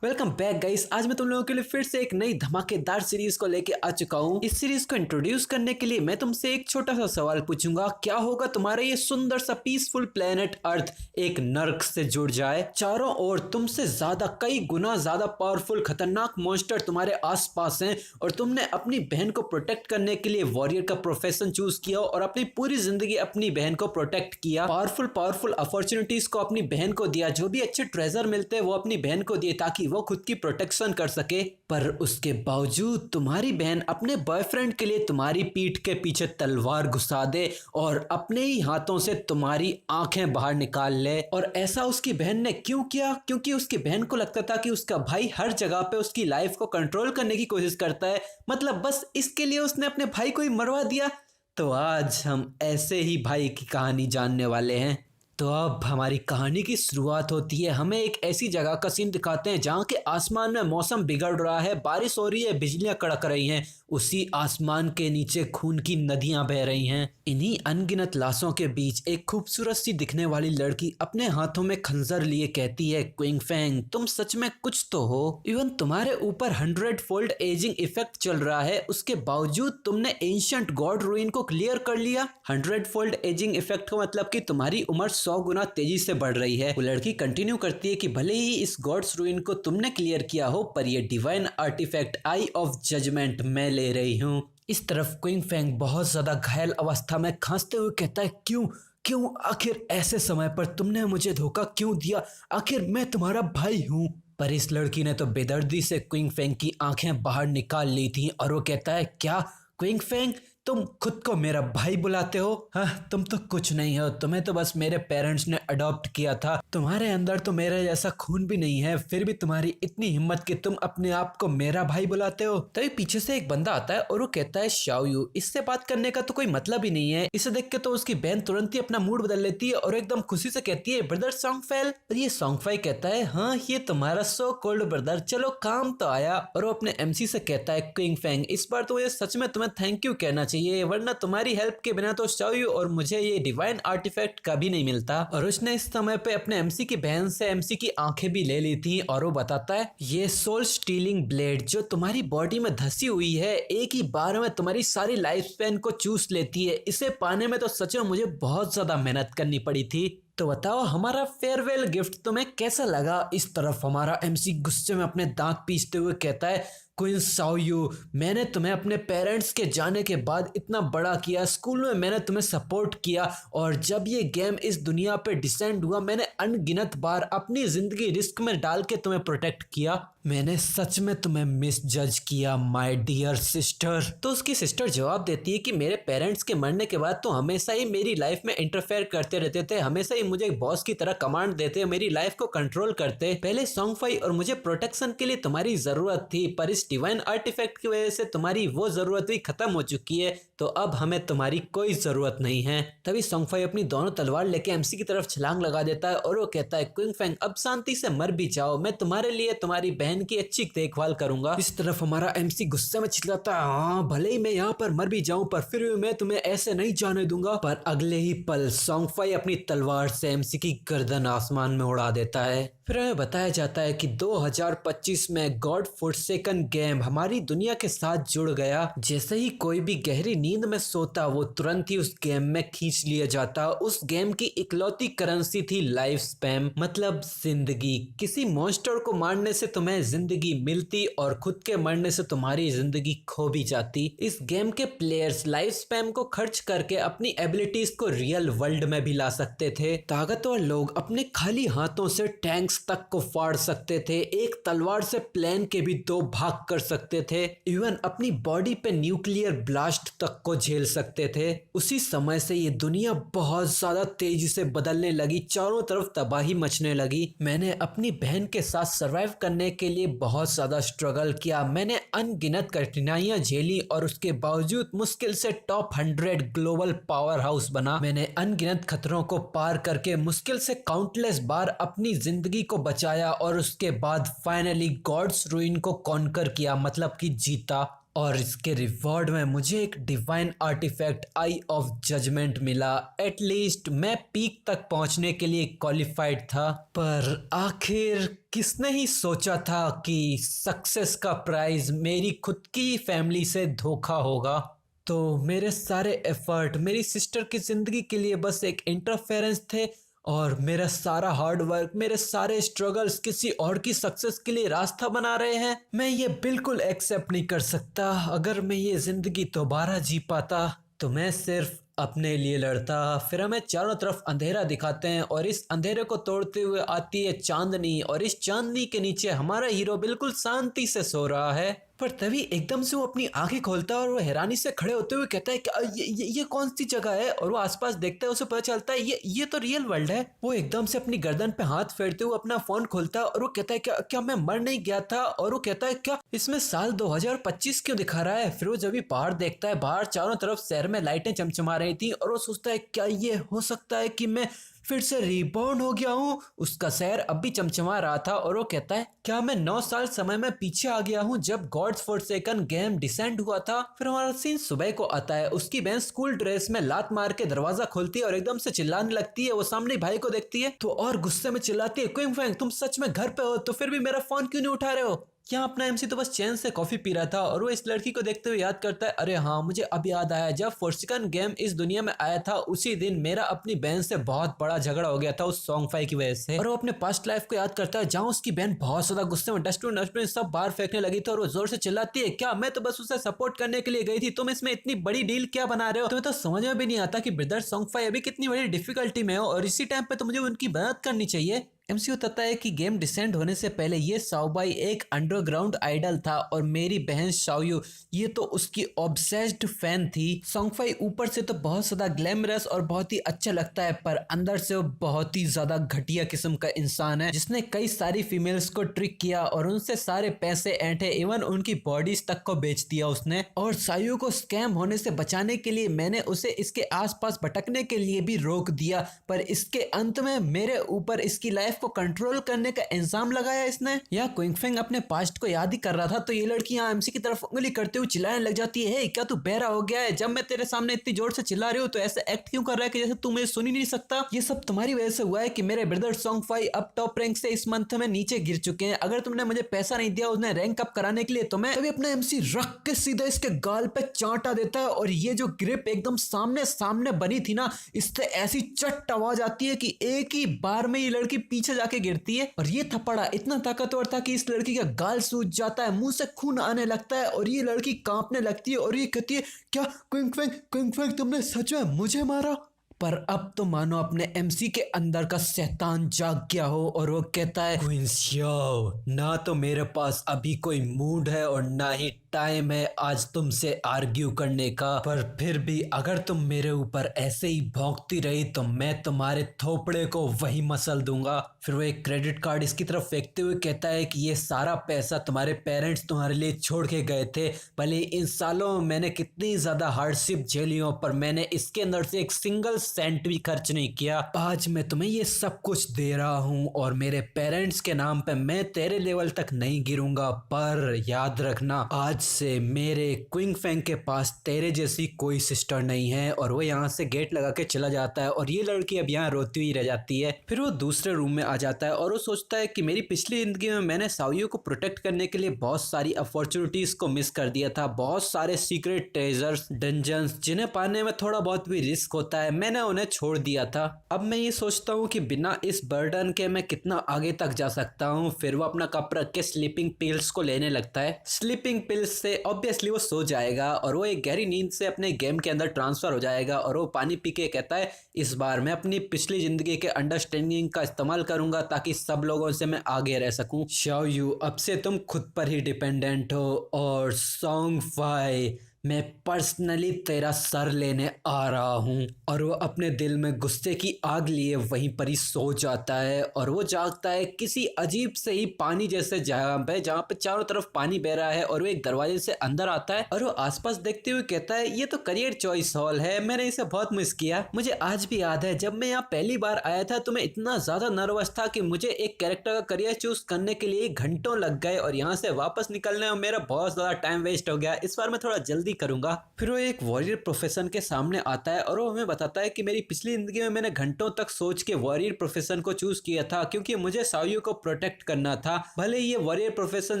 Welcome back guys. आज मैं तुम लोगों के लिए फिर से एक नई धमाकेदार सीरीज को लेके आ चुका हूँ। इस सीरीज को इंट्रोड्यूस करने के लिए मैं तुमसे एक छोटा सा सवाल पूछूंगा। क्या होगा तुम्हारा ये सुंदर सा पीसफुल प्लेनेट अर्थ एक नर्क से जुड़ जाए, चारों ओर तुमसे ज्यादा कई गुना ज्यादा पावरफुल खतरनाक मॉन्स्टर तुम्हारे आसपास हैं और तुमने अपनी बहन को प्रोटेक्ट करने के लिए वॉरियर का प्रोफेशन चूज किया और अपनी पूरी जिंदगी अपनी बहन को प्रोटेक्ट किया। पावरफुल अपॉर्चुनिटीज को अपनी बहन को दिया, जो भी अच्छे ट्रेजर मिलते हैं वो अपनी बहन को दिए ताकि वो खुद की प्रोटेक्शन कर सके। पर उसके बावजूद तुम्हारी बहन अपने बॉयफ्रेंड के लिए तुम्हारी पीठ के पीछे तलवार घुसा दे और अपने ही हाथों से तुम्हारी आंखें बाहर निकाल ले। और ऐसा उसकी बहन ने क्यों किया? क्योंकि उसकी बहन को लगता था कि उसका भाई हर जगह पे उसकी लाइफ को कंट्रोल करने की कोशिश करता है, मतलब बस इसके लिए उसने अपने भाई को ही मरवा दिया। तो आज हम ऐसे ही भाई की कहानी जानने वाले हैं। तो अब हमारी कहानी की शुरुआत होती है। हमें एक ऐसी जगह का सीन दिखाते हैं जहाँ के आसमान में मौसम बिगड़ रहा है, बारिश हो रही है, बिजलियां कड़क रही हैं। उसी आसमान के नीचे खून की नदियां बह रही हैं। इन्हीं अनगिनत लाशों के बीच एक खूबसूरत सी दिखने वाली लड़की अपने हाथों में खंजर लिए कहती है, क्विंग फेंग तुम सच में कुछ तो हो। इवन तुम्हारे ऊपर 100 फोल्ड एजिंग इफेक्ट चल रहा है, उसके बावजूद तुमने एंशिएंट गॉड रूइन को क्लियर कर लिया। 100 फोल्ड एजिंग इफेक्ट का मतलब कि तुम्हारी उम्र 100 गुना तेजी से बढ़ रही है। वो लड़की कंटिन्यू करती है कि भले ही इस गॉड्स रूइन को तुमने क्लियर किया हो, पर ये divine artifact eye of judgement मैं ले रही हूँ। इस तरफ क्विंग फेंग बहुत ज्यादा घायल अवस्था में खांसते हुए कहता है, क्यों क्यों आखिर ऐसे समय पर तुमने मुझे धोखा क्यों दिया? आखिर मैं तुम्हारा भाई हूँ। पर इस लड़की ने तो बेदर्दी से क्विंग फेंग की आंखें बाहर निकाल ली थी और वो कहता है, क्या क्विंग फेंग तुम खुद को मेरा भाई बुलाते हो? हाँ, तुम तो कुछ नहीं हो, तुम्हें तो बस मेरे पेरेंट्स ने अडॉप्ट किया था, तुम्हारे अंदर तो मेरे जैसा खून भी नहीं है, फिर भी तुम्हारी इतनी हिम्मत कि तुम अपने आप को मेरा भाई बुलाते हो। तभी पीछे से एक बंदा आता है और वो कहता है, शाओयू इससे बात करने का तो कोई मतलब ही नहीं है। इसे देख के तो उसकी बहन तुरंत ही अपना मूड बदल लेती है और एकदम खुशी से कहती है, ब्रदर सॉन्गफेल। और ये सॉन्गफाई कहता है, हाँ ये तुम्हारा सो कोल्ड ब्रदर, चलो काम तो आया। और वो अपने एमसी से कहता है, क्विंग फेंग इस बार तो ये सच में तुम्हें थैंक यू कहना चाहिए, वरना तुम्हारी हेल्प के बिना तो शाओयू और मुझे ये डिवाइन आर्टिफैक्ट कभी नहीं मिलता। और उसने इस समय पे अपने एमसी की बहन से एमसी की आंखें भी ले ली थी और वो बताता है, ये सोल स्टीलिंग ब्लेड जो तुम्हारी बॉडी में धसी हुई है, एक ही बार में तुम्हारी सारी लाइफ स्पैन को चूस लेती है। इसे पाने में तो सच में मुझे बहुत ज्यादा मेहनत करनी पड़ी थी। तो बताओ हमारा फेयरवेल गिफ्ट तुम्हें कैसा लगा? इस तरफ हमारा एमसी गुस्से में अपने दांत पीसते हुए कहता है, क्वीन शाओयू मैंने तुम्हें अपने पेरेंट्स के जाने के बाद इतना बड़ा किया, स्कूल में मैंने तुम्हें सपोर्ट किया और जब ये गेम इस दुनिया पे डिसेंड हुआ मैंने अनगिनत बार अपनी जिंदगी रिस्क में डाल के तुम्हें प्रोटेक्ट किया। मैंने सच में तुम्हें मिस जज किया माय डियर सिस्टर। तो उसकी सिस्टर जवाब देती है कि मेरे पेरेंट्स के मरने के बाद तो हमेशा ही मेरी लाइफ में इंटरफेयर करते रहते थे, हमेशा ही मुझे बॉस की तरह कमांड देते, मेरी लाइफ को कंट्रोल करते। पहले सॉन्गफाई और मुझे प्रोटेक्शन के लिए तुम्हारी जरूरत थी, पर इस डिवाइन आर्टिफैक्ट की वजह से तुम्हारी वो जरूरत भी खत्म हो चुकी है, तो अब हमें तुम्हारी कोई जरूरत नहीं है। तभी सॉन्गफाई अपनी दोनों तलवार लेके एमसी की तरफ छलांग लगा देता है और वो कहता है, क्विंग फेंग अब शांति से मर भी जाओ, मैं तुम्हारे लिए तुम्हारी बहन की अच्छी देखभाल करूंगा। इस तरफ हमारा एमसी गुस्से में चिल्लाता है, हाँ भले ही मैं यहाँ पर मर भी जाऊं पर फिर भी मैं तुम्हें ऐसे नहीं जाने दूंगा। पर अगले ही पल सॉन्गफाई अपनी तलवार से एमसी की गर्दन आसमान में उड़ा देता है। फिर हमें बताया जाता है कि 2025 में गॉड फॉरसेकन गेम हमारी दुनिया के साथ जुड़ गया। जैसे ही कोई भी गहरी नींद में सोता वो तुरंत ही उस गेम में खींच लिया जाता। उस गेम की इकलौती करेंसी थी लाइफ स्पैम, मतलब जिंदगी। किसी मॉन्स्टर को मारने से तुम्हें जिंदगी मिलती और खुद के मरने से तुम्हारी जिंदगी खो भी जाती। इस गेम के प्लेयर्स लाइफ स्पैम को खर्च करके अपनी एबिलिटीज को रियल वर्ल्ड में भी ला सकते थे। ताकतवर लोग अपने खाली हाथों से टैंक्स तक को फाड़ सकते थे, एक तलवार से प्लेन के भी 2 भाग कर सकते थे, इवन अपनी बॉडी पे न्यूक्लियर ब्लास्ट तक को झेल सकते थे। उसी समय से ये दुनिया बहुत ज्यादा तेजी से बदलने लगी, चारों तरफ तबाही मचने लगी। मैंने अपनी बहन के साथ सरवाइव करने के लिए बहुत ज्यादा स्ट्रगल किया, मैंने अनगिनत कठिनाइयां झेली और उसके बावजूद मुश्किल से टॉप 100 ग्लोबल पावर हाउस बना। मैंने अनगिनत खतरों को पार करके मुश्किल से काउंटलेस बार अपनी जिंदगी को बचाया और उसके बाद फाइनली गॉड्स रूइन को कॉन्कर किया, मतलब कि जीता। और इसके रिवॉर्ड में मुझे एक divine artifact eye of judgement मिला। एटलीस्ट मैं पीक तक पहुंचने के लिए क्वालिफाइड था। पर आखिर किसने ही सोचा था कि सक्सेस का प्राइज मेरी खुद की फैमिली से धोखा होगा। तो मेरे सारे एफर्ट मेरी सिस्टर की ज़िंदगी के लिए बस एक इंटरफेरेंस थे, और मेरा सारा हार्ड वर्क, मेरे सारे स्ट्रगल्स किसी और की सक्सेस के लिए रास्ता बना रहे हैं। मैं ये बिल्कुल एक्सेप्ट नहीं कर सकता। अगर मैं ये ज़िंदगी दोबारा जी पाता तो मैं सिर्फ अपने लिए लड़ता। फिर हमें चारों तरफ अंधेरा दिखाते हैं और इस अंधेरे को तोड़ते हुए आती है चांदनी, और इस चांदनी के नीचे हमारा हीरो बिल्कुल शांति से सो रहा है। पर तभी एकदम से वो अपनी आंखें खोलता है और वो हैरानी से खड़े होते हुए कहता है कि ये कौन सी जगह है। और वो आसपास देखता है, उसे पता चलता है ये तो रियल वर्ल्ड है। वो एकदम से अपनी गर्दन पे हाथ फेरते हुए अपना फोन खोलता है और वो कहता है क्या मैं मर नहीं गया था। और वो कहता है क्या इसमें साल 2025 क्यों दिखा रहा है। फिर वो जब भी बाहर देखता है, बाहर चारों तरफ शहर में लाइटें चमचमा रही थी, और वो सोचता है क्या ये हो सकता है कि मैं फिर से रीबॉर्न हो गया हूँ। उसका शहर अब भी चमचमा रहा था और वो कहता है क्या मैं 9 साल समय में पीछे आ गया हूँ जब गॉड्स फॉरसेकन गेम डिसेंड हुआ था। फिर हमारा सीन सुबह को आता है। उसकी बहन स्कूल ड्रेस में लात मार के दरवाजा खोलती है और एकदम से चिल्लाने लगती है। वो सामने भाई को देखती है तो और गुस्से में चिल्लाती है, क्विंग फैंग तुम सच में घर पे हो तो फिर भी मेरा फोन क्यों नहीं उठा रहे हो। यहाँ अपना एमसी तो बस चैन से कॉफी पी रहा था और वो इस लड़की को देखते हुए याद करता है, अरे हाँ मुझे अब याद आया, जब फोर्सिकन गेम इस दुनिया में आया था उसी दिन मेरा अपनी बहन से बहुत बड़ा झगड़ा हो गया था उस सॉन्ग फाई की वजह से। और वो अपने पास्ट लाइफ को याद करता है जहाँ उसकी बहन बहुत ज्यादा गुस्से में डस्टबिन सब बाहर फेंकने लगी थी और वो जोर से चिल्लाती है, क्या मैं तो बस उसे सपोर्ट करने के लिए गई थी, तुम इसमें इतनी बड़ी डील क्या बना रहे हो। तुम्हें तो समझ में भी नहीं आता कि ब्रदर सॉन्ग फाई अभी कितनी बड़ी डिफिकल्टी में हो और इसी टाइम पे तो मुझे उनकी मदद करनी चाहिए। एमसीयू बताता है कि गेम डिसेंड होने से पहले ये साओबाई एक अंडरग्राउंड आइडल था और मेरी बहन शाओयू ये तो उसकी ऑब्सेस्ड फैन थी। सॉन्गफाई ऊपर से तो बहुत ज्यादा ग्लैमरस और बहुत ही अच्छा लगता है, पर अंदर से वो बहुत ही ज्यादा घटिया किस्म का इंसान है जिसने कई सारी फीमेल्स को ट्रिक किया और उनसे सारे पैसे ऐंठे, इवन उनकी बॉडीज तक को बेच दिया उसने। और शाओयू को स्कैम होने से बचाने के लिए मैंने उसे इसके आसपास भटकने के लिए भी रोक दिया, पर इसके अंत में मेरे ऊपर इसकी लाइफ को कंट्रोल करने का इंजाम लगाया इसने। या क्विंगफेंग अपने पास्ट को याद ही कर रहा था तो ये लड़की यहाँ एमसी की तरफ उंगली करते हुए चिल्लाने लग जाती है, हे क्या तू बहरा हो गया है, जब मैं तेरे सामने इतनी जोर से चिल्ला रही हूँ तो ऐसे एक्ट क्यों कर रहा है कि जैसे तू मुझे सुन ही नहीं सकता। ये सब तुम्हारी वजह से हुआ है कि मेरे ब्रदर सॉन्गफाई अब टॉप रैंक से इस मंथ में नीचे गिर चुके हैं। अगर तुमने मुझे पैसा नहीं दिया उन्हें रैंक अप कराने के लिए तो मैं तभी अपना एमसी रख के सीधा इसके गाल पे चांटा देता है और ये जो ग्रिप एकदम सामने सामने बनी थी ना, इससे ऐसी चट आवाज आती है कि एक ही बार में ये लड़की पीछे जाके गिरती है। और ये थप्पड़ा इतना ताकतवर था कि इस लड़की का गाल सूज जाता है, मुंह से खून आने लगता है और ये लड़की कांपने लगती है और ये कहती है, क्या क्विंगफेंग तुमने सच में मुझे मारा। पर अब तो मानो अपने एमसी के अंदर का शैतान जाग गया हो और वो कहता है, क्वीन शाओ ना तो मेरे पास अभी कोई मूड है और ना ही टाइम है आज तुमसे आर्ग्यू करने का, पर फिर भी अगर तुम मेरे ऊपर ऐसे ही भौंकती रही तो मैं तुम्हारे थोपड़े को वही मसल दूंगा। फिर वो एक क्रेडिट कार्ड इसकी तरफ फेंकते हुए कहता है कि ये सारा पैसा तुम्हारे पेरेंट्स तुम्हारे लिए छोड़ के गए थे, भले इन सालों में मैंने कितनी ज्यादा हार्डशिप झेली हो पर मैंने इसके अंदर से एक सिंगल सेंट भी खर्च नहीं किया। आज मैं तुम्हें ये सब कुछ दे रहा हूँ और मेरे पेरेंट्स के नाम पे मैं तेरे लेवल तक नहीं गिरूंगा, पर याद रखना आज से मेरे क्विंगफेंग के पास तेरे जैसी कोई सिस्टर नहीं है। और वो यहाँ से गेट लगा के चला जाता है और ये लड़की अब यहाँ रोती हुई रह जाती है। फिर वो दूसरे रूम में आ जाता है और वो सोचता है कि मेरी पिछली जिंदगी में मैंने शाओयू को प्रोटेक्ट करने के लिए बहुत सारी अपॉर्चुनिटीज को मिस कर दिया था, बहुत सारे सीक्रेट ट्रेजर्स, डंजन्स जिन्हें पाने में थोड़ा बहुत भी रिस्क होता है, मैंने उन्हें छोड़ दिया था। अब मैं ये सोचता हूँ कि बिना इस बर्डन के मैं कितना आगे तक जा सकता हूँ। फिर वो अपना कप रख के स्लीपिंग पिल्स को लेने लगता है। स्लीपिंग पिल्स से ऑब्वियसली वो सो जाएगा और वो एक गहरी नींद से अपने गेम के अंदर ट्रांसफर हो जाएगा। और वो पानी पी के कहता है, इस बार मैं अपनी पिछली जिंदगी के अंडरस्टैंडिंग का इस्तेमाल करूंगा ताकि सब लोगों से मैं आगे रह सकूं। शाओयू अब से तुम खुद पर ही डिपेंडेंट हो और सॉन्गफाई मैं पर्सनली तेरा सर लेने आ रहा हूँ। और वो अपने दिल में गुस्से की आग लिए वहीं पर ही सो जाता है और वो जागता है किसी अजीब से ही पानी जैसे जगह पे, जहाँ पे चारों तरफ पानी बह रहा है। और वो एक दरवाजे से अंदर आता है और वो आसपास देखते हुए कहता है ये तो करियर चॉइस हॉल है, मैंने इसे बहुत मिस किया। मुझे आज भी याद है जब मैं यहाँ पहली बार आया था तो मैं इतना ज्यादा नर्वस था कि मुझे एक कैरेक्टर का करियर चूज करने के लिए घंटों लग गए और यहाँ से वापस निकलने में मेरा बहुत ज्यादा टाइम वेस्ट हो गया। इस बार मैं थोड़ा जल्दी करूंगा। फिर वो एक वॉरियर प्रोफेशन के सामने आता है और वो हमें बताता है कि मेरी पिछली जिंदगी में मैंने घंटों तक सोच के वॉरियर प्रोफेशन को चूज किया था क्योंकि मुझे साओयू को प्रोटेक्ट करना था। भले ये वॉरियर प्रोफेशन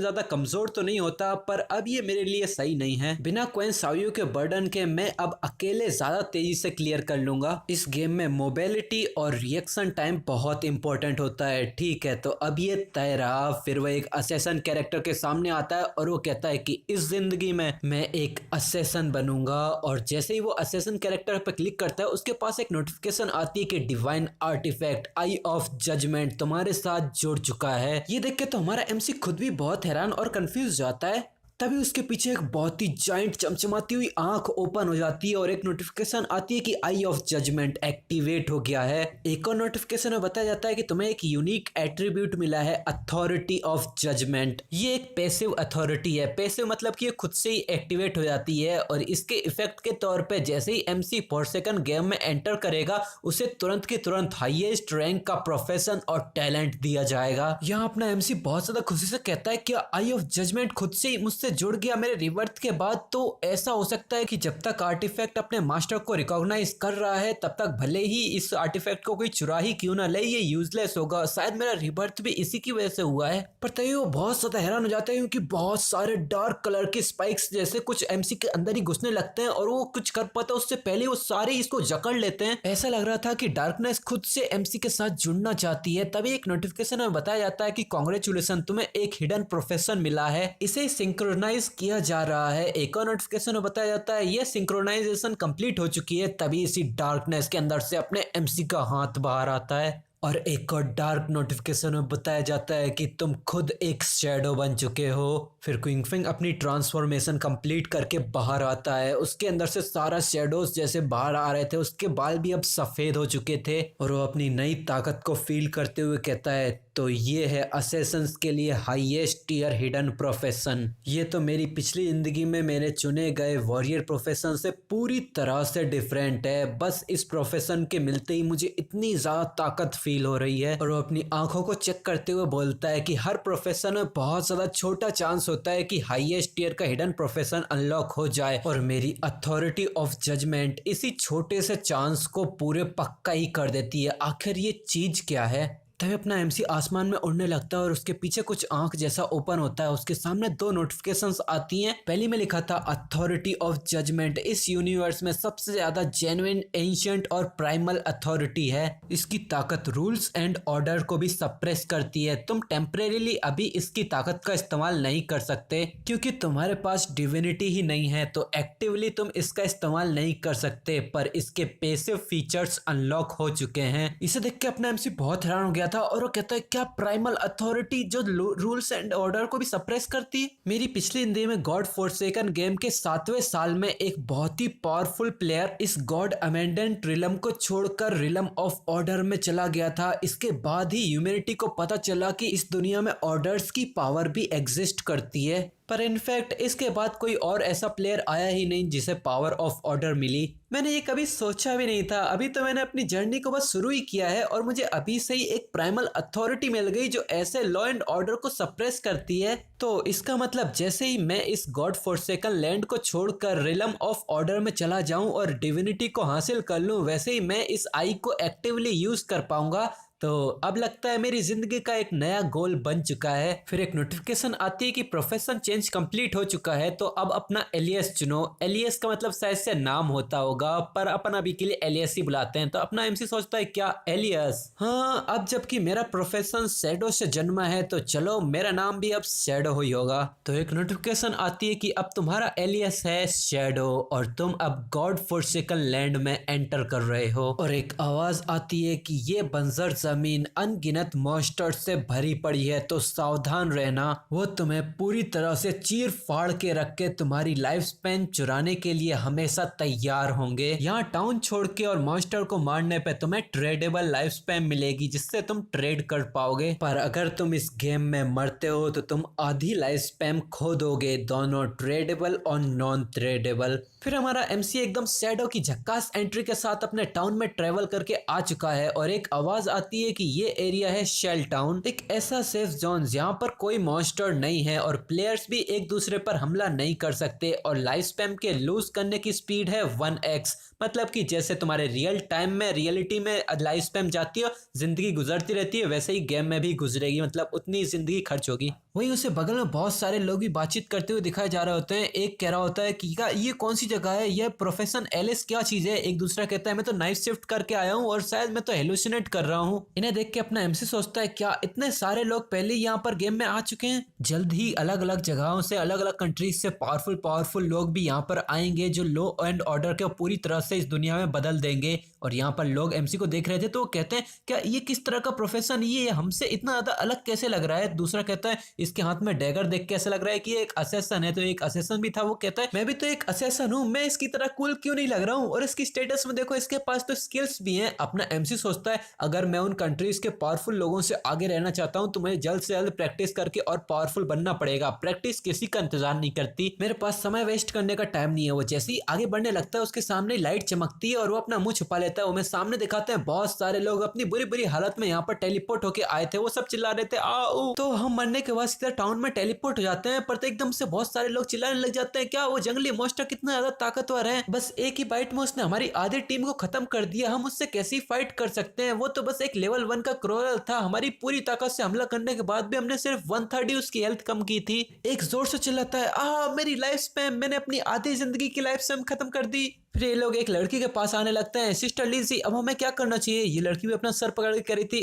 ज्यादा कमजोर तो नहीं होता पर अब ये मेरे लिए सही नहीं है। बिना क्वीन साओयू के बर्डन के मैं अब अकेले ज्यादा तेजी से क्लियर कर लूंगा। इस गेम में मोबिलिटी और रिएक्शन टाइम बहुत इंपॉर्टेंट होता है। ठीक है, तो अब ये तय रहा। फिर वो एक असेसन कैरेक्टर के सामने आता है और वो कहता है कि इस जिंदगी में मैं एक असेसन बनूंगा। और जैसे ही वो असेसन कैरेक्टर पर क्लिक करता है उसके पास एक नोटिफिकेशन आती है कि divine artifact eye of judgement तुम्हारे साथ जुड़ चुका है। ये देख के तो हमारा एमसी खुद भी बहुत हैरान और कंफ्यूज जाता है। तभी उसके पीछे एक बहुत ही जाइंट चमचमाती हुई आंख ओपन हो जाती है और एक नोटिफिकेशन आती है कि आई ऑफ जजमेंट एक्टिवेट हो गया है। एक और नोटिफिकेशन में बताया जाता है कि तुम्हें एक यूनिक एट्रीब्यूट मिला है, अथॉरिटी ऑफ जजमेंट। ये एक पैसिव अथॉरिटी है। पैसिव मतलब कि ये खुद से ही एक्टिवेट हो जाती है और इसके इफेक्ट के तौर पे जैसे ही एमसी फॉरसेकन गेम में एंटर करेगा उसे तुरंत के तुरंत हाईएस्ट रैंक का प्रोफेशन और टैलेंट दिया जाएगा। यहाँ अपना एमसी बहुत ज्यादा खुशी से कहता है कि आई ऑफ जजमेंट खुद से ही मुझसे जुड़ गया मेरे रिबर्थ के बाद। तो ऐसा हो सकता है कि जब तक आर्टिफैक्ट अपने मास्टर को रिकॉग्नाइज कर रहा है तब तक भले ही इस आर्टिफैक्ट को कोई चुरा ही क्यों ना ले, ये यूजलेस होगा। शायद मेरा रिबर्थ भी इसी की वजह से हुआ है। पर तभी वो बहुत ज्यादा हैरान हो जाते हैं क्योंकि बहुत सारे डार्क कलर के स्पाइक्स जैसे कुछ एमसी के अंदर ही घुसने लगते हैं और वो कुछ कर पाता उससे पहले वो सारे इसको जकड़ लेते हैं। ऐसा लग रहा था कि डार्कनेस खुद से एमसी के साथ जुड़ना चाहती है। तभी एक नोटिफिकेशन में बताया जाता है कि कांग्रेचुलेशन, तुम्हें एक हिडन प्रोफेशन मिला है, इसे सिंक्रोनाइज किया जा रहा है। एक और नोटिफिकेशन में बताया जाता है ये सिंक्रोनाइजेशन कंप्लीट हो चुकी है। तभी इसी डार्कनेस के अंदर से अपने एमसी का हाथ बाहर आता है और एक और डार्क नोटिफिकेशन में बताया जाता है कि तुम खुद एक शैडो बन चुके हो। फिर क्विंगफिंग अपनी ट्रांसफॉर्मेशन कंप्लीट करके बाहर आता है। उसके अंदर से सारा शैडोज जैसे बाहर आ रहे थे, उसके बाल भी अब सफेद हो चुके थे और वो अपनी नई ताकत को फील करते हुए कहता है तो ये है असेसंस के लिए हाईएस्ट टियर हिडन प्रोफेशन। ये तो मेरी पिछली जिंदगी में मैंने चुने गए वॉरियर प्रोफेशन से पूरी तरह से डिफरेंट है। बस इस प्रोफेशन के मिलते ही मुझे इतनी ज्यादा ताकत फील हो रही है। और वो अपनी आंखों को चेक करते हुए बोलता है कि हर प्रोफेशन में बहुत ज्यादा छोटा चांस होता है कि हाईएस्ट टियर का हिडन प्रोफेशन अनलॉक हो जाए और मेरी अथॉरिटी ऑफ जजमेंट इसी छोटे से चांस को पूरे पक्का ही कर देती है। आखिर ये चीज क्या है? तभी अपना एमसी आसमान में उड़ने लगता है और उसके पीछे कुछ आंख जैसा ओपन होता है। उसके सामने दो नोटिफिकेशंस आती हैं। पहली में लिखा था अथॉरिटी ऑफ जजमेंट इस यूनिवर्स में सबसे ज्यादा जेन्युइन, एंशिएंट और प्राइमल अथॉरिटी है। इसकी ताकत रूल्स एंड ऑर्डर को भी सप्रेस करती है। तुम टेम्परेरीली अभी इसकी ताकत का इस्तेमाल नहीं कर सकते क्योंकि तुम्हारे पास डिविनिटी ही नहीं है, तो एक्टिवली तुम इसका इस्तेमाल नहीं कर सकते। पर इसके पैसिव फीचर्स अनलॉक हो चुके हैं। इसे देख के अपना एमसी बहुत हैरान हो गया था और वो कहता है क्या प्राइमल अथॉरिटी जो रूल्स एंड ऑर्डर को भी सप्रेस करती है? मेरी पिछली जिंदगी में गॉड फॉरसेकन गेम के 7वें साल में एक बहुत ही पावरफुल प्लेयर इस गॉड अमेंडेंट रिलम को छोड़कर रिलम ऑफ ऑर्डर में चला गया था। इसके बाद ही ह्यूमैनिटी को पता चला कि इस दुनिया में ऑर्डर्स की पावर भी एग्जिस्ट करती है। पर इनफैक्ट इसके बाद कोई और ऐसा प्लेयर आया ही नहीं जिसे पावर ऑफ ऑर्डर मिली। मैंने ये कभी सोचा भी नहीं था। अभी तो मैंने अपनी जर्नी को बस शुरू ही किया है और मुझे अभी से ही एक प्राइमल अथॉरिटी मिल गई जो ऐसे लॉ एंड ऑर्डर को सप्रेस करती है। तो इसका मतलब जैसे ही मैं इस गॉड फॉरसेकन लैंड को छोड़कर रिलम ऑफ ऑर्डर में चला जाऊं और डिविनिटी को हासिल कर लूं, वैसे ही मैं इस आई को एक्टिवली यूज कर पाऊंगा। तो अब लगता है मेरी जिंदगी का एक नया गोल बन चुका है। फिर एक नोटिफिकेशन आती है कि प्रोफेशन चेंज कंप्लीट हो चुका है, तो अब अपना एलियस चुनो। एलियस का मतलब शायद से नाम होता होगा पर अपन अभी के लिए एलियस ही बुलाते हैं। तो अपना एमसी सोचता है क्या एलियस? हाँ, अब जबकि मेरा प्रोफेशन शैडो से जन्मा है तो चलो मेरा नाम भी अब शैडो ही होगा। तो एक नोटिफिकेशन आती है कि अब तुम्हारा एलियस है शैडो और तुम अब गॉड फॉरसेकन लैंड में एंटर कर रहे हो। और एक आवाज आती है कि ये बंजर जमीन अनगिनत मॉन्स्टर्स से भरी पड़ी है, तो सावधान रहना, वो तुम्हें पूरी तरह से चीर फाड़ के रख के तुम्हारी लाइफ स्पैन चुराने के लिए हमेशा तैयार होंगे। यहाँ टाउन छोड़ के और मॉन्स्टर को मारने पे तुम्हें ट्रेडेबल लाइफ स्पैन मिलेगी जिससे तुम ट्रेड कर पाओगे, पर अगर तुम इस गेम में मरते हो तो तुम आधी लाइफ स्पैन खो दोगे, दोनों ट्रेडेबल और नॉन ट्रेडेबल। फिर हमारा एमसी एकदम शैडो की झक्कास एंट्री के साथ अपने टाउन में ट्रेवल करके आ चुका है और एक आवाज आती है कि ये एरिया है शेल टाउन, एक ऐसा सेफ जोन जहाँ पर कोई मॉन्स्टर नहीं है और प्लेयर्स भी एक दूसरे पर हमला नहीं कर सकते, और लाइफ स्पैम के लूज करने की स्पीड है 1x, मतलब कि जैसे तुम्हारे रियल टाइम में रियलिटी में लाइफ स्पैम जाती है, जिंदगी गुजरती रहती है, वैसे ही गेम में भी गुजरेगी, मतलब उतनी जिंदगी खर्च होगी। वहीं उसे बगल में बहुत सारे लोग भी बातचीत करते हुए दिखाए जा रहे होते हैं। एक कह रहा होता है कि ये कौन सी जगह है, ये प्रोफेशन एलिस क्या चीज है। एक दूसरा कहता है मैं तो नाइट शिफ्ट करके आया हूँ और शायद मैं तो हेलुसिनेट कर रहा हूँ। इन्हें देख के अपना एमसी सोचता है क्या इतने सारे लोग पहले यहाँ पर गेम में आ चुके हैं, जल्द ही अलग अलग जगहों से अलग अलग कंट्रीज से पावरफुल लोग भी यहाँ पर आएंगे जो लॉ एंड ऑर्डर के पूरी तरह से इस दुनिया में बदल देंगे। और यहाँ पर लोग एमसी को देख रहे थे तो वो कहते हैं क्या ये किस तरह का प्रोफेशन, ये हमसे इतना ज्यादा अलग कैसे लग रहा है। दूसरा कहता है इसके हाथ में डैगर देख के ऐसा लग रहा है कि ये एक असेसन है, तो एक असेसन भी था। वो कहता है मैं भी तो एक असेसन हूँ, मैं इसकी तरह कूल क्यों नहीं लग रहा हूँ, और इसकी स्टेटस में देखो इसके पास तो स्किल्स भी हैं। अपना एमसी सोचता है अगर मैं उन कंट्रीज के पावरफुल लोगों से आगे रहना चाहता हूँ तो मुझे जल्द से जल्द प्रैक्टिस करके और पावरफुल बनना पड़ेगा। प्रैक्टिस किसी का इंतजार नहीं करती, मेरे पास समय वेस्ट करने का टाइम नहीं है। वो जैसे ही आगे बढ़ने लगता है उसके सामने लाइट चमकती है और वो अपना मुंह छुपा लेता है। वो मैं सामने दिखाते हैं बहुत सारे लोग अपनी बुरी बुरी हालत में यहाँ पर टेलीपोर्ट होके आए थे, वो सब चिल्ला रहे थे आओ। तो हम मरने के बाद सीधा टाउन में टेलीपोर्ट हो जाते हैं, पर एकदम से बहुत सारे लोग चिल्लाने लग जाते हैं क्या वो जंगली मॉन्स्टर कितना ज्यादा ताकतवर है, बस एक ही बाइट में उसने हमारी आधी टीम को खत्म कर दिया, हम उससे कैसी फाइट कर सकते हैं, वो तो बस एक लेवल 1 का क्रोरल था, हमारी पूरी ताकत से हमला करने के बाद भी हमने सिर्फ 130 उसकी हेल्थ कम की थी। एक जोर से चिल्लाता है मेरी लाइफ स्पैन, मैंने अपनी आधी जिंदगी की लाइफ स्पैन खत्म कर दी। फिर ये लोग एक लड़की के पास आने लगते हैं, सिस्टर लीजी अब हमें क्या करना चाहिए। ये लड़की भी अपना सर पकड़ के कह रही थी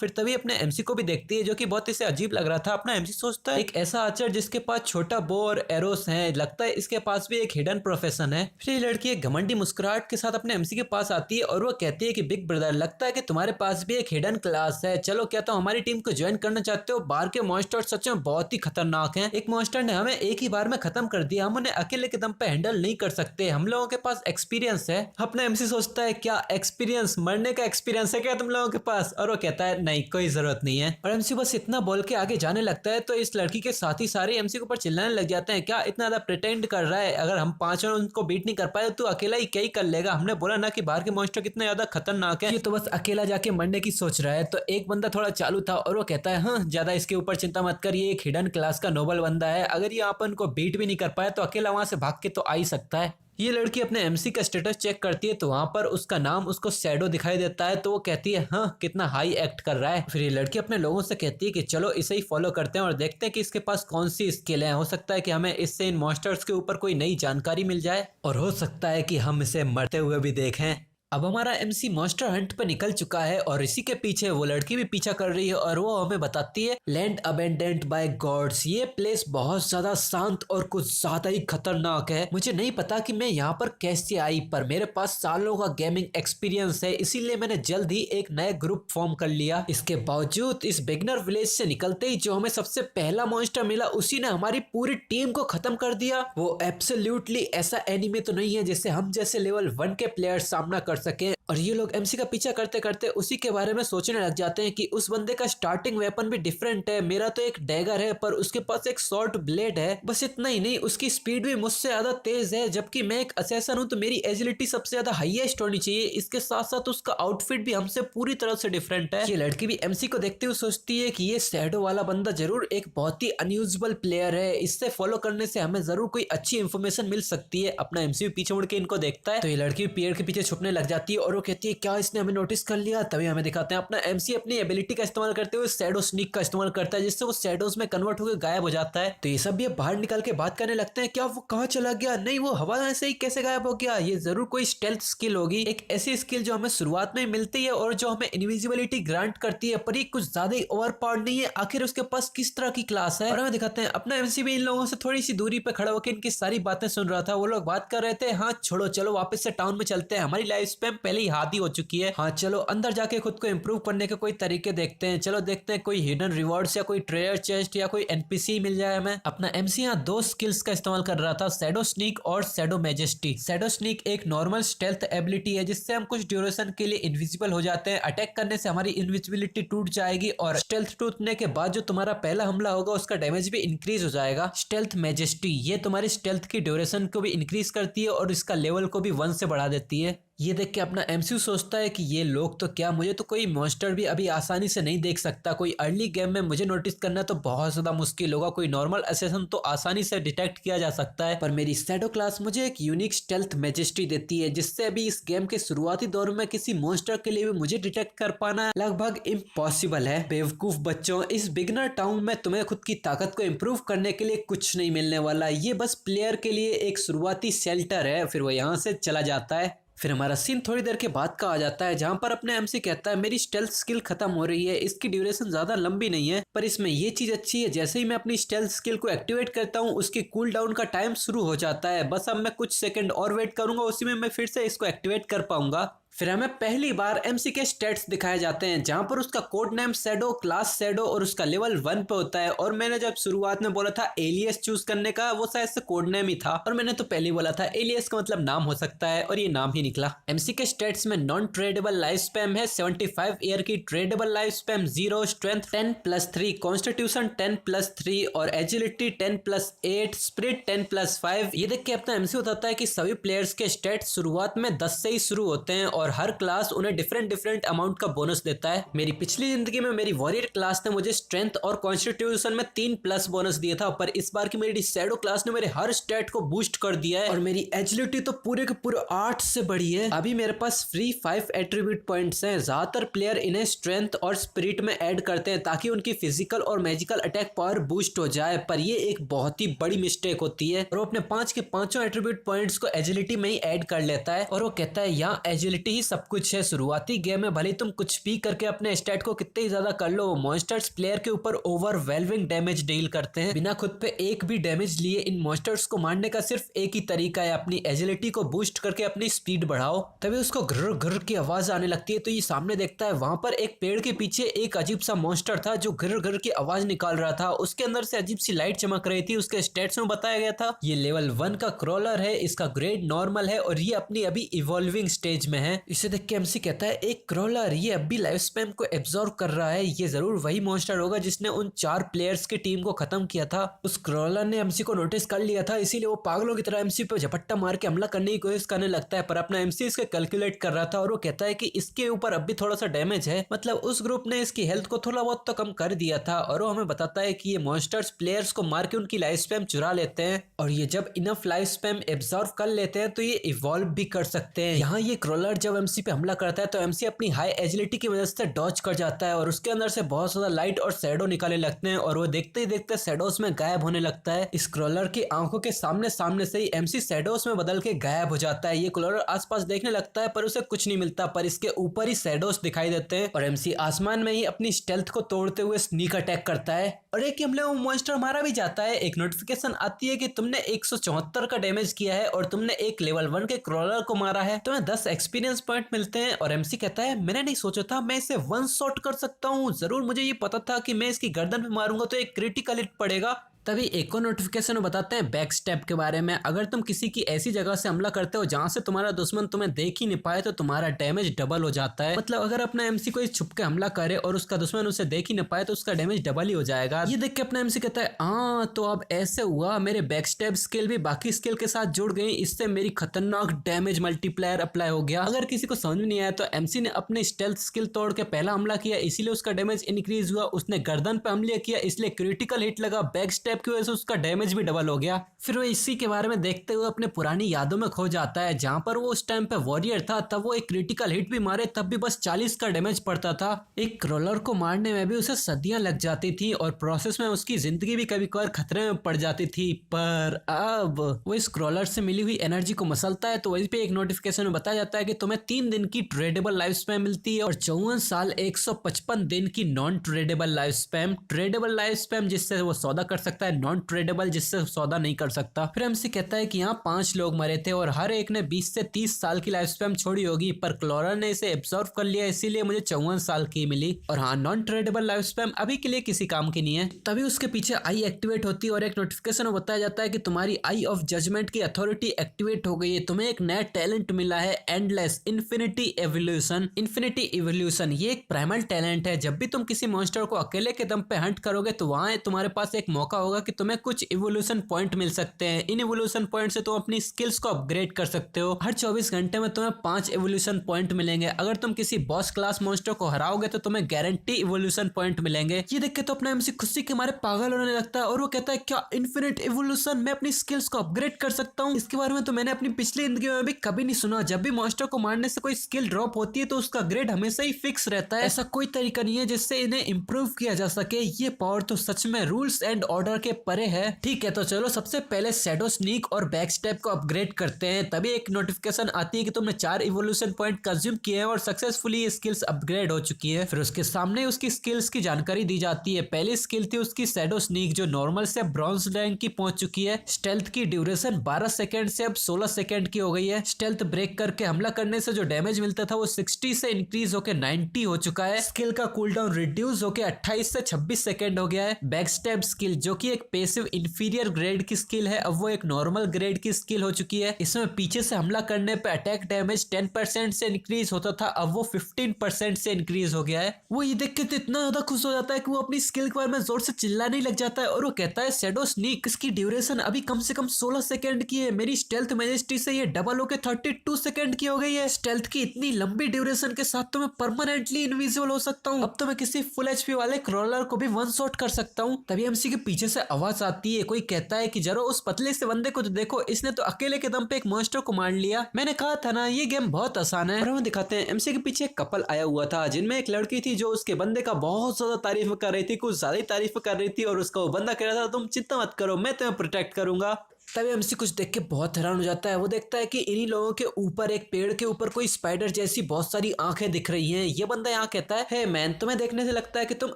फिर तभी अपने एमसी को भी देखती है जो कि बहुत इसे अजीब लग रहा था। अपना एमसी सोचता है एक ऐसा आर्चर जिसके पास छोटा बो और एरोस है, लगता है इसके पास भी एक हिडन प्रोफेशन है। फिर ये लड़की एक घमंडी मुस्कुराहट के साथ अपने एमसी के पास आती है और वो कहती है कि बिग ब्रदर लगता है कि तुम्हारे पास भी एक हिडन क्लास है, चलो क्या तुम हमारी टीम को ज्वाइन करना चाहते हो। बाहर के मॉन्स्टर सच में बहुत ही खतरनाक हैं, एक मॉन्स्टर ने हमें एक ही बार में खत्म कर दिया, हम उन्हें अकेले के दम पे हैंडल नहीं कर सकते, हम लोगों के पास एक्सपीरियंस है। अपना एमसी सोचता है क्या एक्सपीरियंस, मरने का एक्सपीरियंस है क्या तुम लोगों के पास, और वो कहता है नहीं कोई जरूरत नहीं है। और एमसी बस इतना बोल के आगे जाने लगता है तो इस लड़की के साथ ही सारे एमसी के ऊपर चिल्लाने लग जाते हैं क्या इतना ज्यादा प्रिटेंड कर रहा है, अगर हम पांचों उनको बीट नहीं कर पाए तो अकेला ही क्या ही कर लेगा, हमने बोला ना कि बाहर के मॉन्स्टर कितने ज्यादा खतरनाक है, ये तो बस अकेला जाके मरने की सोच रहा है। तो एक बंदा थोड़ा चालू था और वो कहता है हाँ ज्यादा इसके ऊपर चिंता मत कर, ये एक हिडन क्लास का नोबल बंदा है, अगर ये अपन को बीट भी नहीं कर पाया तो अकेला वहां से भाग के तो आ ही सकता है। ये लड़की अपने एमसी का स्टेटस चेक करती है तो वहां पर उसका नाम उसको शैडो दिखाई देता है, तो वो कहती है हाँ कितना हाई एक्ट कर रहा है। फिर ये लड़की अपने लोगों से कहती है कि चलो इसे ही फॉलो करते हैं और देखते हैं कि इसके पास कौन सी स्किल है, हो सकता है कि हमें इससे इन मॉन्स्टर्स के ऊपर कोई नई जानकारी मिल जाए और हो सकता है कि हम इसे मरते हुए भी देखें। अब हमारा एमसी मॉन्स्टर हंट पर निकल चुका है और इसी के पीछे वो लड़की भी पीछा कर रही है और वो हमें बताती है लैंड अबेंडेंट बाय गॉड्स, ये प्लेस बहुत ज्यादा शांत और कुछ ज्यादा ही खतरनाक है, मुझे नहीं पता कि मैं यहाँ पर कैसे आई, पर मेरे पास सालों का गेमिंग एक्सपीरियंस है, इसीलिए मैंने जल्द ही एक नया ग्रुप फॉर्म कर लिया। इसके बावजूद इस बिगनर विलेज से निकलते ही जो हमें सबसे पहला मॉन्स्टर मिला उसी ने हमारी पूरी टीम को खत्म कर दिया। वो एब्सोल्युटली ऐसा एनिमे तो नहीं है जिससे हम जैसे लेवल 1 के प्लेयर सामना कर सके, और ये लोग एमसी का पीछा करते करते उसी के बारे में सोचने लग जाते हैं कि उस बंदे का स्टार्टिंग वेपन भी डिफरेंट है, मेरा तो एक डैगर है पर उसके पास एक शॉर्ट ब्लेड है, बस इतना ही नहीं उसकी स्पीड भी मुझसे ज्यादा तेज है, जबकि मैं एक असैसन हूं तो मेरी एजिलिटी सबसे ज्यादा हाईएस्ट होनी चाहिए, इसके साथ साथ उसका आउटफिट भी हमसे पूरी तरह से डिफरेंट है। ये लड़की भी एमसी को देखते हुए सोचती है कि ये शैडो वाला बंदा जरूर एक बहुत ही अनयूजुअल प्लेयर है, इससे फॉलो करने से हमें जरूर कोई अच्छी इन्फॉर्मेशन मिल सकती है। अपना एमसी भी पीछे मुड़ के इनको देखता है तो ये लड़की पेड़ के पीछे छुपने लग जाती है और वो कहती है क्या इसने हमें नोटिस कर लिया। तभी हमें दिखाते हैं अपना एमसी अपनी एबिलिटी का इस्तेमाल करते हुए शैडो स्नीक का इस्तेमाल करता है, जिससे वो शैडोज में कन्वर्ट होकर गायब हो जाता है। तो ये सब ये बाहर निकल के बात करने लगते हैं क्या वो कहाँ चला गया, नहीं वो हवा में से ही कैसे गायब हो गया, ये जरूर कोई स्टेल्थ स्किल होगी, एक ऐसी स्किल जो हमें शुरुआत में मिलती है और जो हमें इनविजिबिलिटी ग्रांट करती है, पर ये कुछ ज्यादा ही ओवर पावर नहीं है, आखिर उसके पास किस तरह की क्लास है। और हमें दिखाते हैं अपना एमसी भी इन लोगों से थोड़ी सी दूरी पे खड़ा होकर इनकी सारी बातें सुन रहा था। वो लोग बात कर रहे थे हाँ छोड़ो चलो वापस से टाउन में चलते हैं, हमारी लाइफ स्पैन पहले ही हादी हो चुकी है। हाँ चलो अंदर जाके खुद को इम्प्रूव करने के कोई तरीके देखते हैं। चलो देखते हैं कोई हिडन रिवॉर्ड्स या कोई ट्रेजर चेस्ट या कोई एनपीसी मिल जाए हमें। अपना एमसी यहाँ दो स्किल्स का इस्तेमाल कर रहा था, शैडो स्नीक और शैडो मैजेस्टी। शैडो स्नीक एक नॉर्मल स्टेल्थ एबिलिटी है जिससे हम कुछ ड्यूरेशन के लिए इनविजिबल हो जाते हैं। अटैक करने से हमारी इनविजिबिलिटी टूट जाएगी और स्टेल्थ टूटने के बाद जो तुम्हारा पहला हमला होगा उसका डैमेज भी इंक्रीज हो जाएगा। स्टेल्थ मैजेस्टी ये तुम्हारी स्टेल्थ की ड्यूरेशन को भी इंक्रीज करती है और इसका लेवल को भी 1 से बढ़ा देती है। ये देख के अपना एमसीयू सोचता है कि ये लोग तो क्या, मुझे तो कोई मॉन्स्टर भी अभी आसानी से नहीं देख सकता। कोई अर्ली गेम में मुझे नोटिस करना तो बहुत ज्यादा मुश्किल होगा, कोई नॉर्मल असेसन तो आसानी से डिटेक्ट किया जा सकता है। पर मेरी शैडो क्लास मुझे एक यूनिक स्टेल्थ मैजेस्टी देती है जिससे अभी इस गेम के शुरुआती दौर में किसी मॉन्स्टर के लिए भी मुझे डिटेक्ट कर पाना लगभग इम्पॉसिबल है। बेवकूफ बच्चों, इस बिगनर टाउन में तुम्हें खुद की ताकत को इम्प्रूव करने के लिए कुछ नहीं मिलने वाला। ये बस प्लेयर के लिए एक शुरुआती शेल्टर है। फिर वो यहाँ से चला जाता है। फिर हमारा सीन थोड़ी देर के बाद का आ जाता है जहां पर अपने एमसी कहता है मेरी स्टेल्थ स्किल खत्म हो रही है, इसकी ड्यूरेशन ज्यादा लंबी नहीं है पर इसमें ये चीज अच्छी है, जैसे ही मैं अपनी स्टेल्थ स्किल को एक्टिवेट करता हूँ उसकी कूल डाउन का टाइम शुरू हो जाता है। बस अब मैं कुछ सेकंड और वेट करूंगा, उसी में मैं फिर से इसको एक्टिवेट कर पाऊंगा। फिर हमें पहली बार एमसी के स्टेट्स दिखाए जाते हैं जहां पर उसका code name shadow, class shadow और उसका लेवल 1 पे होता है। और मैंने जब शुरुआत में बोला था एलियस चूज करने का, वो शायद से कोड नेम ही था और मैंने तो पहले बोला था एलियस का मतलब नाम हो सकता है और ये नाम ही निकला। एमसी के स्टेट्स में नॉन ट्रेडेबल लाइफ स्पैम है 75 ईयर की, tradable life spam 0, strength 10+3, constitution 10+3 और एजिलिटी 10+8, स्पिरिट 10+5। ये देख के अपना एमसी बताता है कि सभी प्लेयर्स के स्टेट्स शुरुआत में 10 से ही शुरू होते हैं और हर क्लास उन्हें डिफरेंट अमाउंट का बोनस देता है। मेरी पिछली जिंदगी में मेरी वॉरियर क्लास ने मुझे स्ट्रेंथ और कॉन्स्टिट्यूशन में 3+ बोनस दिया था, पर इस बार की मेरी शैडो क्लास ने मेरे हर स्टेट को बूस्ट कर दिया है और मेरी एजिलिटी तो पूरे के पूरे 8 से बढ़ी है। अभी मेरे पास फ्री 5 एट्रीब्यूट पॉइंट्स हैं। ज्यादातर प्लेयर इन्हें स्ट्रेंथ और स्पिरिट में ऐड करते हैं ताकि उनकी फिजिकल और मैजिकल अटैक पावर बूस्ट हो जाए, पर ये एक बहुत ही बड़ी मिस्टेक होती है और वो अपने 5 के 5 एट्रीब्यूट पॉइंट्स को एजिलिटी में ही ऐड कर लेता है और वो कहता है यहाँ एजिलिटी ही सब कुछ है। शुरुआती गेम में भले तुम कुछ भी करके अपने स्टैट को कितने ही ज्यादा कर लो, मॉन्स्टर्स प्लेयर के ऊपर ओवरवेलमिंग डैमेज डील करते हैं। बिना खुद पे एक भी डैमेज लिए इन मॉन्स्टर्स को मारने का सिर्फ एक ही तरीका है, अपनी एजिलिटी को बूस्ट करके अपनी स्पीड बढ़ाओ। तभी उसको घुर घुर की आवाज आने लगती है तो ये सामने देखता है वहां पर एक पेड़ के पीछे एक अजीब सा मॉन्स्टर था जो घुर घुर की आवाज निकाल रहा था। उसके अंदर से अजीब सी लाइट चमक रही थी। उसके स्टेट्स में बताया गया था ये लेवल 1 का क्रॉलर है, इसका ग्रेड नॉर्मल है और ये अपनी अभी इवॉल्विंग स्टेज में है। इसे देख के एमसी कहता है एक क्रॉलर, ये अब भी लाइफ स्पैम को एब्जॉर्ब कर रहा है, ये जरूर वही मॉन्स्टर होगा जिसने उन 4 प्लेयर्स की टीम को खत्म किया था। उस क्रॉलर ने एमसी को नोटिस कर लिया था, इसीलिए वो पागलों की तरह एमसी पे झपट्टा मार के हमला करने की कोशिश करने लगता है, पर अपना एमसी इसके कैलकुलेट कर रहा था और वो कहता है कि इसके ऊपर अब भी थोड़ा सा डैमेज है, मतलब उस ग्रुप ने इसकी हेल्थ को थोड़ा बहुत तो कम कर दिया था। और वो हमें बताता है कि ये मॉन्स्टर्स प्लेयर्स को मार के उनकी लाइफ स्पैम चुरा लेते हैं और ये जब इनफ लाइफ स्पैम एब्जॉर्ब कर लेते हैं तो ये इवॉल्व भी कर सकते हैं। यहाँ ये क्रॉलर जब एमसी पे हमला करता है तो एमसी अपनी हाई एजिलिटी की वजह से डॉज कर जाता है और उसके अंदर से बहुत ज्यादा लाइट और शैडो निकालने लगते हैं और वो देखते ही देखते शैडोज में गायब होने लगता है। इस क्रॉलर की आंखों के सामने सामने से ही एमसी शैडोज में बदल के गायब हो जाता है। ये क्रॉलर आसपास देखने लगता है पर उसे कुछ नहीं मिलता, पर इसके ऊपर ही शैडोज दिखाई देते हैं और एमसी आसमान में ही अपनी स्टेल्थ को तोड़ते हुए स्नीक अटैक करता है और एक हमले में मॉन्स्टर मारा भी जाता है। एक नोटिफिकेशन आती है कि तुमने 174 का डैमेज किया है और तुमने एक लेवल 1 के क्रॉलर को मारा है, तुम्हें 10 एक्सपीरियंस पॉइंट मिलते हैं। और एमसी कहता है मैंने नहीं सोचा था मैं इसे 1 शॉट कर सकता हूँ, जरूर मुझे ये पता था कि मैं इसकी गर्दन पे मारूंगा तो एक क्रिटिकल हिट पड़ेगा। तभी एक और नोटिफिकेशन बताते हैं बैक स्टेप के बारे में। अगर तुम किसी की ऐसी जगह से हमला करते हो जहां से तुम्हारा दुश्मन तुम्हें देख ही नहीं पाए तो तुम्हारा डैमेज डबल हो जाता है। मतलब अगर अपना एमसी कोई छुप के हमला करे और उसका दुश्मन उसे देख ही नहीं पाए तो उसका डैमेज डबल ही हो जाएगा। ये देख के अपना एमसी कहता है हाँ तो अब ऐसे हुआ, मेरे बैक स्टेप स्किल भी बाकी स्किल के साथ जुड़ गई, इससे मेरी खतरनाक डैमेज मल्टीप्लायर अप्लाई हो गया। अगर किसी को समझ में नहीं आया तो एमसी ने अपने स्टेल्थ स्किल तोड़ के पहला हमला किया इसीलिए उसका डैमेज इंक्रीज हुआ, उसने गर्दन पे हमला किया इसलिए क्रिटिकल हिट लगा, बैक स्टेप की वजह से उसका डैमेज भी डबल हो गया। फिर वो इसी के बारे में देखते हुए अपने पुरानी यादों में खो जाता है जहां पर वो उस टाइम पे वॉरियर था, तब वो एक क्रिटिकल हिट भी मारे तब भी बस 40 का डैमेज पड़ता था। एक क्रॉलर को मारने में भी उसे सदियां लग जाती थी और प्रोसेस में उसकी जिंदगी भी कभी कभार खतरे में पड़ जाती थी। पर अब वो इस क्रॉलर से मिली हुई एनर्जी को मसलता है तो वहीं पे एक नोटिफिकेशन में बताया जाता है कि तुम्हें 3 दिन की ट्रेडेबल लाइफ स्पैम मिलती है और 54 साल 155 दिन की non tradable life spam. Tradable life spam जिससे वो सौदा कर सकते लगता है नॉन ट्रेडेबल, जिससे सौदा नहीं कर सकता। फिर एमसी कहता है कि यहाँ 5 लोग मरे थे और हर एक ने 20 से 30 साल की लाइफ स्पैन छोड़ी होगी, पर क्लोरा ने इसे एब्जॉर्व कर लिया, इसीलिए मुझे 54 साल की मिली। और हाँ, नॉन ट्रेडेबल लाइफ स्पैन अभी के लिए किसी काम की नहीं है। तभी उसके पीछे आई एक्टिवेट होती है और एक नोटिफिकेशन में बताया जाता है कि तुम्हारी आई ऑफ जजमेंट की अथॉरिटी एक्टिवेट हो गई है, तुम्हें एक नया टैलेंट मिला है, endless infinity evolution. Infinity evolution ये एक प्राइमल टैलेंट है। जब भी तुम किसी मॉन्स्टर को अकेले के दम पे हंट करोगे तो वहां तुम्हारे पास एक मौका होगा कि तुम्हें कुछ इवोल्यूशन पॉइंट मिल सकते हैं। इन इवोल्यूशन पॉइंट से तुम अपनी स्किल्स को अपग्रेड कर सकते हो। हर 24 घंटे में तुम्हें 5 इवोल्यूशन पॉइंट मिलेंगे। अगर तुम किसी बॉस क्लास मॉन्स्टर को हराओगे तो तुम्हें गारंटी इवोल्यूशन पॉइंट मिलेंगे। ये देख के तो अपना एमसी खुशी के मारे पागल होने लगता है और वो कहता है क्या इन्फिनिट इवोल्यूशन, मैं अपनी स्किल्स को अपग्रेड कर सकता हूँ? इसके बारे में तो मैंने अपनी पिछली जिंदगी में भी कभी नहीं सुना। जब भी मॉन्स्टर को मारने से कोई स्किल ड्रॉप होती है तो उसका ग्रेड हमेशा ही फिक्स रहता है। ऐसा कोई तरीका नहीं है जिससे इन्हें इम्प्रूव किया जा सके। ये पावर तो सच में रूल्स एंड ऑर्डर के परे है। ठीक है, तो चलो सबसे पहले शैडो स्नीक और बैक स्टेप को अपग्रेड करते हैं। तभी एक नोटिफिकेशन आती है कि तुमने 4 इवोल्यूशन पॉइंट कंज्यूम किए हैं और सक्सेसफुली स्किल्स अपग्रेड हो चुकी है। फिर उसके सामने उसकी स्किल्स की जानकारी दी जाती है। पहली स्किल थी उसकी शैडो स्नीक, जो नॉर्मल से ब्रॉन्ज रैंक की पहुंच चुकी है। स्टेल्थ की ड्यूरेशन 12 सेकंड से अब 16 सेकंड की हो गई है। स्टेल्थ ब्रेक करके हमला करने से जो डैमेज मिलता था वो 60 से इंक्रीज होकर 90 हो चुका है। स्किल का कूलडाउन रिड्यूस होकर 28 से 26 सेकंड हो गया है। बैक स्टेप स्किल जो कि एक पैसिव इंफीरियर ग्रेड की स्किल है, अब वो एक नॉर्मल ग्रेड की स्किल हो चुकी है। इसमें पीछे से हमला करने पे अटैक डैमेज 10% से इंक्रीज होता था, अब वो 15% से इंक्रीज हो गया है। वो ये देख के तो इतना ज्यादा खुश हो जाता है कि वो अपनी स्किल के बारे में जोर से चिल्लाने ही लग जाता है और वो कहता है शैडो स्नीक, इसकी ड्यूरेशन अभी कम से कम 16 सेकंड की है। मेरी स्टेल्थ मैजेस्टी से ये डबल होकर 32 सेकंड की हो गई है। स्टेल्थ की इतनी लंबी ड्यूरेशन के साथ तो मैं परमानेंटली इनविजिबल हो सकता हूँ। अब तो मैं किसी फुल एचपी वाले क्रॉलर को भी वन शॉट कर सकता हूँ। तभी एमसी के पीछे से आवाज आती है, कोई कहता है कि जरा उस पतले से बंदे को तो देखो, इसने तो अकेले के दम पे एक मॉन्स्टर को मार लिया। मैंने कहा था ना ये गेम बहुत आसान है। और हमें दिखाते हैं एमसी के पीछे एक कपल आया हुआ था जिनमें एक लड़की थी जो उसके बंदे का बहुत ज्यादा तारीफ कर रही थी, कुछ ज्यादा ही तारीफ कर रही थी और उसका वो बंदा कह रहा था तुम चिंता मत करो, मैं तुम्हें प्रोटेक्ट करूंगा। तभी एमसी कुछ देख के बहुत हैरान हो जाता है। वो देखता है कि इन्हीं लोगों के ऊपर एक पेड़ के ऊपर कोई स्पाइडर जैसी बहुत सारी आंखें दिख रही हैं। ये बंदा यहाँ कहता है, हे मैन, तुम्हें देखने से लगता है कि तुम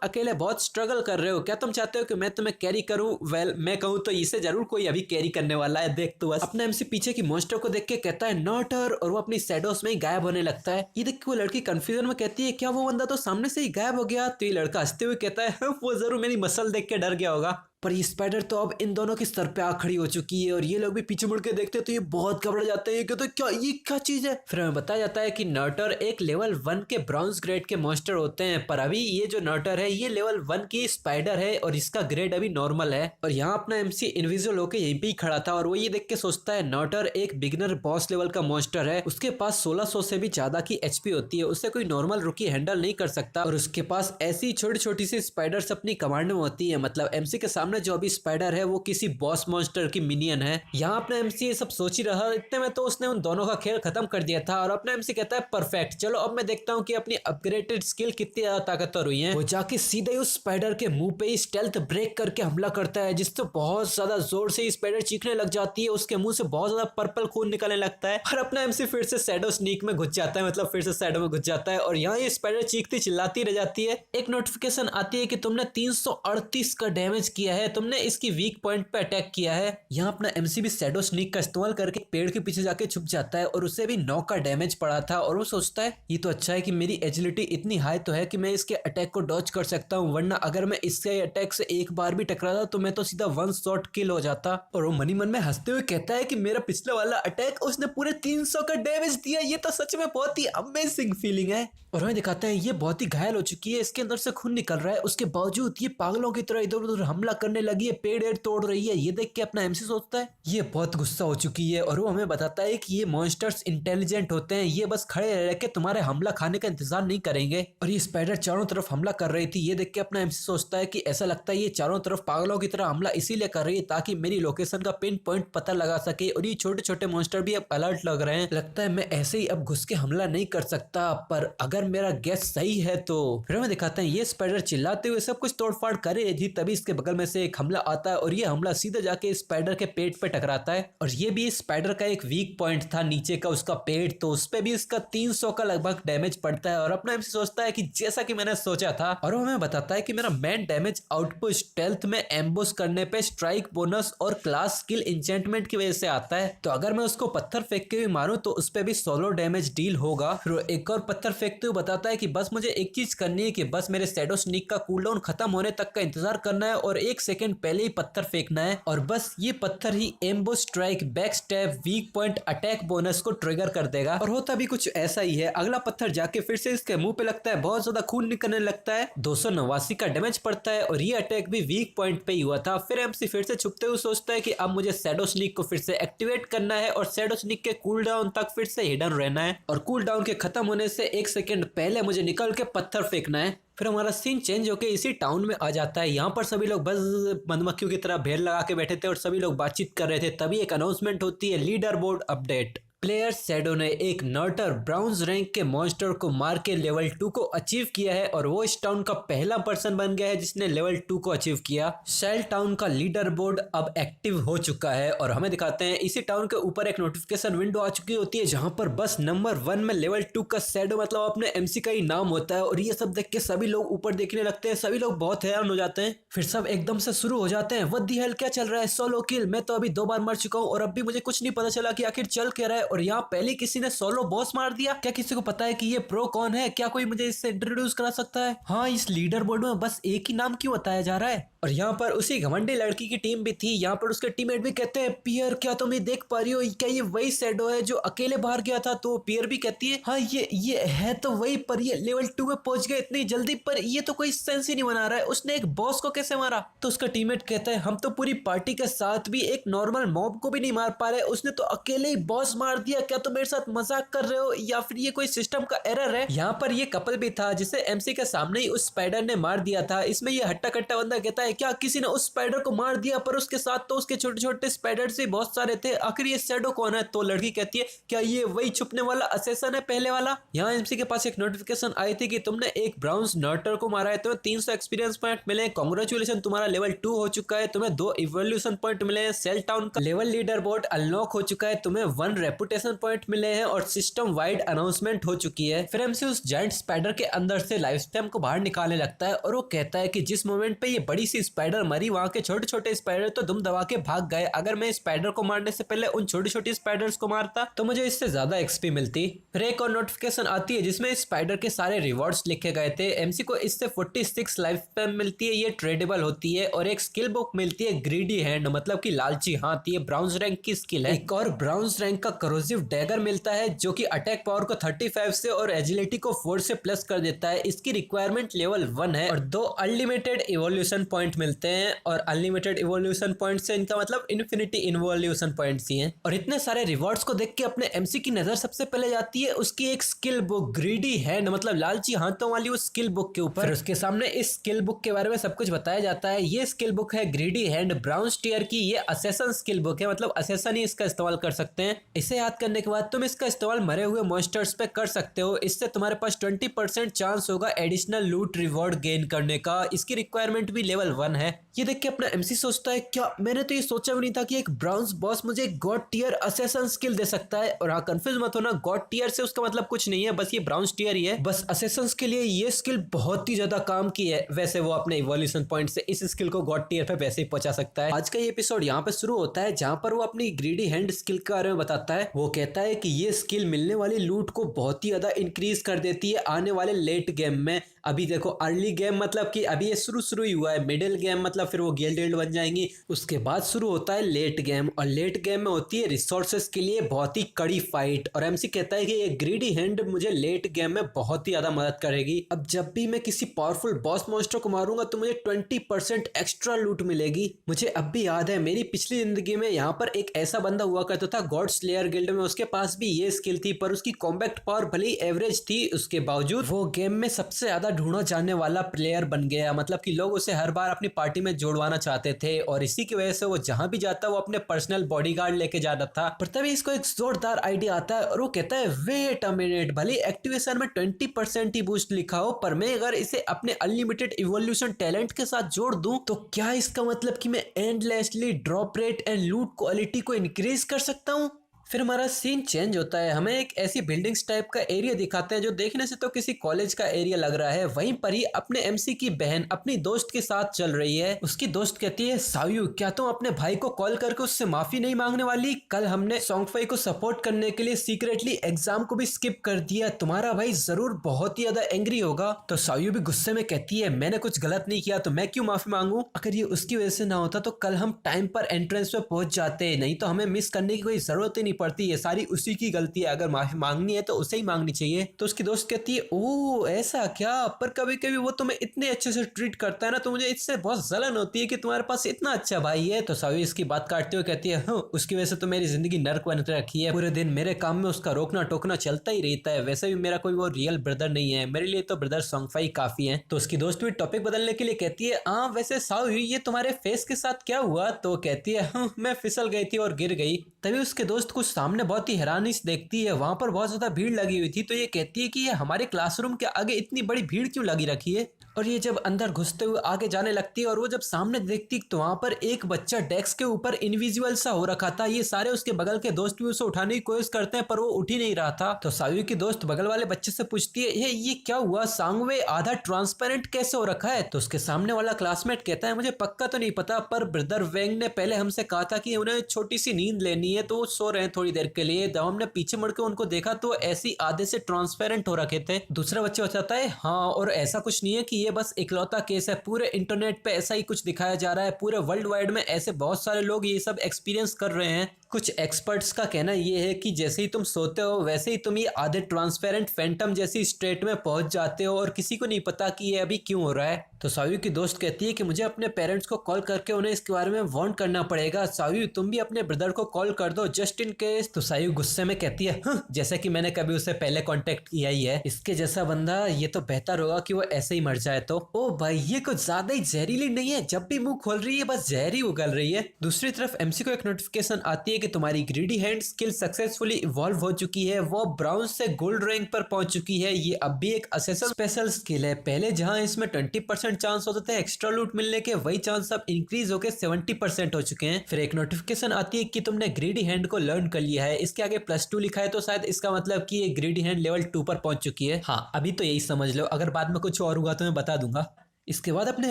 अकेले बहुत स्ट्रगल कर रहे हो, क्या तुम चाहते हो कि मैं तुम्हें कैरी करूं? वेल, मैं कहूं तो इसे जरूर कोई अभी कैरी करने वाला है, देख तू बस। अपना एमसी पीछे की मॉन्स्टर को देख के कहता है नॉट हर, और वो अपनी शैडोज में ही गायब होने लगता है। ये देख के वो लड़की कंफ्यूजन में कहती है क्या वो बंदा तो सामने से ही गायब हो गया? तो ये लड़का हंसते हुए कहता है वो जरूर मेरी मसल देख के डर गया होगा। पर ये स्पाइडर तो अब इन दोनों के सर पे आ खड़ी हो चुकी है और ये लोग भी पीछे मुड़ के देखते हैं तो ये बहुत घबरा जाते हैं। ये कहते हैं क्या ये क्या चीज है? फिर हमें बताया जाता है कि नर्टर एक लेवल 1 के ब्राउन्स ग्रेड के मॉन्स्टर होते हैं, पर अभी ये जो नर्टर है ये लेवल 1 की स्पाइडर है और इसका ग्रेड अभी नॉर्मल है। और यहाँ अपना एमसी इनविजिबल होकर यहीं पे ही खड़ा था और वो ये देख के सोचता है नर्टर एक बिगिनर बॉस लेवल का मॉन्स्टर है, उसके पास 1600 से भी ज्यादा की एचपी होती है, उससे कोई नॉर्मल रुकी हैंडल नहीं कर सकता और उसके पास ऐसी छोटी छोटी सी स्पाइडर्स अपनी कमांड में होती है। मतलब एमसी के सामने जो अभी स्पाइडर है वो किसी बॉस मॉन्स्टर की मिनियन है। यहाँ अपना एमसी ये सब सोच ही रहा, इतने में तो उसने उन दोनों का खेल खत्म कर दिया था और अपना एमसी कहता है परफेक्ट, चलो अब मैं देखता हूँ कि अपनी अपग्रेडेड स्किल कितनी ज्यादा ताकतवर हुई है। वो जाके सीधे उस स्पाइडर के मुंह पे ही स्टेल्थ ब्रेक करके हमला करता है, जिससे बहुत ज्यादा जोर से स्पाइडर चीखने लग जाती है, उसके मुंह से बहुत ज्यादा पर्पल खून निकलने लगता है और अपना एमसी फिर से शैडो स्नीक में घुस जाता है, मतलब फिर से शैडो में घुस जाता है और यहाँ ये स्पाइडर चीखती चिल्लाती रह जाती है। एक नोटिफिकेशन आती है कि तुमने 338 का डैमेज किया है, तुमने इसकी वीक पॉइंट पे अटैक किया है। यहाँ अपना एमसी भी शैडो स्नीक का इस्तेमाल करके पेड़ के पीछे जाके छुप जाता है और उसे भी 9 का डैमेज पड़ा था और वो सोचता है ये तो अच्छा है कि मेरी एजिलिटी इतनी हाई तो है कि मैं इसके अटैक को डॉज कर सकता हूँ, वरना अगर मैं इसके अटैक से एक बार भी टकराता तो मैं तो सीधा 1 शॉट किल हो जाता। और वो मनी मन में हंसते हुए कहता है कि मेरा पिछले वाला अटैक उसने पूरे 300 का डैमेज दिया, ये तो सच में बहुत ही अमेजिंग फीलिंग है। और हमें दिखाते हैं ये बहुत ही घायल हो चुकी है, इसके अंदर से खून निकल रहा है, उसके बावजूद ये पागलों की तरह इधर उधर हमला करने लगी है, पेड़ तोड़ रही है। ये देख के अपना एमसी सोचता है ये बहुत गुस्सा हो चुकी है और वो हमें बताता है कि ये मॉन्स्टर्स इंटेलिजेंट होते हैं, ये बस खड़े रह के तुम्हारे हमला खाने का इंतजार नहीं करेंगे। और ये स्पाइडर चारों तरफ हमला कर रही थी, ये देख के अपना एमसी सोचता है कि ऐसा लगता है ये चारों तरफ पागलों की तरह हमला इसीलिए कर रही है ताकि मेरी लोकेशन का पिन पॉइंट पता लगा सके। और ये छोटे छोटे मॉन्स्टर भी अब अलर्ट लग रहे हैं, लगता है मैं ऐसे ही अब घुस के हमला नहीं कर सकता, पर अगर मेरा गैस सही है तो। फिर हमें दिखाते हैं ये स्पाइडर चिल्लाते हुए सब कुछ तोड़फाड़ कर रही थी, तभी इसके बगल में से एक हमला आता है और ये हमला सीधे जाके स्पाइडर के पेट पे टकराता है और ये भी स्पाइडर का एक वीक पॉइंट था नीचे का उसका पेट, तो उस पे भी इसका 300 का लगभग डैमेज पड़ता है और अपना एमसी सोचता है कि जैसा कि मैंने सोचा था, और वो हमें बताता है कि मेरा मेन डैमेज आउटपुट स्टेल्थ में एम्बुश करने पे स्ट्राइक बोनस और क्लास स्किल इंचेंटमेंट की वजह से आता है। तो अगर मैं उसको पत्थर फेंक के भी मारूं तो उस पे भी सोलो डैमेज डील होगा। फिर वो एक और पत्थर फेंकते हुए बताता है कि बस मुझे एक चीज करनी है कि बस मेरे शैडो स्नीक का कूलडाउन खत्म होने तक का इंतजार करना है और 1 सेकंड पहले ही पत्थर फेंकना है और बस ये पत्थर ही ambush strike back stab weak point attack bonus को ट्रिगर कर देगा। और होता भी कुछ ऐसा ही है, अगला पत्थर जाके फिर से इसके मुंह पे लगता है, बहुत ज्यादा खून निकलने लगता है, 289 का डैमेज पड़ता है और ये अटैक भी वीक पॉइंट पे ही हुआ था। फिर एमसी फिर से छुपते हुए सोचता है कि अब मुझे शैडो स्नीक को फिर से एक्टिवेट करना है और शैडो स्नीक के कूल डाउन तक फिर से हिडन रहना है और कूल डाउन के खत्म होने से 1 सेकंड पहले मुझे निकल के पत्थर फेंकना है। फिर हमारा सीन चेंज होके इसी टाउन में आ जाता है। यहाँ पर सभी लोग बस मधुमक्खियों की तरह भेड़ लगा के बैठे थे और सभी लोग बातचीत कर रहे थे। तभी एक अनाउंसमेंट होती है, leader board update. Player shadow ने एक नर्टर ब्राउन्स रैंक के मॉन्स्टर को मार के लेवल 2 को अचीव किया है और वो इस टाउन का पहला पर्सन बन गया है जिसने लेवल 2 को अचीव किया। शेल टाउन का लीडर बोर्ड अब एक्टिव हो चुका है और हमें दिखाते हैं इसी टाउन के ऊपर एक नोटिफिकेशन विंडो आ चुकी होती है जहां पर बस नंबर 1 में लेवल 2 का शैडो मतलब अपने एमसी का ही नाम होता है और ये सब देख के सभी लोग ऊपर देखने लगते हैं। सभी लोग बहुत हैरान हो जाते हैं। फिर सब एकदम से शुरू हो जाते हैं, व्हाट द हेल क्या चल रहा है, सोलो किल, मैं तो अभी 2 बार मर चुका हूँ और अब भी मुझे कुछ नहीं पता चला कि आखिर चल क्या रहा है। और यहाँ पहले किसी ने सोलो बॉस मार दिया। क्या किसी को पता है कि ये प्रो कौन है? क्या कोई मुझे इससे इंट्रोड्यूस करा सकता है? हाँ, इस लीडर बोर्ड में बस एक ही नाम क्यों बताया जा रहा है? और यहाँ पर उसी घमंडी लड़की की टीम भी थी। यहाँ पर उसके टीममेट भी कहते हैं, पियर क्या तुम ये देख पा रही हो, क्या ये वही शैडो है जो अकेले बाहर गया था? तो पियर भी कहती है, हाँ ये है तो वही, पर ये लेवल 2 में पहुंच गए इतनी जल्दी, पर ये तो कोई सेंस ही नहीं बना रहा है, उसने एक बॉस को कैसे मारा? तो उसका टीममेट कहता है, हम तो पूरी पार्टी के साथ भी एक नॉर्मल मॉब को भी नहीं मार पा रहे, उसने तो अकेले ही बॉस मार दिया। क्या तुम मेरे साथ मजाक कर रहे हो या फिर ये कोई सिस्टम का एरर है? यहाँ पर ये कपल भी था जिसे एमसी के सामने ही उस स्पाइडर ने मार दिया था। इसमें ये हट्टा कट्टा बंदा कहता है, क्या किसी ने उस स्पाइडर को मार दिया? पर उसके साथ तो उसके छोटे छोटे स्पाइडर से बहुत सारे थे, आखिर ये शैडो कौन है? तो लड़की कहती है, क्या ये वही छुपने वाला असेसन है पहले वाला? यहाँ एमसी के पास एक नोटिफिकेशन आई थी कि तुमने एक ब्राउन्स नर्टर को मारा है, तुम्हें 300 एक्सपीरियंस पॉइंट मिले, कांग्रेचुलेशन तुम्हारा लेवल 2 हो चुका है, तुम्हें 2 इवोल्यूशन पॉइंट मिले हैं, सेल टाउन का लेवल लीडर बोर्ड अनलॉक हो चुका है, तुम्हें 1 रेपुटेशन पॉइंट मिले हैं और सिस्टम वाइड अनाउंसमेंट हो चुकी है। फिर एमसी उस जायंट स्पाइडर के अंदर से लाइफ स्पैम को बाहर निकालने लगता है और वो कहता है कि जिस मोमेंट पे ये बड़ी सी स्पाइडर मरी वहां के छोटे छोटे स्पाइडर तो दुम दबा के भाग गए। अगर मैं स्पाइडर को मारने से पहले उन छोटी छोटी स्पाइडर्स को मारता तो मुझे इससे ज्यादा एक्सपी मिलती। फिर एक और नोटिफिकेशन आती है जिसमें स्पाइडर के सारे रिवॉर्ड्स लिखे गए थे। एमसी को इससे 46 लाइफ स्पैम मिलती है, ये ट्रेडेबल होती है, और एक स्किल बुक मिलती है ग्रीडी हैंड मतलब कि लालची हाथ, ये ब्राउन्स रैंक की स्किल है। एक और ब्राउन्स रैंक का करोसिव डैगर मिलता है जो कि अटैक पावर को 35 से और एजिलिटी को 4 से प्लस कर देता है। इसकी रिक्वायरमेंट लेवल 1 है और 2 अनलिमिटेड इवोल्यूशन पॉइंट मिलते हैं और अनलिमिटेड इवोल्यूशन पॉइंट से इनका मतलब इन्फिनिटी इवोल्यूशन पॉइंट्स ही हैं। और इतने सारे रिवॉर्ड्स को देख के अपने एमसी की नजर सबसे पहले जाती है उसकी एक स्किल बुक ग्रीडी हैंड मतलब लालची हाथों वाली उस स्किल बुक के ऊपर। उसके सामने इस स्किल बुक के बारे में सब कुछ बताया जाता है। ये स्किल बुक है ग्रीडी हैंड ब्राउन्स टियर की, ये असेसन स्किल बुक है मतलब असेसन ही इसका इस्तेमाल कर सकते हैं। इसे याद करने के बाद तुम इसका इस्तेमाल मरे हुए मॉन्स्टर्स पे कर सकते हो। इससे तुम्हारे पास 20% चांस होगा एडिशनल लूट रिवॉर्ड गेन करने का। इसकी रिक्वायरमेंट भी लेवल 1 है। ये देख के अपना एमसी सोचता है, क्या मैंने तो ये सोचा भी नहीं था कि एक ब्राउन्स बॉस मुझे गॉड टियर असेसन स्किल दे सकता है। और हाँ, कंफ्यूज मत होना, गॉड टियर से उसका मतलब कुछ नहीं है, बस ये ब्राउन्स टियर ही है। बस असेसंस के लिए ये स्किल बहुत ही ज्यादा काम की है। वैसे वो अपने इवोल्यूशन पॉइंट से इस स्किल को गॉड टियर पे वैसे ही पहुंचा सकता है। आज का ये एपिसोड यहाँ पे शुरू होता है जहाँ पर वो अपनी ग्रीडी हैंड स्किल के बारे में बताता है। वो कहता है कि ये स्किल मिलने वाली लूट को बहुत ही ज्यादा इंक्रीज कर देती है आने वाले लेट गेम में। अभी देखो अर्ली गेम मतलब कि अभी ये शुरू ही हुआ है, मिडिल गेम मतलब फिर वो गिल्ड बन जाएंगी, उसके बाद शुरू होता है लेट गेम। और लेट गेम में होती है रिसोर्सेस के लिए बहुत ही कड़ी फाइट। और एमसी कहता है कि ये ग्रीडी हैंड मुझे लेट गेम में बहुत ही ज्यादा मदद करेगी। अब जब भी मैं किसी पावरफुल बॉस मॉन्स्टर को मारूंगा तो मुझे 20% एक्स्ट्रा लूट मिलेगी। मुझे अब भी याद है मेरी पिछली जिंदगी में यहाँ पर एक ऐसा बंदा हुआ करता था गॉड स्लेयर गिल्ड में, उसके पास भी ये स्किल थी पर उसकी कॉम्बैक्ट पावर भले ही एवरेज थी, उसके बावजूद वो गेम में सबसे ज्यादा ढूंढा जाने वाला प्लेयर बन गया, मतलब कि लोग उसे हर बार अपनी पार्टी में जोड़वाना चाहते थे और इसी की वजह से वो जहां भी जाता वो अपने पर्सनल बॉडीगार्ड लेके जाता था। पर तभी इसको एक जोरदार आइडिया आता है और वो कहता है वेट अ मिनट, भले एक्टिवेशन में 20% ही बूस्ट लिखा हो पर मैं अगर इसे अपने अनलिमिटेड इवोल्यूशन टैलेंट के साथ जोड़ दूं तो क्या इसका मतलब कि मैं एंडलेसली ड्रॉप रेट एंड लूट क्वालिटी को इंक्रीज कर सकता हूं। फिर हमारा सीन चेंज होता है, हमें एक ऐसी बिल्डिंग्स टाइप का एरिया दिखाते हैं जो देखने से तो किसी कॉलेज का एरिया लग रहा है। वहीं पर ही अपने एमसी की बहन अपनी दोस्त के साथ चल रही है। उसकी दोस्त कहती है सायू क्या तुम अपने भाई को कॉल करके उससे माफी नहीं मांगने वाली? कल हमने सोंगफाई को सपोर्ट करने के लिए सीक्रेटली एग्जाम को भी स्किप कर दिया, तुम्हारा भाई जरूर बहुत ही ज्यादा एंग्री होगा। तो सायू भी गुस्से में कहती है मैंने कुछ गलत नहीं किया तो मैं क्यों माफी मांगू, अगर ये उसकी वजह से ना होता तो कल हम टाइम पर एंट्रेंस पे पहुंच जाते, नहीं तो हमें मिस करने की कोई जरूरत ही नहीं पड़ती, ये सारी उसी की गलती है, अगर माफी मांगनी है तो उसे ही मांगनी चाहिए। तो उसकी दोस्त कहती है ओह ऐसा क्या, पर कभी कभी वो तुम्हें इतने अच्छे से ट्रीट करता है ना तो मुझे इससे बहुत जलन होती है कि तुम्हारे पास इतना अच्छा भाई है। तो सावी इसकी बात काटते हुए कहती है उसकी वजह से तो मेरी जिंदगी नर्क बन के रखी है, पूरे दिन मेरे काम में उसका रोकना टोकना चलता ही रहता है, वैसे भी मेरा कोई वो रियल ब्रदर नहीं है, मेरे लिए तो ब्रदर सोंगफाई काफी है। तो उसकी दोस्त भी टॉपिक बदलने के लिए कहती है हाँ वैसे सावी ये तुम्हारे फेस के साथ क्या हुआ? तो कहती है मैं फिसल गई थी और गिर गई। तभी उसके दोस्त कुछ सामने बहुत ही हैरानी से देखती है, वहां पर बहुत ज्यादा भीड़ लगी हुई थी। तो ये कहती है कि ये हमारे क्लासरूम के आगे इतनी बड़ी भीड़ क्यों लगी रखी है? और ये जब अंदर घुसते हुए आगे जाने लगती है और वो जब सामने देखती तो वहां पर एक बच्चा डेस्क के ऊपर इनविजिबल सा हो रखा था। ये सारे उसके बगल के दोस्त भी उसे उठाने की कोशिश करते हैं पर वो उठ ही नहीं रहा था। तो सायू की दोस्त बगल वाले बच्चे से पूछती है ये क्या हुआ, सांगवे आधा ट्रांसपेरेंट कैसे हो रखा है? तो उसके सामने वाला क्लासमेट कहता है मुझे पक्का तो नहीं पता पर ब्रदर वेंग ने पहले हमसे कहा था कि उन्हें छोटी सी नींद लेनी है तो वो सो रहे हैं थोड़ी देर के लिए। जब हमने पीछे मुड़ के उनको देखा तो ऐसी आधे से ट्रांसपेरेंट हो रखे थे। दूसरा बच्चा बताता है हाँ और ऐसा कुछ नहीं है कि ये बस इकलौता केस है, पूरे इंटरनेट पे ऐसा ही कुछ दिखाया जा रहा है, पूरे वर्ल्ड वाइड में ऐसे बहुत सारे लोग ये सब एक्सपीरियंस कर रहे हैं। कुछ एक्सपर्ट्स का कहना ये है कि जैसे ही तुम सोते हो वैसे ही तुम ये आधे ट्रांसपेरेंट फैंटम जैसी स्टेट में पहुंच जाते हो और किसी को नहीं पता कि ये अभी क्यों हो रहा है। तो सायू की दोस्त कहती है कि मुझे अपने पेरेंट्स को कॉल करके उन्हें इसके बारे में वार्न करना पड़ेगा, सायू तुम भी अपने ब्रदर को कॉल कर दो जस्ट इन केस। तो सायू गुस्से में कहती है जैसे कि मैंने कभी उसे पहले कांटेक्ट किया ही है, इसके जैसा बंदा, ये तो बेहतर होगा कि वो ऐसे ही मर जाए। तो ओ भाई ये कुछ ज्यादा ही जहरीली नहीं है, जब भी मुंह खोल रही है बस जहर ही उगल रही है। दूसरी तरफ एमसी को एक नोटिफिकेशन आती है कि तुम्हारी greedy hand skill successfully evolve हो चुकी है, वो ब्राउन से गोल्ड रैंक पर पहुंच चुकी है। ये अब भी एक असेसन स्पेशल स्किल है, पहले जहां इसमें 20% चांस होते थे एक्स्ट्रा लूट मिलने के, वही चांस अब इंक्रीज होकर 70% हो चुके हैं। फिर एक नोटिफिकेशन आती है कि तुमने ग्रीडी हैंड को लर्न कर लिया है, इसके आगे +2 लिखा है तो शायद इसका मतलब कि ये ग्रीडी हैंड लेवल 2 पर पहुंच चुकी है। हाँ अभी तो यही समझ लो, अगर बाद में कुछ और हुआ तो मैं बता दूंगा। इसके बाद अपने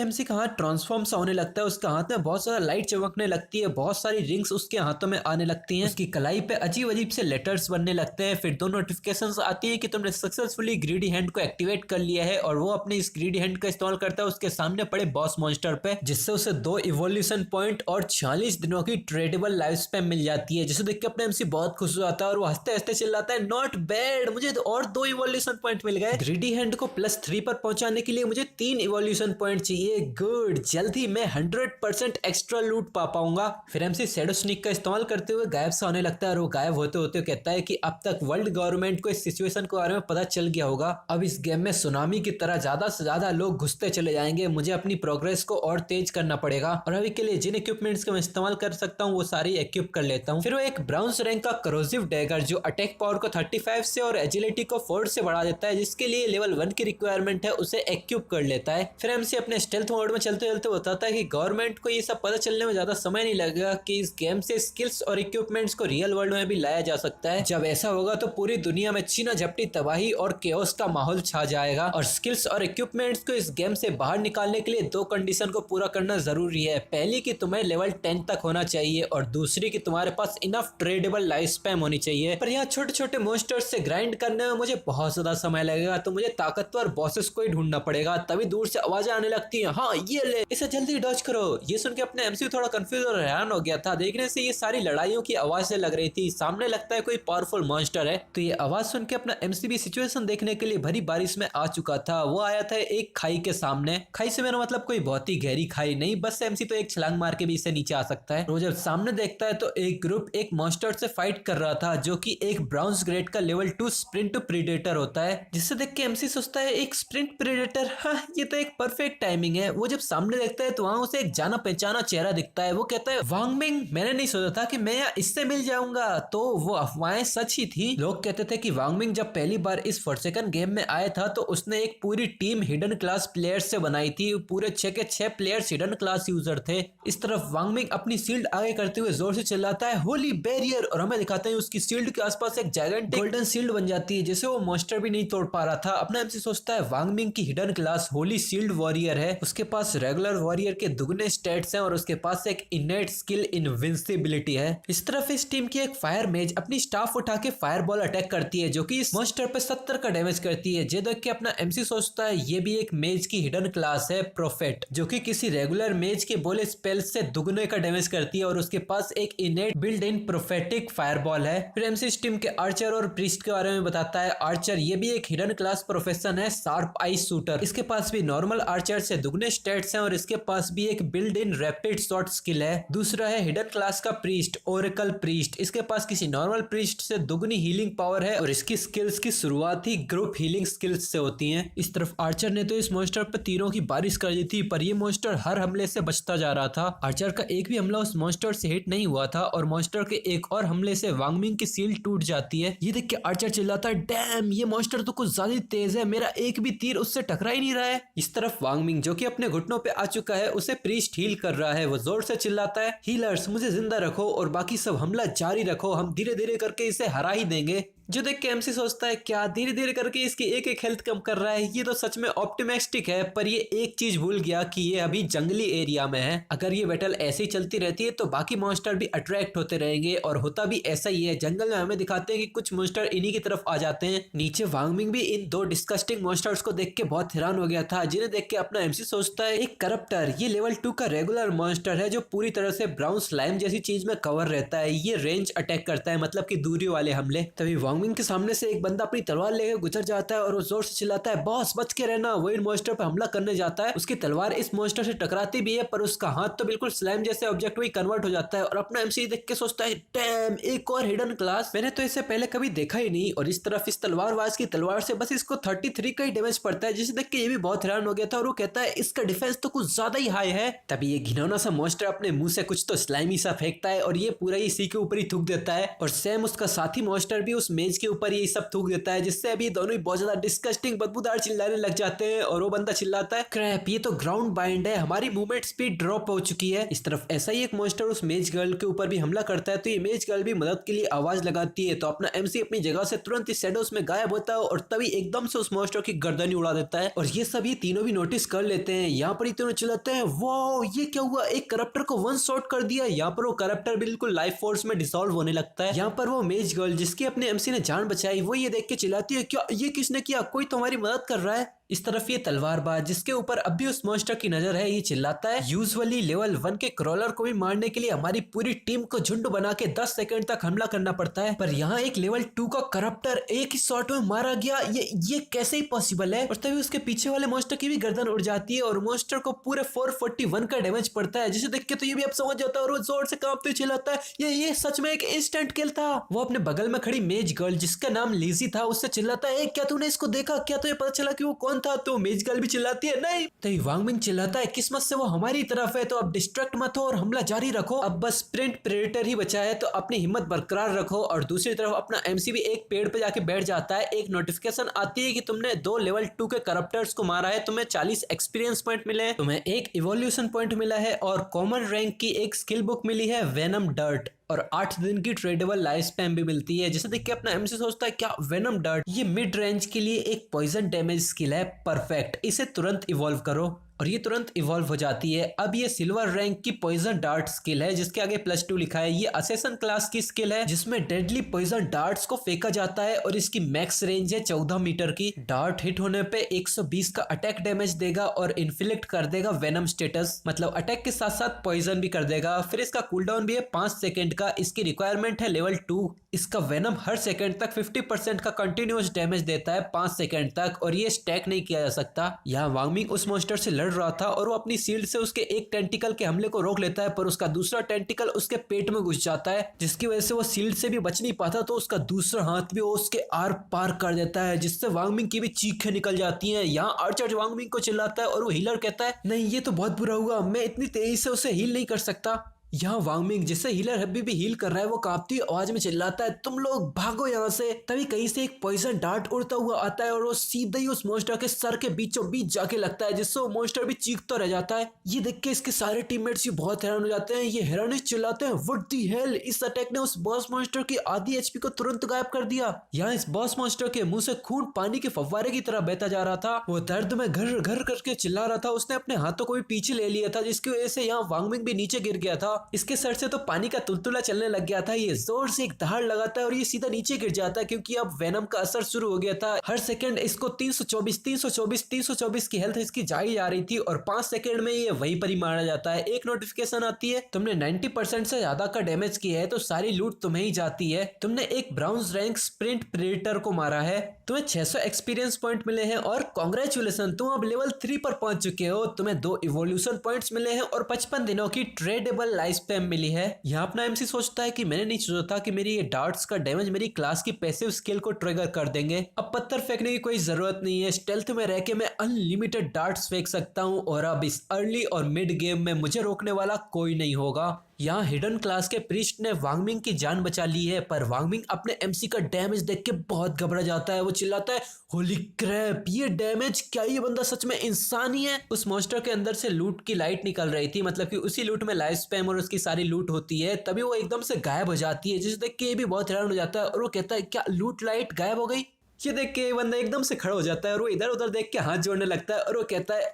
एमसी का हाथ ट्रांसफॉर्म सा होने लगता है, उसका हाथ में बहुत सारा लाइट चमकने लगती है, बहुत सारी रिंग्स उसके हाथों में आने लगती हैं, उसकी कलाई पे अजीब अजीब से लेटर्स बनने लगते हैं। फिर 2 नोटिफिकेशंस आती है कि तुमने सक्सेसफुली ग्रीडी हैंड को एक्टिवेट कर लिया है और वो अपनी इस ग्रीडी हैंड का इस्तेमाल करता है उसके सामने पड़े बॉस मॉन्स्टर पे, जिससे उसे 2 इवोल्यूशन पॉइंट और 46 दिनों की ट्रेडेबल लाइफ स्पैन मिल जाती है। जिसे देख के अपने एमसी बहुत खुश हो जाता है और वो हंसते हंसते चिल्लाता है नॉट बैड, मुझे और 2 इवोल्यूशन पॉइंट मिल गए। ग्रीडी हैंड को +3 पर पहुंचाने के लिए मुझे 3 इवोल्यूशन पॉइंट चाहिए, गुड, जल्द ही मैं 100% एक्स्ट्रा लूट पा पाऊंगा। फिर एमसी शैडो स्नीक का इस्तेमाल करते हुए गायब सा होने लगता है और वो गायब होते होते कहता है कि अब तक वर्ल्ड गवर्नमेंट को इस सिचुएशन के बारे में पता चल गया होगा, अब इस गेम में सुनामी की तरह ज्यादा से ज्यादा लोग घुसते चले जाएंगे, मुझे अपनी प्रोग्रेस को और तेज करना पड़ेगा और अभी के लिए जिन इक्विपमेंट्स को मैं इस्तेमाल कर सकता हूँ वो सारी इक्विप कर लेता हूँ। फिर वो एक ब्राउन्स रैंक का करोसिव डैगर जो अटैक पावर को 35 से और एजिलिटी को 4 से बढ़ा देता है, जिसके लिए लेवल 1 की रिक्वायरमेंट है, उसे इक्विप कर लेता है। फिर एमसी अपने स्टेल्थ मोड में चलते चलते बताता है कि गवर्नमेंट को ये सब पता चलने में ज्यादा समय नहीं लगेगा कि इस गेम से स्किल्स और इक्विपमेंट्स को रियल वर्ल्ड में भी लाया जा सकता है। जब ऐसा होगा तो पूरी दुनिया में छीना झपटी, तबाही और केओस का माहौल छा जाएगा और स्किल्स और इक्विपमेंट्स को इस गेम से बाहर निकालने के लिए 2 कंडीशन को पूरा करना जरूरी है। पहली कि तुम्हें लेवल 10 तक होना चाहिए और दूसरी कि तुम्हारे पास इनफ ट्रेडेबल लाइफ स्पैन होनी चाहिए। पर यहाँ छोटे छोटे मॉन्स्टर्स से ग्राइंड करने में मुझे बहुत ज्यादा समय लगेगा, तो मुझे ताकतवर बॉसेस को ही ढूंढना पड़ेगा। तभी दूर से आवाज आवाजें आने लगती है, हाँ ये ले, इसे जल्दी डॉज करो। ये सुन के अपने एमसी थोड़ा कंफ्यूज और हैरान हो गया था। देखने से ये सारी लड़ाइयों की आवाजें लग रही थी, सामने लगता है कोई पावरफुल मॉन्स्टर है। तो ये आवाज सुन के अपना एमसी भी सिचुएशन देखने के लिए भरी बारिश में आ चुका था। वो आया था एक खाई के सामने। खाई से मेरा मतलब कोई बहुत ही गहरी खाई नहीं, बस एमसी तो एक छलांग मार के भी इससे नीचे आ सकता है। वो जब सामने देखता है तो एक ग्रुप एक मॉन्स्टर से फाइट कर रहा था जो कि एक ब्राउन्स ग्रेड का लेवल 2 स्प्रिंट प्रीडेटर होता है, जिससे देख के एमसी सोचता है एक स्प्रिंट प्रीडेटर, हाँ ये तो एक परफेक्ट टाइमिंग है। वो जब सामने देखता है तो वहां उसे एक जाना पहचाना चेहरा दिखता है। वो कहता है वांग मिंग, मैंने नहीं सोचा था कि मैं यहाँ इससे मिल जाऊंगा। तो वो अफवाहें सच ही थी। लोग कहते थे कि वांग मिंग जब पहली बार इस फॉरसेकन गेम में आया था तो उसने एक पूरी टीम हिडन क्लास प्लेयर्स से बनाई थी। पूरे 6 के 6 प्लेयर्स हिडन क्लास यूजर थे। इस तरफ वांग मिंग अपनी शील्ड आगे करते हुए जोर से चिल्लाता है होली बैरियर, और हमें दिखाते हैं उसकी शील्ड के आसपास एक जायंटिक गोल्डन शील्ड बन जाती है जिसे वो मॉन्स्टर भी नहीं तोड़ पा रहा था। अपना एमसी सोचता है वांग मिंग की hidden class Holi shield warrior है, उसके पास रेगुलर वॉरियर के दुगने स्टेट्स हैं और उसके पास एक इनेट स्किल इनविंसिबिलिटी है। इस तरफ इस टीम की एक फायर मेज अपनी स्टाफ उठा के फायर बॉल अटैक करती है जो कि इस मॉन्स्टर पे 70 का डैमेज करती है। ये देख के अपना एमसी सोचता है ये भी एक मेज की हिडन क्लास है प्रोफेट, जो कि किसी रेगुलर मेज के बोले स्पेल से दुगने का डैमेज करती है और उसके पास एक इनेट बिल्ड इन प्रोफेटिक फायरबॉल है। फिर एमसी इस टीम के आर्चर और प्रीस्ट के बारे में बताता है। आर्चर ये भी एक हिडन क्लास प्रोफेशन है, शार्प आई शूटर। इसके पास भी नॉर्मल आर्चर से दुगने स्टेट्स हैं और इसके पास भी एक build in rapid shot skill है। दूसरा है हिडन क्लास का प्रीस्ट, ओरेकल प्रीस्ट। इसके पास किसी नॉर्मल प्रीस्ट से दुगनी हीलिंग पावर है और इसकी स्किल्स की शुरुआत ही ग्रुप हीलिंग स्किल्स से होती है। इस तरफ आर्चर ने तो इस मॉन्स्टर पर तीरों की बारिश कर दी थी, पर ये मॉन्स्टर हर हमले से बचता जा रहा था। आर्चर का एक भी हमला उस मॉन्स्टर से हिट नहीं हुआ था और मॉन्स्टर के एक और हमले से वांग मिंग की शील्ड टूट जाती है। ये देख के आर्चर चिल्लाता है डैम, ये मॉन्स्टर तो कुछ ज्यादा तेज है, मेरा एक भी तीर उससे टकरा ही नहीं रहा है। इस तरफ वांग मिंग जो कि अपने घुटनों पे आ चुका है, उसे प्रीस्ट हील कर रहा है। वो जोर से चिल्लाता है हीलर्स मुझे जिंदा रखो और बाकी सब हमला जारी रखो, हम धीरे धीरे करके इसे हरा ही देंगे। जो देख के एमसी सोचता है क्या धीरे धीरे करके इसकी एक एक हेल्थ कम कर रहा है, ये तो सच में ऑप्टिमिस्टिक है। पर ये एक चीज भूल गया कि ये अभी जंगली एरिया में है। अगर ये बैटल ऐसे ही चलती रहती है तो बाकी मॉन्स्टर भी अट्रैक्ट होते रहेंगे और होता भी ऐसा ही है। जंगल में हमें दिखाते हैं कि कुछ मॉन्स्टर इन्हीं की तरफ आ जाते हैं। नीचे वांग मिंग भी इन दो डिस्कस्टिंग मॉन्स्टर्स को देख के बहुत हैरान हो गया था, जिन्हें देख के अपना एमसी सोचता है एक करप्टर, ये लेवल 2 का रेगुलर मॉन्स्टर है जो पूरी तरह से ब्राउन स्लाइम जैसी चीज में कवर रहता है। ये रेंज अटैक करता है, मतलब की दूरी वाले हमले। तभी वांग मिंग के सामने से एक बंदा अपनी तलवार लेकर गुजर जाता है और वो जोर से चिल्लाता है बॉस बच के रहना। वो इन मॉन्स्टर पर हमला करने जाता है, उसकी तलवार इस मॉन्स्टर से टकराती भी है पर उसका हाथ तो बिल्कुल स्लाइम जैसे ऑब्जेक्ट में कन्वर्ट हो जाता है और अपना एमसी देख के सोचता है डैम, एक और हिडन क्लास, मैंने तो इसे पहले कभी देखा ही नहीं। और इस तरफ इस तलवारबाज की तलवार से बस इसको 33 का ही डैमेज पड़ता है, जिसे देख के ये भी बहुत हैरान हो गया था और वो कहता है इसका डिफेंस तो कुछ ज्यादा ही हाई है। तभी ये घिनौना सा मॉन्स्टर अपने मुंह से कुछ तो स्लाइमी सा फेंकता है और ये पूरा ही इसी के ऊपर ही थूक देता है और सेम उसका साथी मॉन्स्टर भी उस मेज के ऊपर ये सब थूक देता है, जिससे अभी दोनों ही बहुत ज्यादा डिस्कस्टिंग बदबूदार चिल्लाने लग जाते हैं। और वो बंदा चिल्लाता है क्रैप, ये तो ग्राउंड बाइंड है, हमारी मूवमेंट स्पीड ड्रॉप हो चुकी है। इस तरफ ऐसा ही एक मॉन्स्टर उस मेज गर्ल के ऊपर भी हमला करता है तो ये मेज गर्ल भी मदद के लिए आवाज लगाती है। तो अपना एमसी अपनी जगह से तुरंत इस शैडोज में गायब होता है और तभी एकदम से उस मॉन्स्टर की गर्दन ही उड़ा देता है और ये सब ये तीनों भी नोटिस कर लेते हैं। यहाँ पर ही तीनों चिल्लाते हैं वाओ ये क्या हुआ, एक करप्टर को वन शॉट कर दिया। यहाँ पर वो करप्टर बिल्कुल लाइफ फोर्स में डिसॉल्व होने लगता है। यहाँ पर वो मेज गर्ल जिसकी अपने एमसी ने जान बचाई, वो ये देख के चिल्लाती है क्या ये किसने किया, कोई तुम्हारी मदद कर रहा है। इस तरफ ये तलवारबाज जिसके ऊपर अब भी उस मॉन्स्टर की नजर है, ये चिल्लाता है यूजुअली लेवल 1 के क्रॉलर को भी मारने के लिए हमारी पूरी टीम को झुंड बना के 10 सेकंड तक हमला करना पड़ता है, पर यहाँ एक लेवल 2 का करप्टर एक ही शॉट में मारा गया, ये कैसे ही पॉसिबल है। और तभी उसके पीछे वाले मॉन्स्टर की भी गर्दन उड़ जाती है और मॉन्स्टर को पूरे 441 का डैमेज पड़ता है, जिसे देख के तो ये भी अब समझ जाता है और वो जोर से कांपते चिल्लाता है ये सच में एक इंस्टेंट किल था। वो अपने बगल में खड़ी मेज गर्ल जिसका नाम लीजी था उससे चिल्लाता है क्या तूने इसको देखा, क्या तुझे पता चला कि वो कौन था। तो मेज गर्ल भी चिल्लाती है नहीं। तो वांग मिंग चिल्लाता है किस्मत से वो हमारी तरफ है, तो अब डिस्ट्रैक्ट मत हो और हमला जारी रखो, अब बस स्प्रिंट प्रेडेटर ही बचा है तो अपनी हिम्मत बरकरार रखो। और दूसरी तरफ अपना एमसी भी एक पेड़ पे जाके बैठ जाता है। एक नोटिफिकेशन आती है कि तुमने 2 लेवल 2 के करप्टर्स को मारा है, तुम्हें 40 एक्सपीरियंस पॉइंट मिले, तुम्हें एक इवोल्यूशन पॉइंट मिला है और कॉमन रैंक की एक स्किल बुक मिली है वेनम डर्ट और 8 दिन की ट्रेडेबल लाइफ स्पैम भी मिलती है। जिसे देख के अपना एमसी सोचता है क्या वेनम डर्ट, ये मिड रेंज के लिए एक पॉइजन डैमेज स्किल है, परफेक्ट, इसे तुरंत इवॉल्व करो। और ये तुरंत इवॉल्व हो जाती है। अब ये सिल्वर रैंक की पॉइजन डार्ट स्किल है जिसके आगे +2 लिखा है। ये असेसन क्लास की स्किल है जिसमें डेडली पॉइजन डार्ट्स को फेंका जाता है और इसकी मैक्स रेंज है 14 मीटर की। डार्ट हिट होने पे 120 का अटैक डैमेज देगा और इन्फ्लिक्ट कर देगा वेनम स्टेटस, मतलब अटैक के साथ साथ पॉइजन भी कर देगा। फिर इसका कूलडाउन भी है 5 सेकंड का। इसकी रिक्वायरमेंट है लेवल 2। इसका वेनम हर सेकंड तक 50% का कंटिन्यूअस डैमेज देता है 5 सेकंड तक और ये स्टैक नहीं किया जा सकता। यहाँ वांग मिंग उस मॉन्स्टर से लड़ रहा था और वो अपनी शील्ड से उसके एक टेंटिकल के हमले को रोक लेता है, पर उसका दूसरा टेंटिकल उसके पेट में घुस जाता है जिसकी वजह से वो शील्ड से भी बच नहीं पाता। तो उसका दूसरा हाथ भी वो उसके आर पार कर देता है जिससे वांग मिंग की भी चीखें निकल जाती हैं। यहाँ आर्चर वांग मिंग को चिल्लाता है और वो हीलर कहता है नहीं ये तो बहुत बुरा हुआ, मैं इतनी तेजी से उसे हील नहीं कर सकता। यहाँ वांग मिंग जिससे हीलर अभी भी हील कर रहा है वो कांपती आवाज में चिल्लाता है तुम लोग भागो यहाँ से। तभी कहीं से एक पॉइजन डार्ट उड़ता हुआ आता है और वो सीधा ही उस मॉन्स्टर के सर के बीचों बीच जाके लगता है जिससे वो मॉन्स्टर भी चीखता रह जाता है। ये देख के इसके सारे टीममेट्स भी बहुत हैरान हो जाते हैं। ये हैरान चिल्लाते हैं व्हाट द हेल, इस अटैक ने उस बॉस मॉन्स्टर की आधी एचपी को तुरंत गायब कर दिया। यहाँ इस बॉस मॉन्स्टर के मुंह से खून पानी के फव्वारे की तरह बहता जा रहा था। वो दर्द में घर घर करके चिल्ला रहा था। उसने अपने हाथों को भी पीछे ले लिया था जिसकी वजह से यहाँ वांग मिंग भी नीचे गिर गया था। इसके सर से तो पानी का तुलतुला चलने लग गया था। ये जोर से एक दहाड़ लगाता है और ये सीधा नीचे गिर जाता है क्योंकि अब वेनम का असर शुरू हो गया था। हर सेकंड इसको 324 की हेल्थ इसकी जाई जा रही थी और 5 सेकंड में ये वहीं पर ही मारा जाता है। एक नोटिफिकेशन आती है तुमने 90% से ज्यादा का डैमेज किया है तो सारी लूट तुम्हें ही जाती है। तुमने एक ब्राउन्स रैंक स्प्रिंट प्रेडेटर को मारा है, तुम्हें 600 एक्सपीरियंस पॉइंट मिले हैं और कांग्रेचुलेशन तुम अब लेवल 3 पर पहुंच चुके हो। तुम्हें 2 इवोल्यूशन पॉइंट्स मिले हैं और 55 दिनों की ट्रेडेबल लाइफ स्पैम मिली है। यहाँ अपना एमसी सोचता है कि मैंने नहीं सोचा था कि मेरी ये डार्ट्स का डैमेज मेरी क्लास की पैसिव स्किल को ट्रिगर कर देंगे। अब पत्थर फेंकने की कोई जरूरत नहीं है, स्टेल्थ में रह के मैं अनलिमिटेड डार्ट्स फेंक सकता हूँ और अब इस अर्ली और मिड गेम में मुझे रोकने वाला कोई नहीं होगा। यहाँ हिडन क्लास के प्रीस्ट ने वांग मिंग की जान बचा ली है, पर वांग मिंग अपने एमसी का डैमेज देख के बहुत घबरा जाता है। वो चिल्लाता है होली क्रैप, ये डैमेज, क्या ये बंदा सच में इंसान ही है? उस मॉन्स्टर के अंदर से लूट की लाइट निकल रही थी, मतलब कि उसी लूट में लाइफ स्पैम और उसकी सारी लूट होती है। तभी वो एकदम से गायब हो जाती है जिसे देख के ये भी बहुत हैरान हो जाता है और वो कहता है क्या लूट लाइट गायब हो गई? ये देख के बंदा एकदम से खड़ा हो जाता है और वो इधर उधर देख के हाथ जोड़ने लगता है और वो कहता है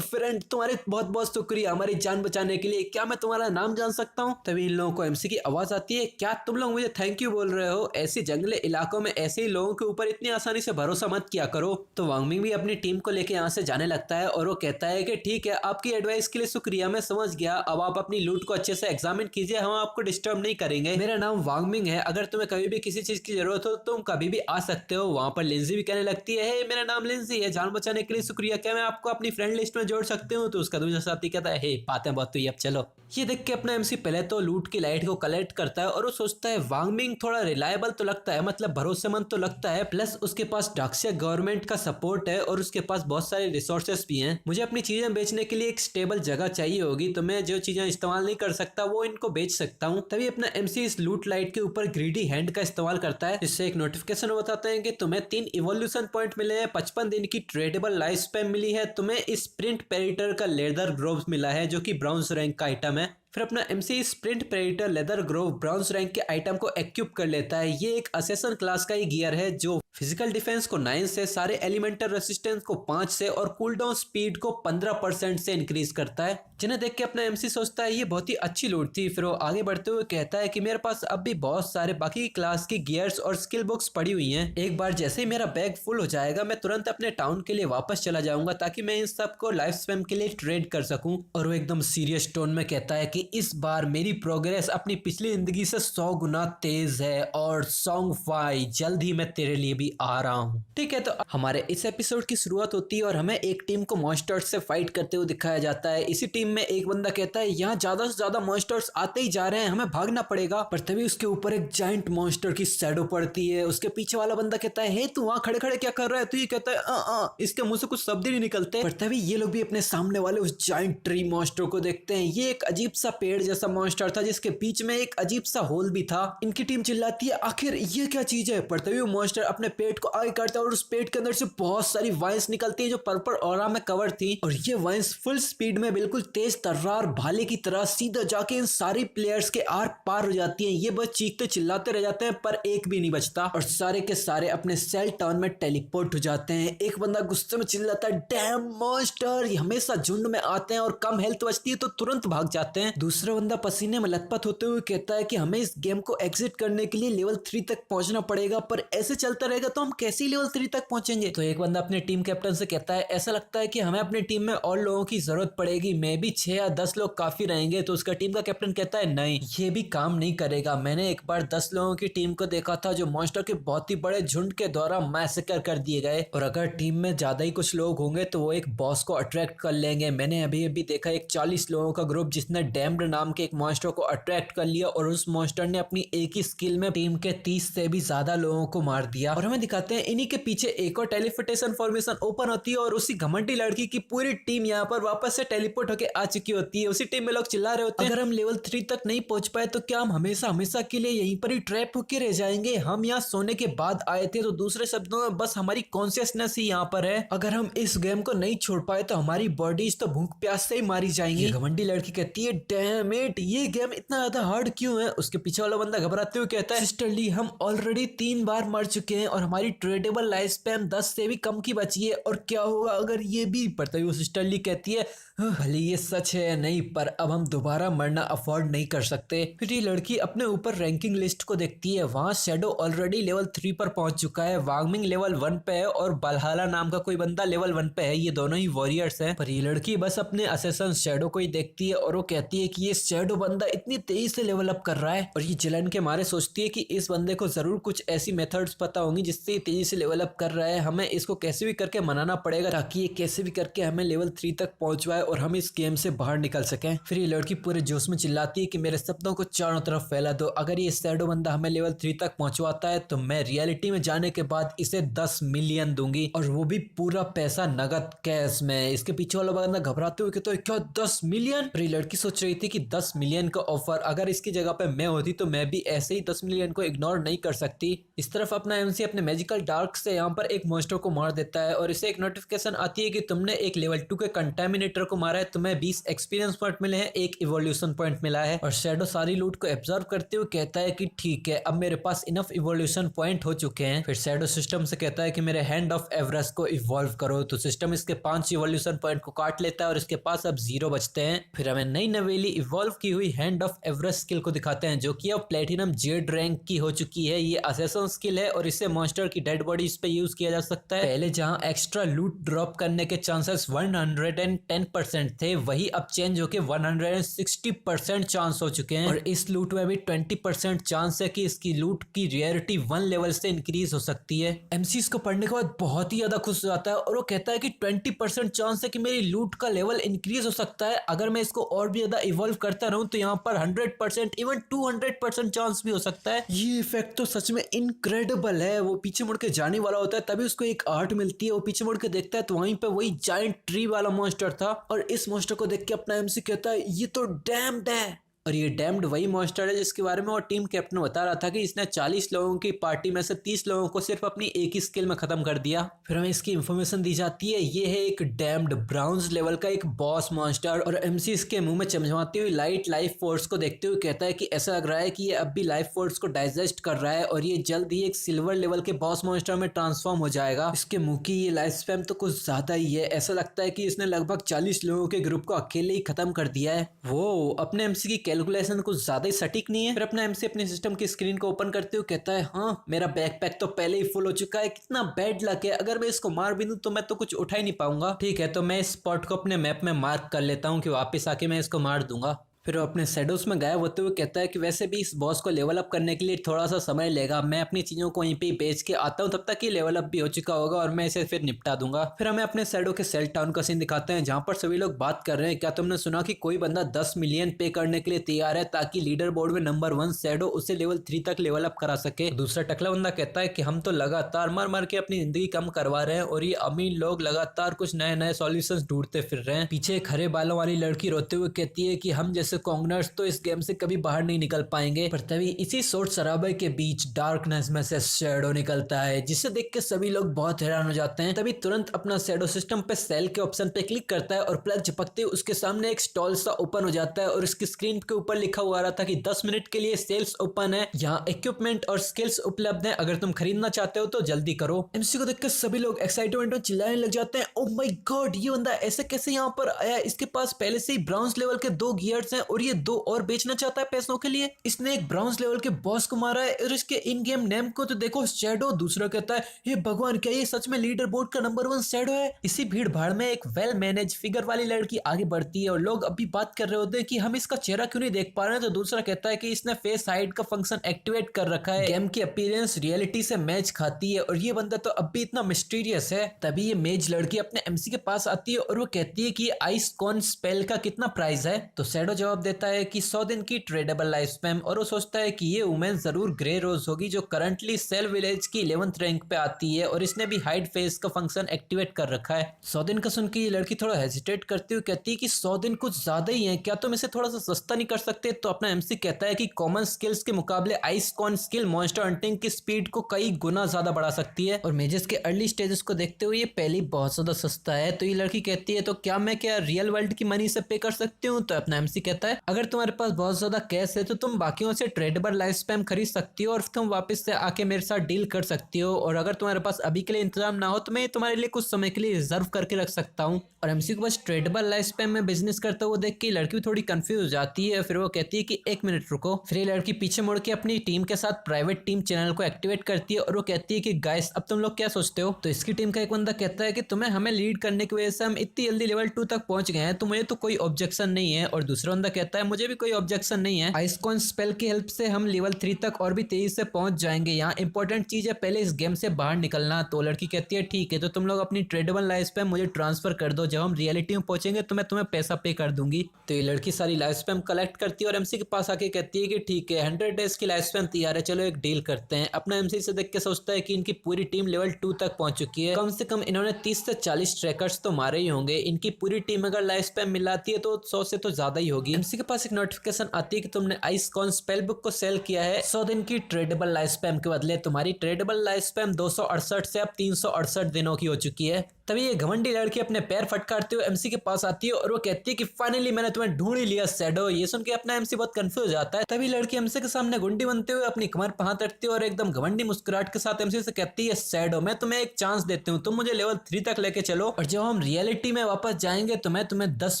फ्रेंड तुम्हारे बहुत बहुत शुक्रिया हमारी जान बचाने के लिए, क्या मैं तुम्हारा नाम जान सकता हूँ? तभी इन लोगों को एमसी की आवाज आती है क्या तुम लोग मुझे थैंक यू बोल रहे हो? ऐसे जंगली इलाकों में ऐसे ही लोगों के ऊपर इतनी आसानी से भरोसा मत किया करो। तो वांग मिंग भी अपनी टीम को लेके यहाँ से जाने लगता है और वो कहता है कि ठीक है आपकी एडवाइस के लिए शुक्रिया, मैं समझ गया, अब आप अपनी लूट को अच्छे से एग्जामिन कीजिए, हम आपको डिस्टर्ब नहीं करेंगे। मेरा नाम वांग मिंग है, अगर तुम्हें कभी भी किसी चीज की जरूरत हो तुम कभी भी आ सकते हो। वहाँ पर लिंजी भी कहने लगती है हे मेरा नाम लिंजी है, जान बचाने के लिए शुक्रिया, क्या मैं आपको अपनी फ्रेंड लिस्ट में जोड़ सकती हूँ? तो उसका दूसरा साथी कहता है हे बातें बहुत हुई, अब चलो। ये देख के अपना एमसी पहले तो लूट की लाइट को कलेक्ट करता है और वो सोचता है वांग मिंग थोड़ा रिलायबल तो लगता है, मतलब भरोसेमंद तो लगता है, प्लस उसके पास डाक्सिया गवर्नमेंट का सपोर्ट है और उसके पास बहुत सारे रिसोर्सेस भी हैं। मुझे अपनी चीजें बेचने के लिए एक स्टेबल जगह चाहिए होगी, तो मैं जो चीजें इस्तेमाल नहीं कर सकता वो इनको बेच सकता हूँ। तभी अपना एमसी इस लूट लाइट के ऊपर ग्रीडी हैंड का इस्तेमाल करता है जिससे एक नोटिफिकेशन बताते हैं कि तुम्हें 3 इवोल्यूशन पॉइंट मिले हैं, 55 दिन की ट्रेडेबल लाइफ स्पैम मिली है, तुम्हें इस स्प्रिंट पेरिटर का लेदर ग्रोव मिला है जो कि ब्राउन्स रैंक का आइटम है। फिर अपना MC sprint predator leather glove browns rank के आइटम को एक्यूप कर लेता है। ये एक असेसन क्लास का ही गियर है जो फिजिकल डिफेंस को 9 से, सारे एलिमेंटल रेसिस्टेंस को 5 से और कूलडाउन स्पीड को 15% से इंक्रीज करता है। जिन्हें देख के अपना एमसी सोचता है ये बहुत ही अच्छी लूट थी। फिर वो आगे बढ़ते हुए कहता है कि मेरे पास अब भी बहुत सारे बाकी क्लास की गियर्स और स्किल बुक्स पड़ी हुई हैं। एक बार जैसे ही मेरा बैग फुल हो जाएगा मैं तुरंत अपने टाउन के लिए वापस चला जाऊंगा ताकि मैं इन सब को लाइफ स्पैम के लिए ट्रेड कर सकूं। और वो एकदम सीरियस टोन में कहता है कि इस बार मेरी प्रोग्रेस अपनी पिछली जिंदगी से 100 गुना तेज है और सॉन्ग 5 जल्द ही मैं तेरे लिए भी आ रहा हूँ। ठीक है, तो हमारे इस एपिसोड की शुरुआत होती है और हमें एक टीम को मॉन्स्टर्स से फाइट करते हुए दिखाया जाता है। इसी टीम में एक बंदा कहता है यहाँ ज्यादा से ज्यादा मॉन्स्टर्स आते ही जा रहे हैं, हमें भागना पड़ेगा। पर तभी उसके ऊपर एक जायंट मॉन्स्टर की शैडो पड़ती है। उसके पीछे वाला बंदा कहता है हे तू वहाँ खड़े खड़े क्या कर रहा है? तो ये कहता है इसके मुंह से कुछ शब्द ही नहीं निकलते। पर तभी ये लोग भी अपने सामने वाले उस जायंट ट्री मॉन्स्टर को देखते हैं। ये एक अजीब सा पेड़ जैसा मॉन्स्टर था जिसके बीच में एक अजीब सा होल भी था। इनकी टीम चिल्लाती है आखिर ये क्या चीज है? पर तभी वो मॉन्स्टर अपने पेट को आगे करता है और उस पेट के अंदर से बहुत सारी वाइन्स निकलती है जो पर्पल ऑरा में कवर थी, और ये वाइन्स फुल स्पीड में बिल्कुल तेज तर्रार भाले की तरह सीधा जाके इन सारी प्लेयर्स के आर पार हो जाती हैं। ये बस चीखते चिल्लाते रह जाते हैं पर एक भी नहीं बचता और सारे के सारे अपने सेल टाउन में टेलीपोर्ट हो जाते हैं। एक बंदा गुस्से में चिल्लाता है, डैम मॉन्स्टर, ये हमेशा झुंड में आते हैं और कम हेल्थ बचती है तो तुरंत भाग जाते हैं। दूसरा बंदा पसीने में लथपथ होते हुए कहता है कि हमें इस गेम को एग्जिट करने के लिए लेवल 3 तक पहुंचना पड़ेगा, पर ऐसे चलता रहेगा तो हम कैसे लेवल 3 तक पहुंचेंगे। तो एक बंदा अपने टीम कैप्टन से कहता है, ऐसा लगता है कि हमें अपनी टीम में और लोगों की जरूरत पड़ेगी, मैं भी 6 या 10 लोग काफी रहेंगे। तो उसका टीम का कैप्टन कहता है, नहीं ये भी काम नहीं करेगा, मैंने एक बार 10 लोगों की टीम को देखा था जो मॉन्स्टर के बहुत ही बड़े झुंड के द्वारा मैसेकर कर दिए गए, और अगर टीम में ज्यादा ही कुछ लोग होंगे तो वो एक बॉस को अट्रैक्ट कर लेंगे। मैंने अभी अभी देखा एक 40 लोगों का ग्रुप जिसने डैम्ड नाम के एक मॉन्स्टर को अट्रैक्ट कर लिया और उस मॉन्स्टर ने अपनी एक ही स्किल में टीम के 30 से भी ज्यादा लोगों को मार दिया। और हमें दिखाते हैं इन्हीं के पीछे एक और टेलीपोर्टेशन फॉर्मेशन ओपन होती है और उसी घमंडी लड़की की पूरी टीम यहाँ पर वापस से टेलीपोर्ट होकर आ चुकी होती है। उसी टीम में लोग चिल्ला रहे होते हैं, अगर हम लेवल 3 तक नहीं पहुंच पाए तो क्या हम हमेशा हमेशा के लिए यहीं पर ही ट्रैप होकर रह जाएंगे। हम यहाँ सोने के बाद आए थे, तो दूसरे शब्दों में बस हमारी कॉन्शियसनेस ही यहाँ पर है। अगर हम इस गेम को नहीं छोड़ पाए तो हमारी बॉडीज तो भूख प्यास से ही मारी जाएंगी। घमंडी लड़की कहती है, डैम इट, ये गेम इतना ज्यादा हार्ड क्यों है। उसके पीछे वाला बंदा घबराते हुए कहता है, सिस्टर ली, हम ऑलरेडी 3 बार मर चुके हैं और हमारी ट्रेडेबल लाइफ स्पैन 10 से भी कम की बची है, और क्या होगा अगर ये भी। पर तभी वो सिस्टर ली कहती है, भले ये सच है या नहीं, पर अब हम दोबारा मरना अफोर्ड नहीं कर सकते। फिर ये लड़की अपने ऊपर रैंकिंग लिस्ट को देखती है, वहाँ शैडो ऑलरेडी लेवल 3 पर पहुंच चुका है, वांगमिंग लेवल 1 पे है और बलहाला नाम का कोई बंदा लेवल 1 पे है। ये दोनों ही वॉरियर्स हैं। पर ये लड़की बस अपने असेसन शैडो को ही देखती है और वो कहती है कि ये शैडो बंदा इतनी तेजी से लेवल अप कर रहा है, और ये जलन के मारे सोचती है कि इस बंदे को जरूर कुछ ऐसी मेथड्स पता होंगी जिससे ये तेजी से लेवल अप कर रहा है। हमें इसको कैसे भी करके मनाना पड़ेगा ताकि ये कैसे भी करके हमें लेवल 3 तक पहुंचवाए और हम इस गेम से बाहर निकल सकें। फिर ये लड़की पूरे जोश में चिल्लाती है कि मेरे शब्दों को चारों तरफ फैला दो, अगर ये शैडो बंदा हमें लेवल 3 तक पहुंचवाता है तो मैं रियलिटी में जाने के बाद इसे 10 मिलियन दूंगी, और वो भी पूरा पैसा नगद कैश में। इसके पीछे वाला बंदा घबराते हुए कहता है, क्या 10 मिलियन। ये लड़की सोच रही थी कि 10 मिलियन का ऑफर, अगर इसकी जगह पे मैं होती तो मैं भी ऐसे ही 10 मिलियन को इग्नोर नहीं कर सकती। इस तरफ अपना एमसी अपने मैजिकल डार्क से यहाँ पर एक मॉन्स्टर को मार देता है और इसे एक नोटिफिकेशन आती है कि तुमने एक लेवल 2 के कंटेमिनेटर को मारा है, तुम्हें 20 एक्सपीरियंस पॉइंट मिले हैं, 1 इवोल्यूशन पॉइंट मिला है। और शैडो सारी लूट को एब्जॉर्व करते हुए कहता है कि ठीक है, अब मेरे पास इनफ इवोल्यूशन पॉइंट हो चुके हैं। फिर शैडो सिस्टम से कहता है कि मेरे हैंड ऑफ एवरेस्ट को इवॉल्व करो, तो सिस्टम इसके 5 इवोल्यूशन पॉइंट को काट लेता है और इसके पास अब 0 बचते हैं। फिर हमें नई नवेली इवॉल्व की हुई हैंड ऑफ एवरेस्ट स्किल को दिखाते हैं जो कि अब प्लेटिनम जेड रैंक की हो चुकी है। ये असेसन स्किल है और इसे मॉन्स्टर की डेड बॉडीज पे यूज किया जा सकता है। पहले जहां एक्स्ट्रा लूट ड्रॉप करने के चांसेस 110% थे, वही अब चेंज होके 160% चांस हो चुके हैं, और इस लूट में भी 20% चांस है कि इसकी लूट की रेयरिटी 1 लेवल से इंक्रीज हो सकती है। एमसी इसको पढ़ने के बाद बहुत ही ज्यादा खुश हो जाता है और वो कहता है कि 20% चांस है कि मेरी लूट का लेवल इंक्रीज हो सकता है, अगर मैं इसको और भी ज्यादा इवॉल्व करता रहूं तो यहाँ पर 100% इवन 200% चांस भी हो सकता है। ये इफेक्ट तो सच में इनक्रेडिबल है। वो पीछे मुड़ के जाने वाला होता है, तभी उसको एक आर्ट मिलती है, वो पीछे मुड़ के देखता है तो वहीं पे वही जायंट ट्री वाला मॉन्स्टर था, और इस मॉन्स्टर को देख के अपना एमसी कहता है, ये तो डैम्ड है। और ये डैम्ड वही मॉन्स्टर है जिसके बारे में वो टीम कैप्टन बता रहा था कि इसने 40 लोगों की पार्टी में से 30 लोगों को सिर्फ अपनी एक ही स्किल में खत्म कर दिया। फिर हमें इसकी इंफॉर्मेशन दी जाती है, ये है एक डैम्ड ब्राउन्स लेवल का एक बॉस मॉन्स्टर, और एमसी इसके मुंह में चमचमाती हुई लाइट लाइफ फोर्स को देखते हुए कहता है कि ऐसा लग रहा है कि ये अब भी लाइफ फोर्स को डाइजेस्ट कर रहा है और ये जल्द ही एक सिल्वर लेवल के बॉस मॉन्स्टर में ट्रांसफॉर्म हो जाएगा। इसके मुंह की ये लाइफ स्पैन तो कुछ ज्यादा ही है, ऐसा लगता है कि इसने लगभग 40 लोगों के ग्रुप को अकेले ही खत्म कर दिया है। वो अपने एमसी की कैलकुलेशन कुछ ज्यादा ही सटीक नहीं है। फिर अपना एमसी अपने सिस्टम की स्क्रीन को ओपन करते हुए कहता है, हाँ मेरा बैकपैक तो पहले ही फुल हो चुका है, कितना बैड लक है, अगर मैं इसको मार भी दूं तो मैं तो कुछ उठा ही नहीं पाऊंगा। ठीक है, तो मैं इस स्पॉट को अपने मैप में मार्क कर लेता हूँ कि वापस आके मैं इसको मार दूंगा। फिर वो अपने शैडोज में गायब होते हुए कहता है कि वैसे भी इस बॉस को लेवल अप करने के लिए थोड़ा सा समय लेगा, मैं अपनी चीजों को वहीं पे बेच के आता हूँ, तब तक ये लेवल अप भी हो चुका होगा और मैं इसे फिर निपटा दूंगा। फिर हमें अपने शैडो के सेल टाउन का सीन दिखाते हैं जहाँ पर सभी लोग बात कर रहे हैं, क्या तुमने सुना कि कोई बंदा 10 मिलियन पे करने के लिए तैयार है ताकि लीडर बोर्ड में नंबर 1 शैडो उसे लेवल 3 तक लेवल अप करा सके। दूसरा टकला बंदा कहता है कि हम तो लगातार मर मर के अपनी जिंदगी कम करवा रहे हैं और ये अमीर लोग लगातार कुछ नए नए सॉल्यूशंस ढूंढते फिर रहे हैं। पीछे एक हरे बालों वाली लड़की रोते हुए कहती है कि हम जैसे कॉन्गनर्स तो इस गेम से कभी बाहर नहीं निकल पाएंगे। पर तभी इसी शोर शराबे के बीच डार्कनेस में से शैडो निकलता है, जिसे देख के सभी लोग बहुत हैरान हो जाते हैं। तभी तुरंत अपना शैडो सिस्टम पे सेल के ऑप्शन पे क्लिक करता है और प्लग झपकते ही उसके सामने एक स्टॉल सा ओपन हो जाता है और उसकी स्क्रीन के ऊपर लिखा हुआ रहा था कि 10 मिनट के लिए सेल्स ओपन है, यहाँ इक्विपमेंट और स्किल्स उपलब्ध हैं, अगर तुम खरीदना चाहते हो तो जल्दी करो। एमसी को देखकर सभी लोग एक्साइटमेंट में चिल्लाने लग जाते हैं, ओह माय गॉड, ये बंदा ऐसे कैसे यहाँ पर आया, इसके पास पहले से ही ब्राउन्स लेवल के 2 गियर्स हैं और ये 2 और बेचना चाहता है पैसों के लिए। इसने एक ब्राउन्स लेवल के बॉस को मारा है और इसके इन गेम नेम को तो देखो, शैडो। दूसरा कहता है, हे भगवान, क्या ये सच में लीडर बोर्ड का नंबर 1 शैडो है। इसी भीड़ भाड़ में एक वेल मैनेज फिगर वाली लड़की आगे बढ़ती है और लोग अभी बात कर रहे होते हैं कि हम इसका चेहरा क्यों नहीं देख पा रहे हैं। तो दूसरा कहता है कि इसने फेस हाइड का फंक्शन एक्टिवेट कर रखा है, गेम की अपीयरेंस रियलिटी से मैच खाती है और ये बंदा तो अब भी इतना मिस्टीरियस है। तभी ये मेज लड़की अपने एमसी के पास आती है और वो कहती है कि आइस कॉन स्पेल का कितना प्राइस है। तो शैडो जवाब देता है कि 100 दिन की ट्रेडेबल लाइफ स्पैम, और वो सोचता है कि ये वुमेन जरूर ग्रे रोज होगी जो करंटली सेल विलेज की 11th रैंक पे आती है और इसने भी हाइड फेस का फंक्शन एक्टिवेट कर रखा है। 100 दिन का सुन के ये लड़की थोड़ा हेजिटेट करती हुई कहती है कि 100 दिन कुछ ज्यादा ही है, क्या तुम इसे थोड़ा सा सस्ता नहीं कर सकते। तो अपना एमसी कहता है कि कॉमन स्किल्स के मुकाबले icon skill monster hunting की स्पीड को कई गुना ज्यादा बढ़ा सकती है और मेजेस के अर्ली स्टेजेस को देखते हुए ये पहले बहुत ज्यादा सस्ता है। तो ये लड़की कहती है, तो क्या मैं रियल वर्ल्ड की मनी से पे कर सकती हूँ। तो अपना एमसी कहता है, अगर तुम्हारे पास बहुत ज्यादा कैश है तो तुम बाकियों से ट्रेडेबल लाइफ स्पैम खरीद सकती हो और तुम वापस से आके मेरे साथ डील कर सकती हो, और अगर तुम्हारे पास अभी के लिए इंतजाम ना हो तो मैं तुम्हारे लिए कुछ समय के लिए रिजर्व करके रख सकता हूँ। और एमसी को बस ट्रेडेबल लाइफ स्पैम में बिजनेस करते हुए देख के लड़की थोड़ी कंफ्यूज हो जाती है। फिर वो कहती है कि 1 मिनट रुको। फिर ये लड़की पीछे मुड़ के अपनी टीम के साथ प्राइवेट टीम चैनल को एक्टिवेट करती है और वो कहती है कि गाइस, अब तुम लोग क्या सोचते हो। तो इसकी टीम का एक बंदा कहता है कि तुम्हें हमें लीड करने की वजह से हम इतनी जल्दी लेवल 2 तक पहुंच गए हैं, तो मुझे तो कोई ऑब्जेक्शन नहीं है। और दूसरा बंदा कहता है, मुझे भी कोई ऑब्जेक्शन नहीं है, आइसकॉन स्पेल की हेल्प से हम लेवल 3 तक और भी तेजी से पहुंच जाएंगे। यहाँ इंपॉर्टेंट चीज है पहले इस गेम से बाहर निकलना। तो लड़की कहती है, ठीक है, तो तुम लोग अपनी ट्रेडेबल लाइफ स्पैम मुझे ट्रांसफर कर दो, जब हम रियलिटी में पहुंचेंगे तो मैं तुम्हें पैसा पे कर दूंगी। तो ये लड़की सारी लाइफ स्पैम कलेक्ट करती है और एमसी के पास आके कहती है कि ठीक है, 100 डेज की लाइफ स्पैम तैयार है, चलो एक डील करते हैं। अपना एमसी से देख के सोचता है कि इनकी पूरी टीम लेवल 2 तक पहुंच चुकी है, कम से कम इन्होंने 30 से 40 ट्रैकर्स तो मारे ही होंगे। इनकी पूरी टीम अगर लाइफ स्पैम मिलाती है तो 100 से तो ज्यादा ही होगी। एमसी के पास एक नोटिफिकेशन आती है कि तुमने आइस कॉन स्पेल बुक को सेल किया है 100 दिन की ट्रेडेबल लाइफ स्पैम के बदले। तुम्हारी ट्रेडेबल लाइफ स्पैम 268 से अब 368 दिनों की हो चुकी है। तभी ये घमंडी लड़की अपने पैर फटकारते हुए एमसी के पास आती है और वो कहती है कि फाइनली मैंने तुम्हें ढूंढ ही लिया शैडो। ये सुन के अपना एमसी बहुत कंफ्यूज हो जाता है। तभी लड़की एमसी के सामने गुंडी बनते हुए अपनी कमर पर हाथ रखती है और एकदम घमंडी मुस्कुराहट के साथ एमसी से कहती है, शैडो, मैं तुम्हें एक चांस देती हूँ, तुम मुझे लेवल 3 तक लेके चलो और जब हम रियलिटी में वापस जाएंगे तो मैं तुम्हें 10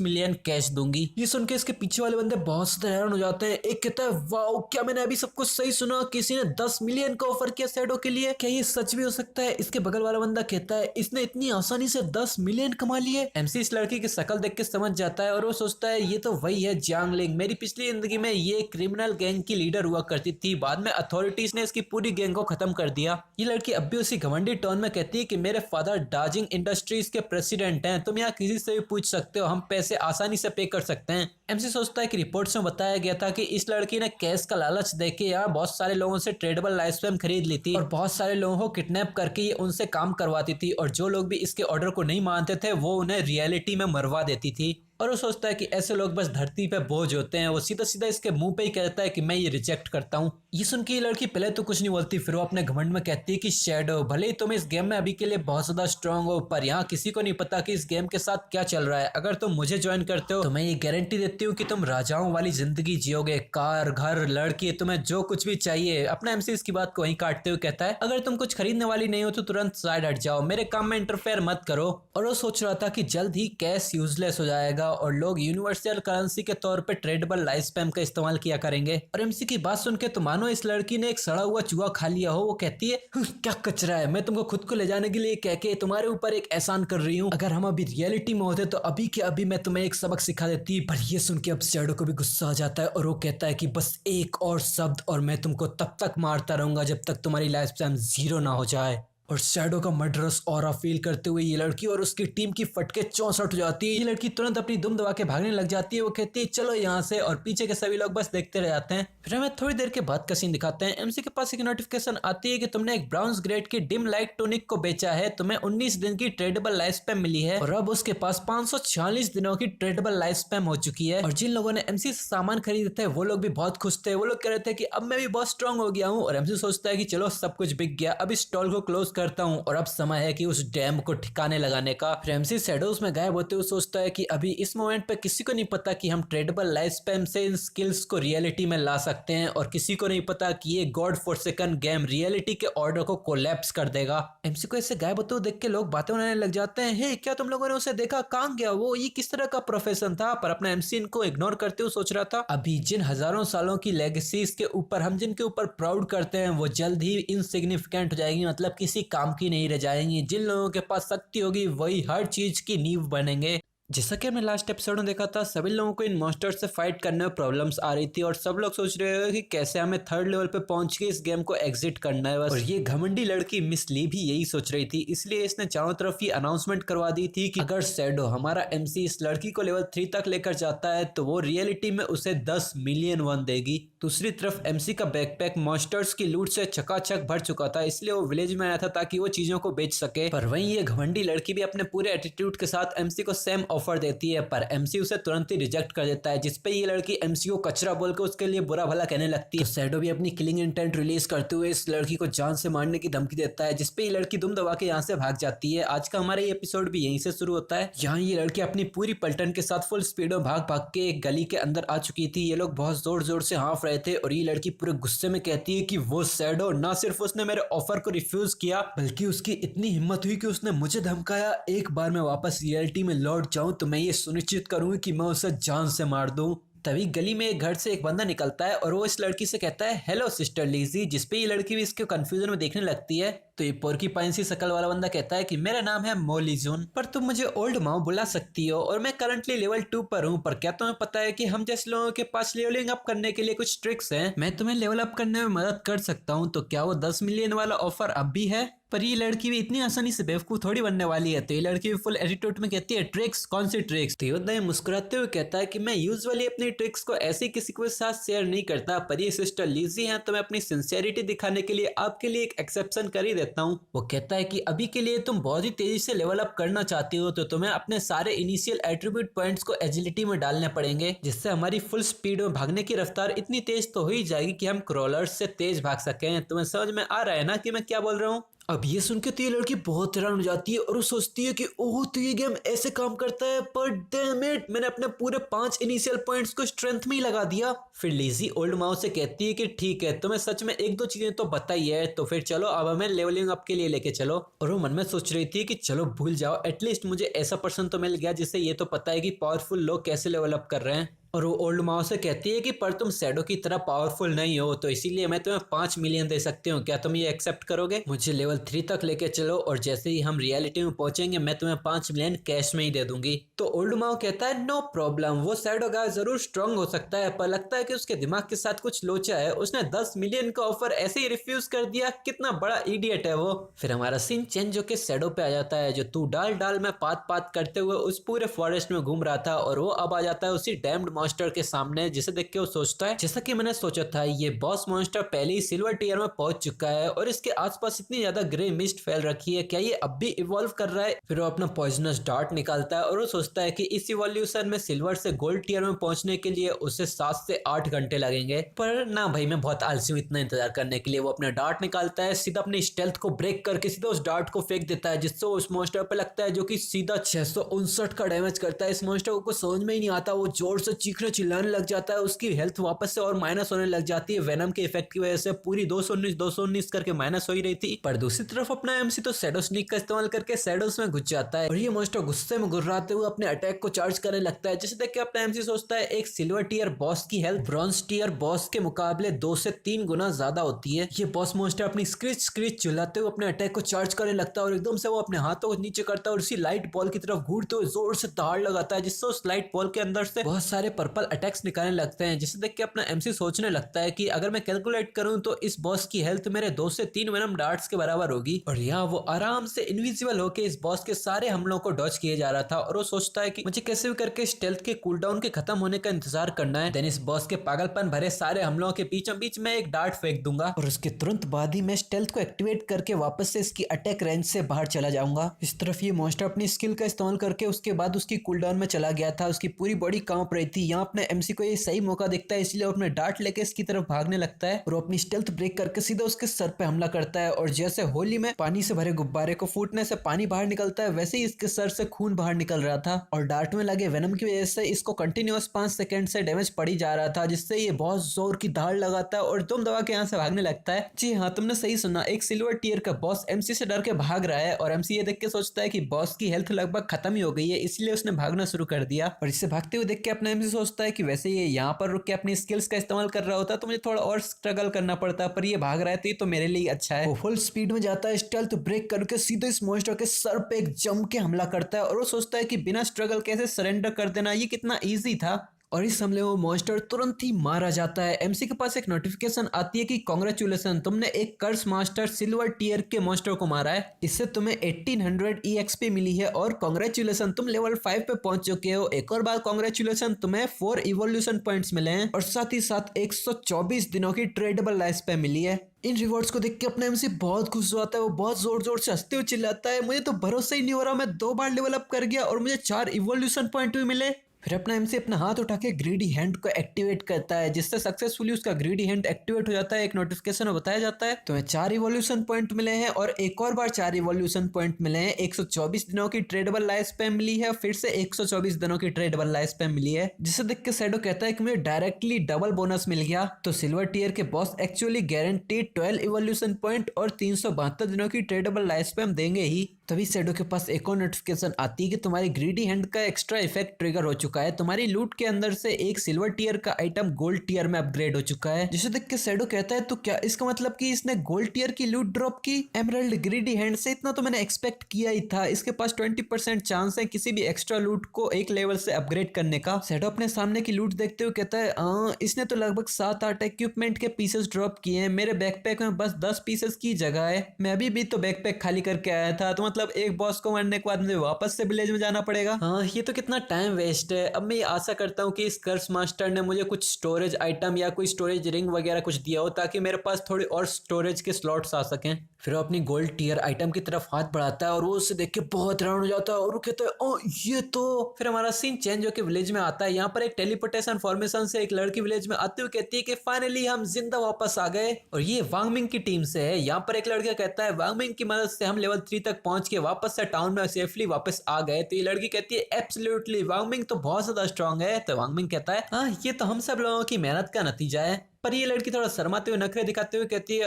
मिलियन कैश दूंगी। ये सुन के इसके पीछे वाले बंदे बहुत ज्यादा हैरान हो जाते हैं। एक कहता है, वाओ, क्या मैंने अभी सब कुछ सही सुना, किसी ने 10 मिलियन का ऑफर किया शैडो के लिए, क्या ये सच भी हो सकता है। इसके बगल वाला बंदा कहता है, इसने इतनी आसानी से 10 मिलियन कमा लिए। एमसी इस लड़की की शक्ल देख के समझ जाता है और वो सोचता है, ये तो वही है जियांग लिंग, मेरी पिछली जिंदगी में ये क्रिमिनल गैंग की लीडर हुआ करती थी, बाद में अथॉरिटीज ने इसकी पूरी गैंग को खत्म कर दिया। ये लड़की अब भी उसी घमंडी टोन में कहती है कि मेरे फादर डार्जिंग इंडस्ट्रीज के प्रेसिडेंट हैं, तुम यहाँ किसी से भी पूछ सकते हो, हम पैसे आसानी से पे कर सकते हैं। एमसी सोचता है कि रिपोर्ट्स में बताया गया था कि इस लड़की ने कैश का लालच देके यहाँ बहुत सारे लोगों से ट्रेडेबल लाइफ स्पैम खरीद ली थी और बहुत सारे लोगों को किडनैप करके ये उनसे काम करवाती थी, और जो लोग भी इसके ऑर्डर को नहीं मानते थे वो उन्हें रियलिटी में मरवा देती थी। और वो सोचता है कि ऐसे लोग बस धरती पे बोझ होते हैं। वो सीधा सीधा इसके मुंह पे ही कहता है कि मैं ये रिजेक्ट करता हूँ। ये सुन के ये लड़की पहले तो कुछ नहीं बोलती, फिर वो अपने घमंड में कहती है कि शैडो, भले ही तुम इस गेम में अभी के लिए बहुत ज्यादा स्ट्रांग हो, पर यहाँ किसी को नहीं पता कि इस गेम के साथ क्या चल रहा है। अगर तुम मुझे ज्वाइन करते हो तो मैं ये गारंटी देती हूँ कि तुम राजाओं वाली जिंदगी जियोगे, कार, घर, लड़की, तुम्हें जो कुछ भी चाहिए। अपना एमसी इसकी बात को वहीं काटते हुए कहता है, अगर तुम कुछ खरीदने वाली नहीं हो तो तुरंत साइड हट जाओ, मेरे काम में इंटरफेयर मत करो। और वो सोच रहा था कि जल्द ही कैश यूजलेस हो जाएगा और लोग यूनिवर्सल करेंसी के तौर पे ट्रेडेबल लाइफ स्पैम का इस्तेमाल किया करेंगे। और एमसी की बात सुन के तो मानो इस लड़की ने एक सड़ा हुआ चूहा खा लिया हो। वो कहती है, क्या कचरा है, मैं तुमको खुद को ले जाने के लिए कह के तुम्हारे ऊपर एक एहसान कर रही हूँ, अगर हम अभी रियलिटी में होते तो अभी के अभी मैं तुम्हें एक सबक सिखा देती। पर ये सुन के अब शैडो को भी गुस्सा आ जाता है और वो कहता है कि बस एक और शब्द और मैं तुमको तब तक मारता रहूंगा जब तक तुम्हारी लाइफ स्पैम 0 ना हो जाए। और शैडो का मर्डरस ऑरा फील करते हुए ये लड़की और उसकी टीम की फटके 64 हो जाती है। ये लड़की तुरंत अपनी दुम दबा के भागने लग जाती है। वो कहती है चलो यहाँ से, और पीछे के सभी लोग बस देखते रह जाते हैं। फिर हमें थोड़ी देर के बाद का सीन दिखाते हैं। एमसी के पास एक नोटिफिकेशन आती है कि तुमने एक ब्राउन्स ग्रेड की डिम लाइट टूनिक को बेचा है, तुम्हें 19 दिन की ट्रेडेबल लाइफ स्पैम मिली है और अब उसके पास 546 दिनों की ट्रेडेबल लाइफ स्पैम हो चुकी है। और जिन लोगों ने एमसी से सामान खरीदे थे वो लोग भी बहुत खुश थे। वो लोग कह रहे थे कि अब मैं भी बहुत स्ट्रांग हो गया हूँ। और एमसी सोचता है कि चलो सब कुछ बिक गया, अब इस स्टॉल को क्लोज करता हूँ और अब समय है कि उस डैम को ठिकाने लगाने का। फिर एमसी शैडोज में गायब होते हुए सोचता है कि अभी इस मोमेंट पे किसी को नहीं पता कि हम ट्रेडेबल लाइफ स्पैम से इन स्किल्स को रियलिटी में ला सकते हैं, और किसी को नहीं पता कि ये गॉड फॉरसेकन गेम रियलिटी के ऑर्डर को कोलैप्स कर देगा। एमसी को ऐसे गायब होते हुए देख के लोग बातें बनाने लग जाते हैं। हे, क्या तुम लोगों ने उसे देखा? कहाँ गया वो? ये किस तरह का प्रोफेशन था? पर अपना एमसी इनको इग्नोर करते हुए सोच रहा था अभी जिन हजारों सालों की लेगेसीज के ऊपर हम जिनके ऊपर प्राउड करते हैं वो जल्द ही इनसिग्निफिकेंट हो जाएगी, मतलब किसी काम की नहीं रह जाएंगी। जिन लोगों के पास शक्ति होगी वही हर चीज की नींव बनेंगे। जैसा कि हमने लास्ट एपिसोड में देखा था, सभी लोगों को इन मॉन्स्टर्स से फाइट करने में प्रॉब्लम्स आ रही थी और सब लोग सोच रहे हो कि कैसे हमें थर्ड लेवल पे पहुंच के इस गेम को एग्जिट करना है बस। और ये घमंडी लड़की मिस ली भी यही सोच रही थी, इसलिए इसने चारों तरफ ही अनाउंसमेंट करवा दी थी कि अगर शैडो हमारा एमसी इस लड़की को लेवल 3 तक लेकर जाता है तो वो रियलिटी में उसे 10 मिलियन वन देगी। दूसरी तरफ एमसी का बैकपैक मॉन्स्टर्स की लूट से चकाचक भर चुका था, इसलिए वो विलेज में आया था ताकि वो चीजों को बेच सके। पर वहीं ये घमंडी लड़की भी अपने पूरे एटीट्यूड के साथ एमसी को सेम ऑफर देती है, पर एमसी उसे तुरंत ही रिजेक्ट कर देता है, जिसपे ये लड़की एमसी को कचरा बोलकर उसके लिए बुरा भला कहने लगती है। तो शैडो भी अपनी किलिंग इंटेंट रिलीज करते हुए इस लड़की को जान से मारने की धमकी देता है, जिसपे ये लड़की दुम दबा के यहाँ से भाग जाती है। आज का हमारा ये एपिसोड भी यहीं से शुरू होता है। यहाँ ये लड़की अपनी पूरी पलटन के साथ फुल स्पीड में भाग भाग के एक गली के अंदर आ चुकी थी। ये लोग बहुत जोर जोर से हाँफ रहे थे और ये लड़की पूरे गुस्से में कहती है कि वो शैडो ना सिर्फ उसने मेरे ऑफर को रिफ्यूज किया बल्कि उसकी इतनी हिम्मत हुई कि उसने मुझे धमकाया एक बार मैं वापस रियलिटी में लौट जाऊं तो मैं ये सुनिश्चित करूंगी कि मैं उसे जान से मार दूं। तभी गली में एक घर से एक बंदा निकलता है और वो इस लड़की से कहता है हेलो सिस्टर लीजी, जिसपे ये लड़की भी इसके कंफ्यूजन में देखने लगती है। तो ये पोर्कीपाइन सी शकल वाला बंदा कहता है कि मेरा नाम है मोलीजून, पर तुम मुझे ओल्ड माओ बुला सकती हो और मैं करंटली लेवल 2 पर हूँ। पर क्या तुम्हें पता है कि हम जैसे लोगों के पास लेवलिंग अप करने के लिए कुछ ट्रिक्स हैं? मैं तुम्हें लेवल अप करने में मदद कर सकता हूँ। तो क्या वो 10 मिलियन वाला ऑफर अब भी है? पर ये लड़की भी इतनी आसानी से बेवकूफ थोड़ी बनने वाली है। तो ये लड़की भी फुल एटीट्यूड में कहती है ट्रिक्स? कौन सी ट्रिक्स? तो योद्धा मुस्कुराते हुए कहता है कि मैं यूजुअली अपनी ट्रिक्स को ऐसे किसी के साथ शेयर नहीं करता, पर ये सिस्टर लीजी हैं तो मैं अपनी सिंसियरिटी दिखाने के लिए आपके लिए एक एक्सेप्शन कर ही देता हूँ। वो कहता है कि अभी के लिए तुम बहुत ही तेजी से लेवल अप करना चाहती हो तो तुम्हें अपने सारे इनिशियल एट्रीब्यूट पॉइंट्स को एजिलिटी में डालने पड़ेंगे, जिससे हमारी फुल स्पीड में भागने की रफ्तार इतनी तेज तो हो ही जाएगी कि हम क्रॉलर्स से तेज भाग सकें। तुम्हें समझ में आ रहा है ना कि मैं क्या बोल रहा हूँ? अब ये सुन के तो ये लड़की बहुत हैरान हो जाती है और वो सोचती है कि ओह तो ये गेम ऐसे काम करता है, पर डैम इट मैंने अपने पूरे 5 इनिशियल पॉइंट्स को स्ट्रेंथ में ही लगा दिया। फिर लीजी ओल्ड माओ से कहती है कि ठीक है तुम्हें सच में एक दो चीजें तो बताई है, तो फिर चलो अब हमें लेवलिंग अप के लिए लेके चलो। और वो मन में सोच रही थी कि चलो भूल जाओ, एटलीस्ट मुझे ऐसा पर्सन तो मिल गया जिससे ये तो पता है कि पावरफुल लोग कैसे लेवल अप कर रहे हैं। और वो ओल्ड माओ से कहती है कि पर तुम शैडो की तरह पावरफुल नहीं हो, तो इसीलिए मैं तुम्हें 5 मिलियन दे सकती हूँ। क्या तुम ये एक्सेप्ट करोगे? मुझे लेवल 3 तक लेके चलो और जैसे ही हम रियलिटी में पहुंचेंगे मैं तुम्हें 5 मिलियन कैश में ही दे दूंगी। तो ओल्ड माओ कहता है नो प्रॉब्लम। वो शैडो गाय जरूर स्ट्रांग हो सकता है पर लगता है कि उसके दिमाग के साथ कुछ लोचा है, उसने 10 मिलियन का ऑफर ऐसे ही रिफ्यूज कर दिया। कितना बड़ा इडियट है वो। फिर हमारा सीन चेंज होकर शैडो पे आ जाता है, जो तू डाल डाल में पात पात करते हुए उस पूरे फॉरेस्ट में घूम रहा था, और वो अब आ जाता है उसी डैम्ड मॉन्स्टर के सामने, जिसे देख के वो सोचता है जैसा कि मैंने सोचा था ये बॉस मॉन्स्टर पहले ही सिल्वर टियर में पहुंच चुका है और इसके आसपास इतनी ज्यादा ग्रे मिस्ट फैल रखी है, क्या ये अब भी इवॉल्व कर रहा है? फिर वो अपना पॉइजनस डार्ट निकालता है और वो सोचता है कि इस इवोल्यूशन में सिल्वर से गोल्ड टियर में पहुंचने के लिए उसे 7 से 8 घंटे लगेंगे। पर ना भाई मैं बहुत आलसी हूँ इतना इंतजार करने के लिए। वो अपना डार्ट निकालता है, सीधा अपनी स्टेल्थ को ब्रेक करके सीधा उस डार्ट को फेंक देता है, जिससे उस मॉन्स्टर पे लगता है, जो कि सीधा 659 का डैमेज करता है। इस मॉन्स्टर को कुछ समझ में ही नहीं आता, वो जोर से चीखने चिल्लाने लग जाता है, उसकी हेल्थ वापस से और माइनस होने लग जाती है। वेनम के इफेक्ट की वजह से पूरी 219 करके माइनस हो ही रही थी। पर दूसरी तरफ अपना एमसी तो शैडो स्नीक का इस्तेमाल करके शैडोज में घुस जाता है और ये मॉन्स्टर गुस्से में गुर्राते हुए अपने अटैक को चार्ज करने लगता है, जिसे देख के अपना एमसी सोचता है एक सिल्वर टियर बॉस की हेल्थ ब्रॉन्ज टियर बॉस के मुकाबले 2 से 3 गुना ज्यादा होती है। ये बॉस मॉन्स्टर अपनी स्क्रीच स्क्रीच चिल्लाते हुए अपने अटैक को चार्ज करने लगता है और एकदम से वो अपने हाथों को नीचे करता है और उसी लाइट बॉल की तरफ घूरते हुए जोर से दहाड़ लगाता है, जिससे उस लाइट बॉल के अंदर से बहुत सारे पर्पल अटैक्स निकालने लगते हैं, जिसे देख के अपना एमसी सोचने लगता है कि अगर मैं कैलकुलेट करूं तो इस बॉस की हेल्थ मेरे 2 से 3 वेनम डार्ट्स के बराबर होगी। और यहाँ वो आराम से इनविजिबल होके इस बॉस के सारे हमलों को डॉज किए जा रहा था और वो सोचता है कि मुझे कैसे भी करके स्टेल्थ के कूलडाउन के खत्म होने का इंतजार करना है। देन इस बॉस के पागलपन भरे सारे हमलों के बीचों बीच में एक डार्ट फेंक दूंगा और उसके तुरंत बाद ही मैं स्टेल्थ को एक्टिवेट करके वापस से इसकी अटैक रेंज से बाहर चला जाऊंगा। इस तरफ ये मॉन्स्टर अपनी स्किल का इस्तेमाल करके उसके बाद उसकी कूलडाउन में चला गया था। उसकी पूरी बॉडी कांप रही थी। यहाँ अपने एमसी को ये सही मौका दिखता है, इसलिए अपने डार्ट लेके इसकी तरफ भागने लगता है और अपनी स्टेल्थ ब्रेक करके सीधा उसके सर पे हमला करता है। और जैसे होली में पानी से भरे गुब्बारे को फूटने से पानी बाहर निकलता है, वैसे ही इसके सर से खून बाहर निकल रहा था और डार्ट में लगे वेनम की वजह से इसको कंटिन्यूअस 5 सेकंड से डैमेज पड़ी जा रहा था, जिससे ये बहुत जोर की धाड़ लगाता है और दुम दबा के यहाँ से भागने लगता है। जी हाँ, तुमने सही सुना, एक सिल्वर टीयर का बॉस एमसी से डर के भाग रहा है और एमसी ये देख के सोचता है कि बॉस की हेल्थ लगभग खत्म ही हो गई है, इसलिए उसने भागना शुरू कर दिया। और इसे भागते हुए देख के अपना एमसी सोचता है कि वैसे ये यहाँ पर रुक के अपनी स्किल्स का इस्तेमाल कर रहा होता तो मुझे थोड़ा और स्ट्रगल करना पड़ता, पर ये भाग रहा है तो मेरे लिए अच्छा है। वो फुल स्पीड में जाता है, स्टेल्थ ब्रेक करके सीधे इस मॉन्स्टर के सर पे एक जम के हमला करता है और वो सोचता है कि बिना स्ट्रगल कैसे सरेंडर कर देना, ये कितना ईजी था। और इस हमले में मॉन्स्टर तुरंत ही मारा जाता है। एमसी के पास एक नोटिफिकेशन आती है कि कांग्रेचुलेशन, तुमने एक कर्स मास्टर सिल्वर टीयर के मॉन्स्टर को मारा है, इससे तुम्हें 1800 EXP मिली है और कांग्रेचुलेशन, तुम लेवल 5 पे पहुंच चुके हो। एक और बार कांग्रेचुलेशन, तुम्हें 4 इवोल्यूशन पॉइंट्स मिले हैं और साथ ही साथ 124 दिनों की ट्रेडेबल लाइफ पे मिली है। इन रिवॉर्ड्स को देख के अपना एमसी बहुत खुश होता है। वो बहुत जोर जोर से हंसते हुए चिल्लाता है, मुझे तो भरोसा ही नहीं हो रहा, मैं 2 बार लेवल अप कर गया और मुझे 4 इवोल्यूशन पॉइंट भी मिले। फिर अपना एमसी अपना हाथ उठा के ग्रीडी हैंड को एक्टिवेट करता है, जिससे सक्सेसफुली उसका ग्रीडी हैंड एक्टिवेट हो जाता है। एक नोटिफिकेशन में बताया जाता है तुम्हें 4 इवोल्यूशन पॉइंट मिले हैं और एक और बार 4 इवोल्यूशन पॉइंट मिले हैं। 124 दिनों की ट्रेडेबल लाइफ स्पैम मिली है, फिर से 124 दिनों की ट्रेडेबल लाइफ स्पैम मिली है, जिसे देख के शैडो कहता है कि मुझे डायरेक्टली डबल बोनस मिल गया। तो सिल्वर टीयर के boss actually guaranteed 12 evolution point और 372 दिनों की ट्रेडेबल लाइफ स्पैम देंगे ही। तभी शैडो के पास एक और नोटिफिकेशन आती है कि तुम्हारी ग्रीडी हैंड का एक्स्ट्रा इफेक्ट ट्रिगर हो चुका है, तुम्हारी लूट के अंदर से एक सिल्वर टीयर का आइटम गोल्ड टीयर में अपग्रेड हो चुका है। जिसे देख के शैडो कहता है तो क्या इसका मतलब कि इसने गोल्ड टीयर की लूट ड्रॉप की? एमरल्ड ग्रीडी हैंड से इतना तो मैंने एक्सपेक्ट किया ही था। इसके पास 20% चांस है किसी भी एक्स्ट्रा लूट को एक लेवल से अपग्रेड करने का। शैडो अपने सामने की लूट देखते हुए कहता है इसने तो लगभग 7-8 इक्विपमेंट के पीसेस ड्रॉप किए हैं, मेरे बैकपैक में बस 10 पीसेस की जगह है। मैं अभी भी तो बैकपैक खाली करके आया था, तो मतलब एक बॉस को मारने के बाद मुझे वापस से विलेज में जाना पड़ेगा। हाँ, ये तो कितना टाइम वेस्ट है। अब मैं ये आशा करता हूँ कि इस कर्स मास्टर ने मुझे कुछ स्टोरेज आइटम या कोई स्टोरेज रिंग वगैरह कुछ दिया हो, ताकि मेरे पास थोड़ी और स्टोरेज के स्लॉट्स आ सकें। फिर वो अपनी गोल्ड टीयर आइटम की तरफ हाथ बढ़ाता है और वो उसे देख के बहुत हैरान हो जाता है और वो कहता है ओ ये तो। फिर हमारा सीन चेंज होकर विलेज में आता है। यहाँ पर एक टेलीपोर्टेशन फॉर्मेशन से एक लड़की विलेज में आते हुए कहती है कि फाइनली हम जिंदा वापस आ गए, और ये वांगमिंग की टीम से है। यहाँ पर एक लड़का कहता है वांगमिंग की मदद से हम लेवल 3 तक पहुंच के वापस से टाउन में सेफली वापस आ गए। तो ये लड़की कहती है एब्सोल्युटली वांगमिंग तो बहुत ज्यादा स्ट्रांग है। तो वांगमिंग कहता है हाँ, ये तो हम सब लोगों की मेहनत का नतीजा है। पर ये लड़की थोड़ा शर्माते हुए नखरे दिखाते हुए कहती है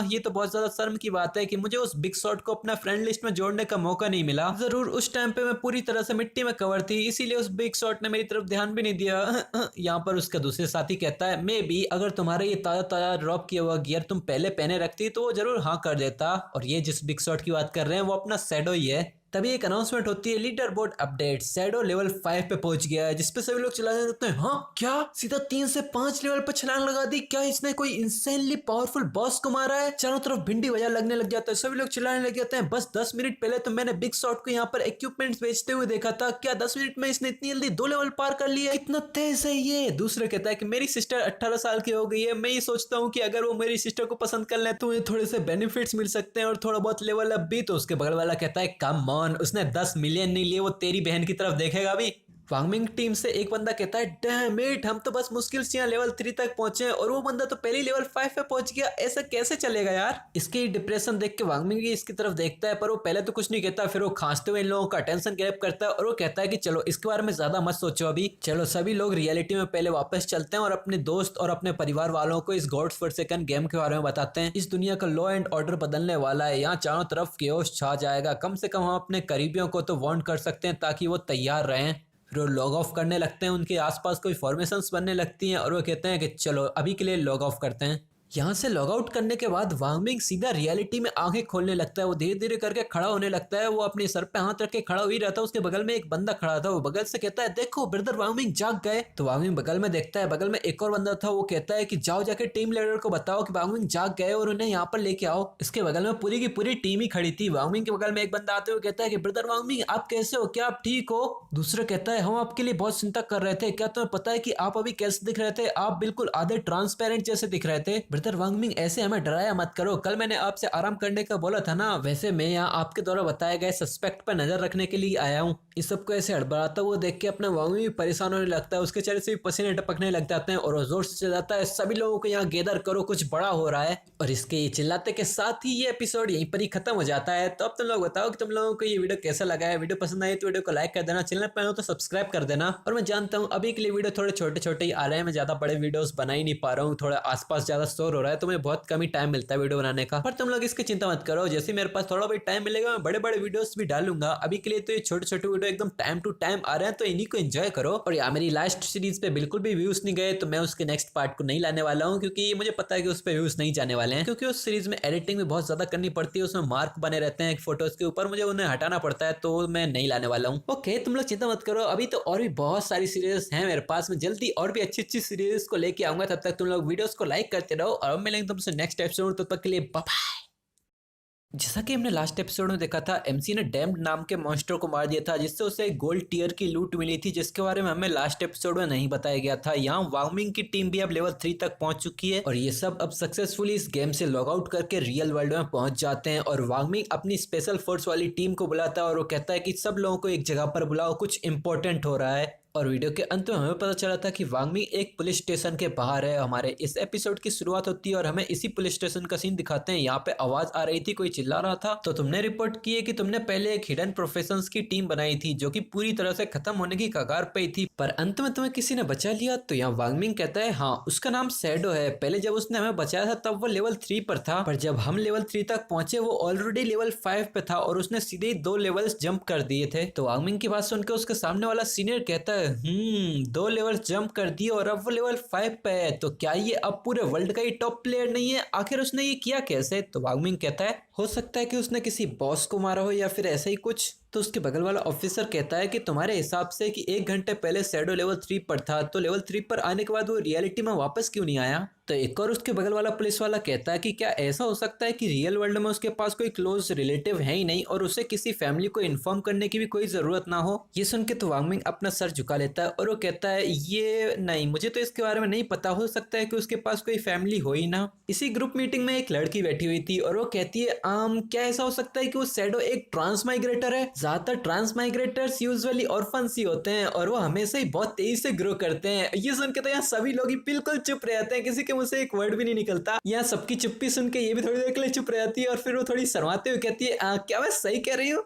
ये तो बहुत ज्यादा शर्म की बात है कि मुझे उस बिग शॉट को अपना फ्रेंड लिस्ट में जोड़ने का मौका नहीं मिला। जरूर उस टाइम पे मैं पूरी तरह से मिट्टी में कवर थी, इसीलिए उस बिग शॉट ने मेरी तरफ ध्यान भी नहीं दिया। यहाँ पर उसका दूसरे साथी कहता है मे बी अगर तुम्हारा ये ताजा ताजा ड्रॉप किया हुआ गियर तुम पहले पहने रखती तो वो जरूर हाँ कर देता। और ये जिस बिग शॉट की बात कर रहे हैं वो अपना शैडो ही है। तभी एक अनाउंसमेंट होती है leader board update, shadow level 5 पे पहुंच गया है, जिसपे सभी लोग चिल्लाने लगते हैं हाँ क्या सीधा 3 से 5 लेवल पे छलांग लगा दी, क्या इसने कोई इंसेनली पावरफुल बॉस को मारा है। चारों तरफ भिंडी बाजार लगने लग जाता है, सभी लोग चिल्लाने लग जाते हैं बस 10 मिनट पहले तो मैंने बिग शॉट को यहाँ पर इक्विपमेंट्स बेचते हुए देखा था, क्या 10 मिनट में इसने इतनी जल्दी 2 लेवल पार कर लिया, कितना तेज है ये। दूसरा कहता है कि मेरी सिस्टर 18 साल की हो गई है, मैं ये सोचता हूँ कि अगर वो मेरी सिस्टर को पसंद कर ले तो उन्हें थोड़े से बेनिफिट्स मिल सकते हैं और थोड़ा बहुत लेवल अप भी। तो उसके बगल वाला कहता है कम ऑन, उसने 10 मिलियन नहीं लिए, वो तेरी बहन की तरफ देखेगा भी। वांगमिंग टीम से एक बंदा कहता है डैम इट, हम तो बस मुश्किल से यहाँ लेवल 3 तक पहुंचे और वो बंदा तो पहले लेवल 5 पे पहुंच गया, ऐसा कैसे चलेगा यार। इसकी डिप्रेशन देख के वांगमिंग इसकी तरफ देखता है, पर वो पहले तो कुछ नहीं कहता, फिर वो खांसते हुए इन लोगों का अटेंशन ग्रैब करता है और वो कहता है कि चलो इसके बारे में ज्यादा मत सोचो अभी, चलो सभी लोग रियलिटी में पहले वापस चलते हैं और अपने दोस्त और अपने परिवार वालों को इस गॉड्स फॉरसेकन गेम के बारे में बताते हैं। इस दुनिया का लॉ एंड ऑर्डर बदलने वाला है, यहाँ चारों तरफ केओस छा जाएगा, कम से कम हम अपने करीबियों को तो वार्न कर सकते हैं ताकि वो तैयार रहें। फिर वो लॉग ऑफ करने लगते हैं, उनके आसपास कोई फॉर्मेशंस बनने लगती हैं और वो कहते हैं कि चलो अभी के लिए लॉग ऑफ करते हैं। यहाँ से लॉग आउट करने के बाद वांग मिंग सीधा रियलिटी में आंखें खोलने लगता है। वो धीरे धीरे करके खड़ा होने लगता है। वो अपने सर पे हाथ रख के खड़ा हुई रहता है। उसके बगल में एक बंदा खड़ा था। वो बगल से कहता है, देखो ब्रदर वांग मिंग जाग गए। तो वांग मिंग बगल में देखता है, बगल में एक और बंदा था। वो कहता है कि जाओ जाके टीम लीडर को बताओ कि वांग मिंग जाग गए और उन्हें यहाँ पर लेके आओ। इसके बगल में पूरी की पूरी टीम ही खड़ी थी। वांग मिंग के बगल में एक बंदा आते हुए कहता है कि ब्रदर वांग मिंग आप कैसे हो, क्या आप ठीक हो? दूसरा कहता है, हम आपके लिए बहुत चिंता कर रहे थे। क्या तुम्हें पता है कि आप अभी कैसे दिख रहे थे? आप बिल्कुल आधे ट्रांसपेरेंट जैसे दिख रहे थे। ब्रदर वांग मिंग ऐसे हमें डराया मत करो। कल मैंने आपसे आराम करने का बोला था ना। वैसे मैं यहाँ आपके द्वारा बताए गए सस्पेक्ट पर नजर रखने के लिए आया हूँ। इस सबको ऐसे हड़बड़ाता हुआ देख के अपना वांग मिंग भी परेशान होने लगता है। उसके चेहरे से भी पसीने टपकने लग जाते हैं और वो जोर से चिल्लाता है, सभी लोगों को यहाँ गैदर करो, कुछ बड़ा हो रहा है। और इसके ये चिल्लाते के साथ ही ये एपिसोड यहीं पर ही खत्म हो जाता है। तो अब तुम लोग बताओ कि तुम लोगों को ये वीडियो कैसा लगा है। वीडियो पसंद आई तो वीडियो को लाइक कर देना, चैनल पर हो तो सब्सक्राइब कर देना। और मैं जानता हूँ अभी के लिए वीडियो थोड़े छोटे छोटे ही आ रहे हैं। मैं ज्यादा बड़े वीडियोस बना ही नहीं पा रहा हूँ। थोड़ा आसपास ज्यादा शोर हो रहा है तो मुझे बहुत कम ही टाइम मिलता है वीडियो बनाने का। पर तुम लोग इसकी चिंता मत करो, जैसे मेरे पास थोड़ा भी टाइम मिलेगा मैं बड़े बड़े वीडियोस भी डालूंगा। अभी के लिए तो ये छोटे छोटे वीडियो एकदम टाइम टू टाइम आ रहे हैं, तो इन्हीं को एंजॉय करो। और यार मेरी लास्ट सीरीज पे बिल्कुल भी व्यूज नहीं गए तो मैं उसके नेक्स्ट पार्ट को नहीं लाने वाला हूँ, क्योंकि मुझे पता है कि उस पर व्यूज नहीं जाने वाले हैं। क्योंकि उस सीरीज में एडिटिंग भी बहुत ज्यादा करनी पड़ती है, उसमें मार्क बने रहते हैं फोटोज के ऊपर, मुझे उन्हें हटाना पड़ता है, तो मैं नहीं लाने वाला हूँ। ओके तुम लोग चिंता मत करो, अभी तो और भी बहुत सारी सीरीज हैं मेरे पास में। जल्दी और भी अच्छी अच्छी सीरीज को लेके आऊंगा। तब तक तुम लोग वीडियोस को लाइक करते रहो और मिलेंगे तुमसे नेक्स्ट एपिसोड। तब तक के लिए बाय बाय। जैसा कि हमने लास्ट एपिसोड में देखा था, एमसी ने डैम्ड नाम के मॉन्स्टर को मार दिया था, जिससे उसे एक गोल्ड टीयर की लूट मिली थी, जिसके बारे में हमें लास्ट एपिसोड में नहीं बताया गया था। यहाँ वांग मिंग की टीम भी अब लेवल 3 तक पहुंच चुकी है और ये सब अब सक्सेसफुली इस गेम से लॉग आउट करके रियल वर्ल्ड में पहुंच जाते हैं। और वांग मिंग अपनी स्पेशल फोर्स वाली टीम को बुलाता है और वो कहता है कि सब लोगों को एक जगह पर बुलाओ, कुछ इंपॉर्टेंट हो रहा है। और वीडियो के अंत में हमें पता चला था कि वांग मिंग एक पुलिस स्टेशन के बाहर है। हमारे इस एपिसोड की शुरुआत होती है और हमें इसी पुलिस स्टेशन का सीन दिखाते हैं। यहाँ पे आवाज आ रही थी, कोई चिल्ला रहा था। तो तुमने रिपोर्ट की है कि तुमने पहले एक हिडन प्रोफेशंस की टीम बनाई थी जो कि पूरी तरह से खत्म होने की कगार पे थी, पर अंत में तुम्हें किसी ने बचा लिया। तो यहाँ वांग मिंग कहता है, हाँ उसका नाम शैडो है। पहले जब उसने हमें बचाया था तब वो लेवल 3 पर था, पर जब हम लेवल 3 तक पहुंचे वो ऑलरेडी लेवल 5 पे था और उसने सीधे 2 लेवल्स जंप कर दिए थे। तो वांग मिंग की बात सुनकर उसके सामने वाला सीनियर कहता है, 2 लेवल जंप कर दिए और अब वो लेवल 5 पे है, तो क्या ये अब पूरे वर्ल्ड का ही टॉप प्लेयर नहीं है? आखिर उसने ये किया कैसे? तो वांग मिंग कहता है, हो सकता है कि उसने किसी बॉस को मारा हो या फिर ऐसा ही कुछ। तो उसके बगल वाला ऑफिसर कहता है कि तुम्हारे हिसाब से कि 1 घंटे पहले शैडो लेवल 3 पर था, तो लेवल 3 पर आने के बाद वो रियलिटी में वापस क्यों नहीं आया? तो एक और उसके बगल वाला पुलिस वाला कहता है कि क्या ऐसा हो सकता है कि रियल वर्ल्ड में उसके पास कोई क्लोज रिलेटिव है ही नहीं और उसे किसी फैमिली को इन्फॉर्म करने की भी कोई जरूरत ना हो? ये सुन के तो वांग मिंग अपना सर झुका लेता है और वो कहता है, ये नहीं, मुझे तो इसके बारे में नहीं पता। हो सकता है कि उसके पास कोई फैमिली हो ही ना। इसी ग्रुप मीटिंग में एक लड़की बैठी हुई थी और वो कहती है, क्या ऐसा हो सकता है कि वो शैडो एक ट्रांसमाइग्रेटर है? ज्यादातर ट्रांसमाइग्रेटर्स यूजुअली ऑर्फन्स ही होते हैं और वो हमेशा ही बहुत तेजी से ग्रो करते हैं। ये सुन के तो यहाँ सभी लोग ही बिल्कुल चुप रहते हैं, किसी के मुंह से एक वर्ड भी नहीं निकलता। यहाँ सबकी चुप्पी सुन के ये भी थोड़ी देर के लिए चुप रहती है और फिर वो थोड़ी शर्माते हुए कहती है, क्या मैं सही कह रही हूँ?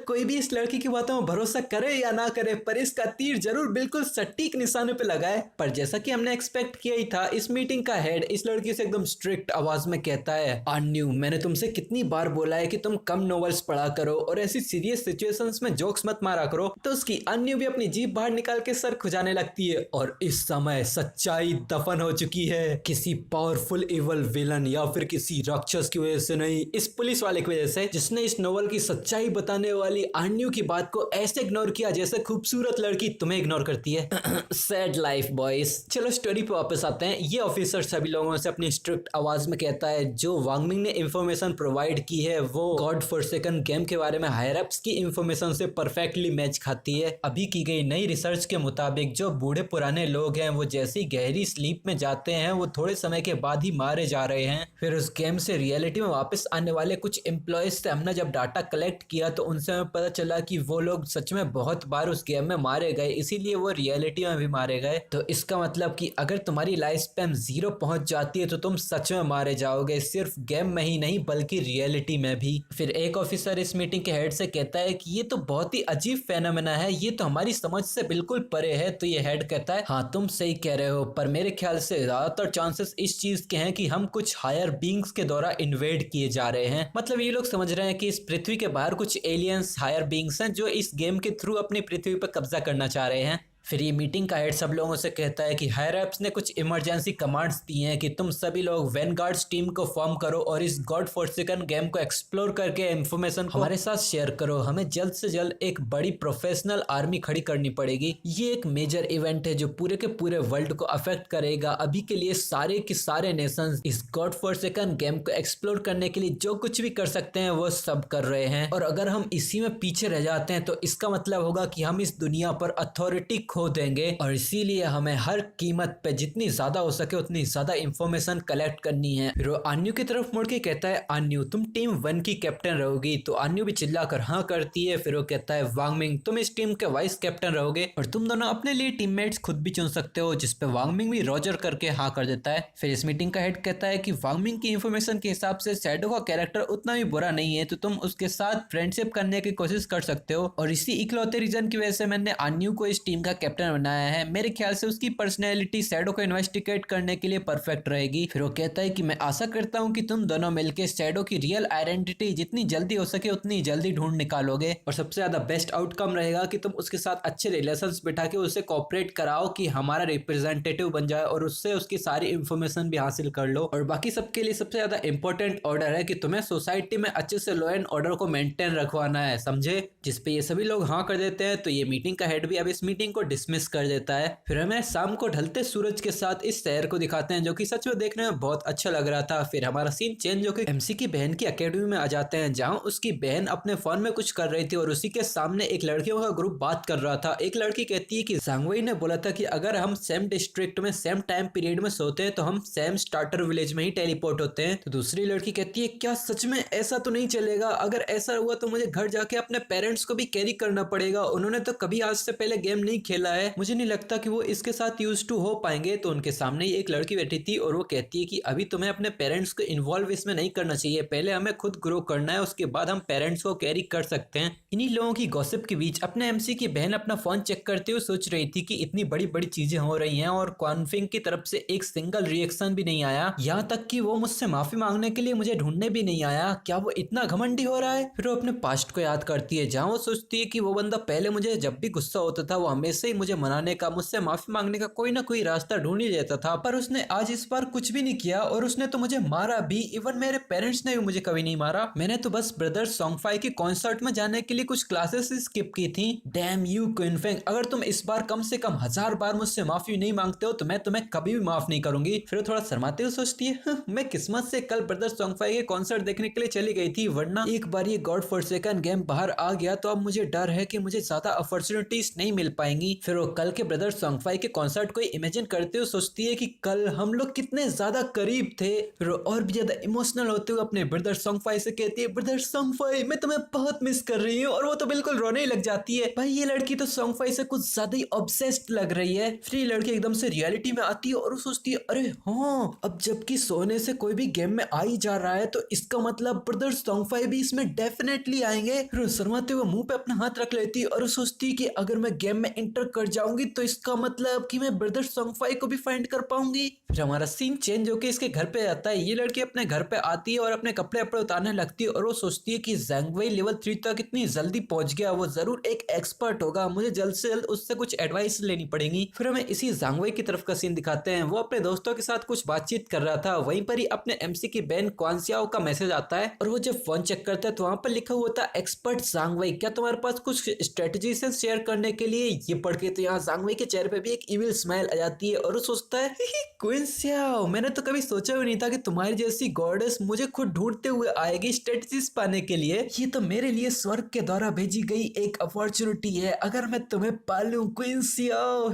कोई भी इस लड़की की बातों में भरोसा करे या ना करे, पर इसका तीर जरूर बिल्कुल सटीक निशाने पे लगा है। पर जैसा कि हमने एक्सपेक्ट किया ही था, इस मीटिंग का हेड इस लड़की से एकदम स्ट्रिक्ट आवाज में कहता है, अन्यू मैंने तुमसे कितनी बार बोला है कि तुम कम नॉवेल्स पढ़ा करो और ऐसी सीरियस सिचुएशंस में जोक्स मत मारा करो। तो उसकी अन्यू भी अपनी जीभ बाहर निकाल के सर खुजाने लगती है और इस समय सच्चाई दफन हो चुकी है। किसी पावरफुल इवल विलन या फिर किसी राक्षस की वजह से नहीं, इस पुलिस वाले की वजह से, जिसने इस नोवेल की सच्चाई बताने वाली अन्यू की बात को ऐसे इग्नोर किया जैसे खूबसूरत लड़की तुम्हें इग्नोर करती है। Sad life boys. चलो स्टोरी पे वापस आते हैं। ये ऑफिसर सभी लोगों से अपनी स्ट्रिक्ट आवाज में कहता है, जो वांग मिंग ने इंफॉर्मेशन प्रोवाइड की है वो गॉड फॉरसेकन गेम के बारे में हायर अप्स की इंफॉर्मेशन से परफेक्टली मैच खाती है। अभी की गई नई रिसर्च के मुताबिक जो बूढ़े पुराने लोग हैं वो जैसी गहरी स्लीप में जाते हैं वो थोड़े समय के बाद ही मारे जा रहे हैं। फिर उस गेम से रियलिटी में वापस आने वाले कुछ एम्प्लॉयज से हमने जब डाटा कलेक्ट किया तो उनसे हमें पता चला कि वो लोग सच में बहुत बार उस गेम में मारे गए, इसीलिए वो रियलिटी में भी मारे गए। तो इसका मतलब कि अगर तुम्हारी लाइफ स्पैन 0 पहुंच जाती है तो तुम सच में मारे जाओगे, सिर्फ गेम में ही नहीं बल्कि रियलिटी में भी। फिर एक ऑफिसर इस मीटिंग के हेड से कहता है कि ये तो बहुत ही अजीब फेनोमेना है, ये तो हमारी समझ से बिल्कुल परे है। तो ये हेड कहता है, हाँ तुम सही कह रहे हो, पर मेरे ख्याल से ज्यादातर चांसेस इस चीज के हैं कि हम कुछ हायर बींग्स के द्वारा इन्वेड किए जा रहे हैं। मतलब ये लोग समझ रहे हैं कि इस पृथ्वी के बाहर कुछ एलियंस हायर बींग्स हैं जो इस गेम के थ्रू अपनी पृथ्वी पर कब्जा करना चाह रहे हैं। फिर ये मीटिंग का हेड सब लोगों से कहता है कि हायर अप्स ने कुछ इमरजेंसी कमांड्स दी हैं कि तुम सभी लोग वैनगार्ड्स टीम को फॉर्म करो और इस गॉड फॉरसेकन गेम को एक्सप्लोर करके इंफॉर्मेशन को हमारे साथ शेयर करो। हमें जल्द से जल्द एक बड़ी प्रोफेशनल आर्मी खड़ी करनी पड़ेगी। ये एक मेजर इवेंट है जो पूरे के पूरे वर्ल्ड को अफेक्ट करेगा। अभी के लिए सारे के सारे नेशंस इस गॉड फॉरसेकन गेम को एक्सप्लोर करने के लिए जो कुछ भी कर सकते हैं वो सब कर रहे हैं, और अगर हम इसी में पीछे रह जाते हैं तो इसका मतलब होगा कि हम इस दुनिया पर अथॉरिटी खो देंगे, और इसीलिए हमें हर कीमत पे जितनी ज्यादा हो सके उतनी ज्यादा इंफॉर्मेशन कलेक्ट करनी है। फिर वो अन्यू की तरफ मुड़ के कहता है, अन्यू तुम टीम 1 की कैप्टन रहोगी। तो अन्यू भी चिल्लाकर हाँ करती है। फिर वो कहता है, वांगमिंग तुम इस टीम के वाइस कैप्टन रहोगे और तुम दोनों अपने लिए टीममेट्स खुद भी चुन सकते हो, जिसपे वांगमिंग भी रोजर करके हाँ कर देता है। फिर इस मीटिंग का हेड कहता है कि वांगमिंग की इंफॉर्मेशन के हिसाब से शैडो का कैरेक्टर उतना भी बुरा नहीं है, तो तुम उसके साथ फ्रेंडशिप करने की कोशिश कर सकते हो, और इसी इकलौते रीजन की वजह से मैंने अन्यू को इस टीम का कैप्टन बनाया है। मेरे ख्याल से उसकी पर्सनैलिटी शैडो को इन्वेस्टिगेट करने के लिए परफेक्ट रहेगी। फिर वो कहता है कि मैं आशा करता हूँ कि तुम दोनों मिलकर शैडो की रियल आइडेंटिटी जितनी जल्दी हो सके उतनी जल्दी ढूंढ निकालोगे, और सबसे ज्यादा बेस्ट आउटकम रहेगा कि तुम उसके साथ अच्छे रिलेशंस बिठा के उसे कोऑपरेट कराओ कि हमारा रिप्रेजेंटेटिव बन जाए और उससे उसकी सारी इंफॉर्मेशन भी हासिल कर लो। और बाकी सबके लिए सबसे ज्यादा इंपॉर्टेंट ऑर्डर है कि तुम्हें सोसाइटी में अच्छे से लॉ एंड ऑर्डर को मेंटेन रखवाना है, समझे? जिसपे ये सभी लोग हाँ कर देते हैं। तो ये मीटिंग का हेड भी अब इस मीटिंग को डिसमिस कर देता है। फिर हमें शाम को ढलते सूरज के साथ इस शहर को दिखाते हैं जो कि सच में देखने में बहुत अच्छा लग रहा था। फिर हमारा सीन चेंज होकर एमसी की बहन की अकेडमी में आ जाते हैं, जहाँ उसकी बहन अपने फोन में कुछ कर रही थी और उसी के सामने एक लड़कियों का ग्रुप बात कर रहा था। एक लड़की कहती है कि सांगवई ने बोला था कि अगर हम सेम डिस्ट्रिक्ट में सेम टाइम पीरियड में सोते हैं तो हम सेम स्टार्टर विलेज में ही टेलीपोर्ट होते हैं। तो दूसरी लड़की कहती है, क्या सच में? ऐसा तो नहीं चलेगा, अगर ऐसा हुआ तो मुझे घर जाके अपने पेरेंट्स को भी कैरी करना पड़ेगा, उन्होंने तो कभी आज से पहले गेम नहीं खेला है, मुझे नहीं लगता कि वो इसके साथ यूज टू हो पाएंगे। तो उनके सामने ही एक लड़की बैठी थी और वो कहती है कि अभी तुम्हें अपने पेरेंट्स को इन्वॉल्व इसमें नहीं करना चाहिए, पहले हमें खुद ग्रो करना है, उसके बाद हम पेरेंट्स को कैरी कर सकते हैं। इन्हीं लोगों की गॉसिप के बीच अपने एमसी की बहन अपना फोन चेक करते हुए सोच रही थी कि इतनी बड़ी बड़ी चीजें हो रही हैं और कॉन्फिंग की तरफ से एक सिंगल रिएक्शन भी नहीं आया, यहाँ तक कि वो मुझसे माफी मांगने के लिए मुझे ढूंढने भी नहीं आया। क्या वो इतना घमंडी हो रहा है? फिर वो अपने पास्ट को याद करती है, जहाँ वो सोचती है कि वो बंदा पहले मुझे जब भी गुस्सा होता था वो हमेशा ही मुझे मनाने का, मुझसे माफी मांगने का कोई ना कोई रास्ता ढूंढ ही लेता था, पर उसने आज इस बार कुछ भी नहीं किया और उसने तो मुझे मारा भी। इवन मेरे पेरेंट्स ने भी मुझे कभी नहीं मारा, मैंने तो बस ब्रदर्स सॉन्गफाई के कॉन्सर्ट में जाने के लिए कुछ क्लासेस स्किप की थी। डैम यू क्विनफेंग, अगर तुम इस बार कम से कम 1000 बार मुझसे माफी नहीं मांगते हो तो मैं तुम्हें कभी भी माफ नहीं करूंगी। फिर थोड़ा शर्माते हुए सोचती है, मैं किस्मत से कल ब्रदर्स सॉन्गफाई के कॉन्सर्ट देखने के लिए चली गई थी, वरना एक बार ये गॉड फॉरसेकन गेम बाहर आ गया तो अब मुझे डर है कि मुझे ज्यादा अपॉर्चुनिटीज नहीं मिल पाएंगी। फिर वो कल के ब्रदर्स सॉन्गफाई के कॉन्सर्ट को इमेजिन करते हुए सोचती है कि कल हम लोग कितने ज्यादा करीब थे। फिर और भी ज्यादा इमोशनल होते हुए अपने ब्रदर्स सॉन्गफाई से कहती है, ब्रदर्स सॉन्गफाई मैं तुम्हें बहुत मिस कर रही हूँ, और वो तो बिल्कुल रोने ही लग जाती है। भाई ये लड़की तो सॉन्गफाई से कुछ ज्यादा ही ऑब्सेस्ड लग रही है। फिर ये लड़की एकदम से रियलिटी में आती है और वो सोचती है, अरे हाँ, अब जबकि सोने से कोई भी गेम में आ ही जा रहा है तो इसका मतलब ब्रदर्स सॉन्गफाई भी इसमें डेफिनेटली आएंगे। फिर वो शर्माते हुए मुंह पे अपना हाथ रख लेती है और वो सोचती है कि अगर मैं गेम में एंटर कर जाऊंगी तो इसका मतलब कि मैं ब्रदर्स सॉन्गफाई को भी फाइंड कर पाऊंगी। फिर हमारा सीन चेंज होकर इसके घर पे आता है। ये लड़की अपने घर पे आती है और अपने कपड़े अपड़े उतारने लगती है और वो सोचती है कि ज़ैंगवेई लेवल 3 तक इतनी जल्दी पहुंच गया, वो जरूर एक एक्सपर्ट होगा, मुझे जल्द से जल्द उससे कुछ एडवाइस लेनी पड़ेगी। फिर हमें इसी ज़ैंगवेई की तरफ का सीन दिखाते हैं। वो अपने दोस्तों के साथ कुछ बातचीत कर रहा था, वहीं पर ही अपने एमसी की बहन क्वांसियाओ का मैसेज आता है और वो जब फोन चेक करता है तो वहां पर लिखा हुआ था, एक्सपर्ट ज़ैंगवेई, क्या तुम्हारे पास कुछ स्ट्रेटजी से शेयर करने के लिए? ये पढ़ के तो यहाँ ज़ैंगवेई के चेहरे पे भी एक इविल स्माइल आ जाती है और वो सोचता है, क्विंसियाओ, मैंने तो कभी सोचा भी नहीं था कि तुम्हारी जैसी गॉडेस मुझे खुद ढूंढते हुए आएगी स्ट्रेटजीज पाने के लिए। ये तो मेरे लिए स्वर्ग के द्वारा भेजी गई एक अपॉर्चुनिटी है, अगर मैं तुम्हें पालूं क्विंसियाओ।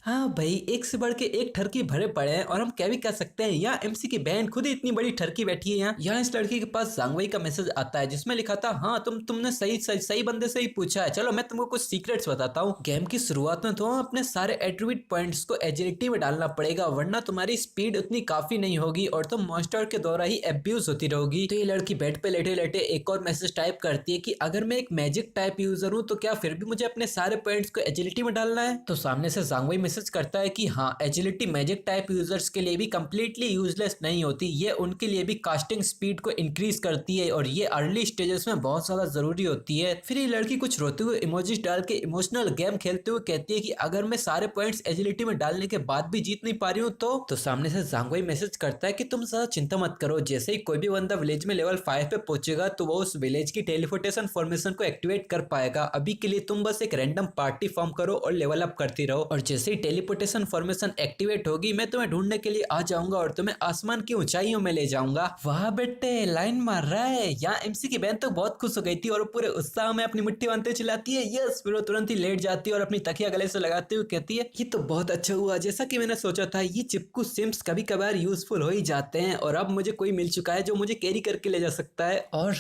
हाँ भाई, एक से बढ़ के एक ठरकी भरे पड़े हैं और हम क्या भी कर सकते हैं। यहाँ एमसी की बहन खुद ही इतनी बड़ी ठरकी बैठी है। यहाँ इस लड़की के पास ज़ैंगवेई का मैसेज आता है जिसमें लिखा था, हाँ तुमने सही बंदे से ही पूछा है, चलो मैं तुमको कुछ सीक्रेट्स बताता हूँ। गेम की शुरुआत में तो अपने सारे एट्रीब्यूट पॉइंट्स को एजिलिटी में डालना पड़ेगा, वरना तुम्हारी स्पीड उतनी काफी नहीं होगी और तुम मॉन्स्टर के द्वारा ही एब्यूज होती रहोगी। तो ये लड़की बेड पे लेटे लेटे एक और मैसेज टाइप करती है कि अगर मैं एक मैजिक टाइप यूजर हूँ तो क्या फिर भी मुझे अपने सारे पॉइंट्स को एजिलिटी में डालना है? तो सामने से ज़ैंगवेई मैसेज करता है कि हाँ, एजिलिटी मैजिक टाइप यूजर्स के लिए भी कंप्लीटली यूजलेस नहीं होती, ये उनके लिए भी कास्टिंग स्पीड को इंक्रीज करती है और ये अर्ली स्टेजेस में बहुत ज्यादा जरूरी होती है। फिर ये लड़की कुछ रोते हुए इमोजीज डाल के इमोशनल गेम खेलते हुए कहती है कि अगर मैं सारे पॉइंट्स एजिलिटी में डालने के बाद भी जीत नहीं पा रही हूँ तो सामने से ज़ांगवेई मैसेज करता है कि तुम ज्यादा चिंता मत करो, जैसे ही कोई भी बंदा विलेज में लेवल 5 पे पहुंचेगा तो वो उस विलेज की टेलीपोर्टेशन फॉर्मेशन को एक्टिवेट कर पाएगा। अभी के लिए तुम बस एक रैंडम पार्टी फॉर्म करो और लेवल अप करती रहो, और जैसे ही टेलीपोर्टेशन फॉर्मेशन एक्टिवेट होगी मैं तुम्हें ढूंढने के लिए आ जाऊंगा और तुम्हें आसमान की ऊंचाइयों में ले जाऊंगा। वाह बेटे, लाइन मार रहा है। यहाँ एमसी की बहन तो बहुत खुश हो गई थी और पूरे उत्साह में अपनी मुट्ठी बांधते चिल्लाती है यस, फिर वो तुरंत ही लेट जाती है और अपनी तकिया गले से लगाते हुए कहती है ये तो बहुत अच्छा हुआ, जैसा कि मैंने सोचा था। ये चिपकू सिम्स कभी कभार यूजफुल हो ही जाते हैं और अब मुझे कोई मिल चुका है जो मुझे कैरी करके ले जा सकता है। और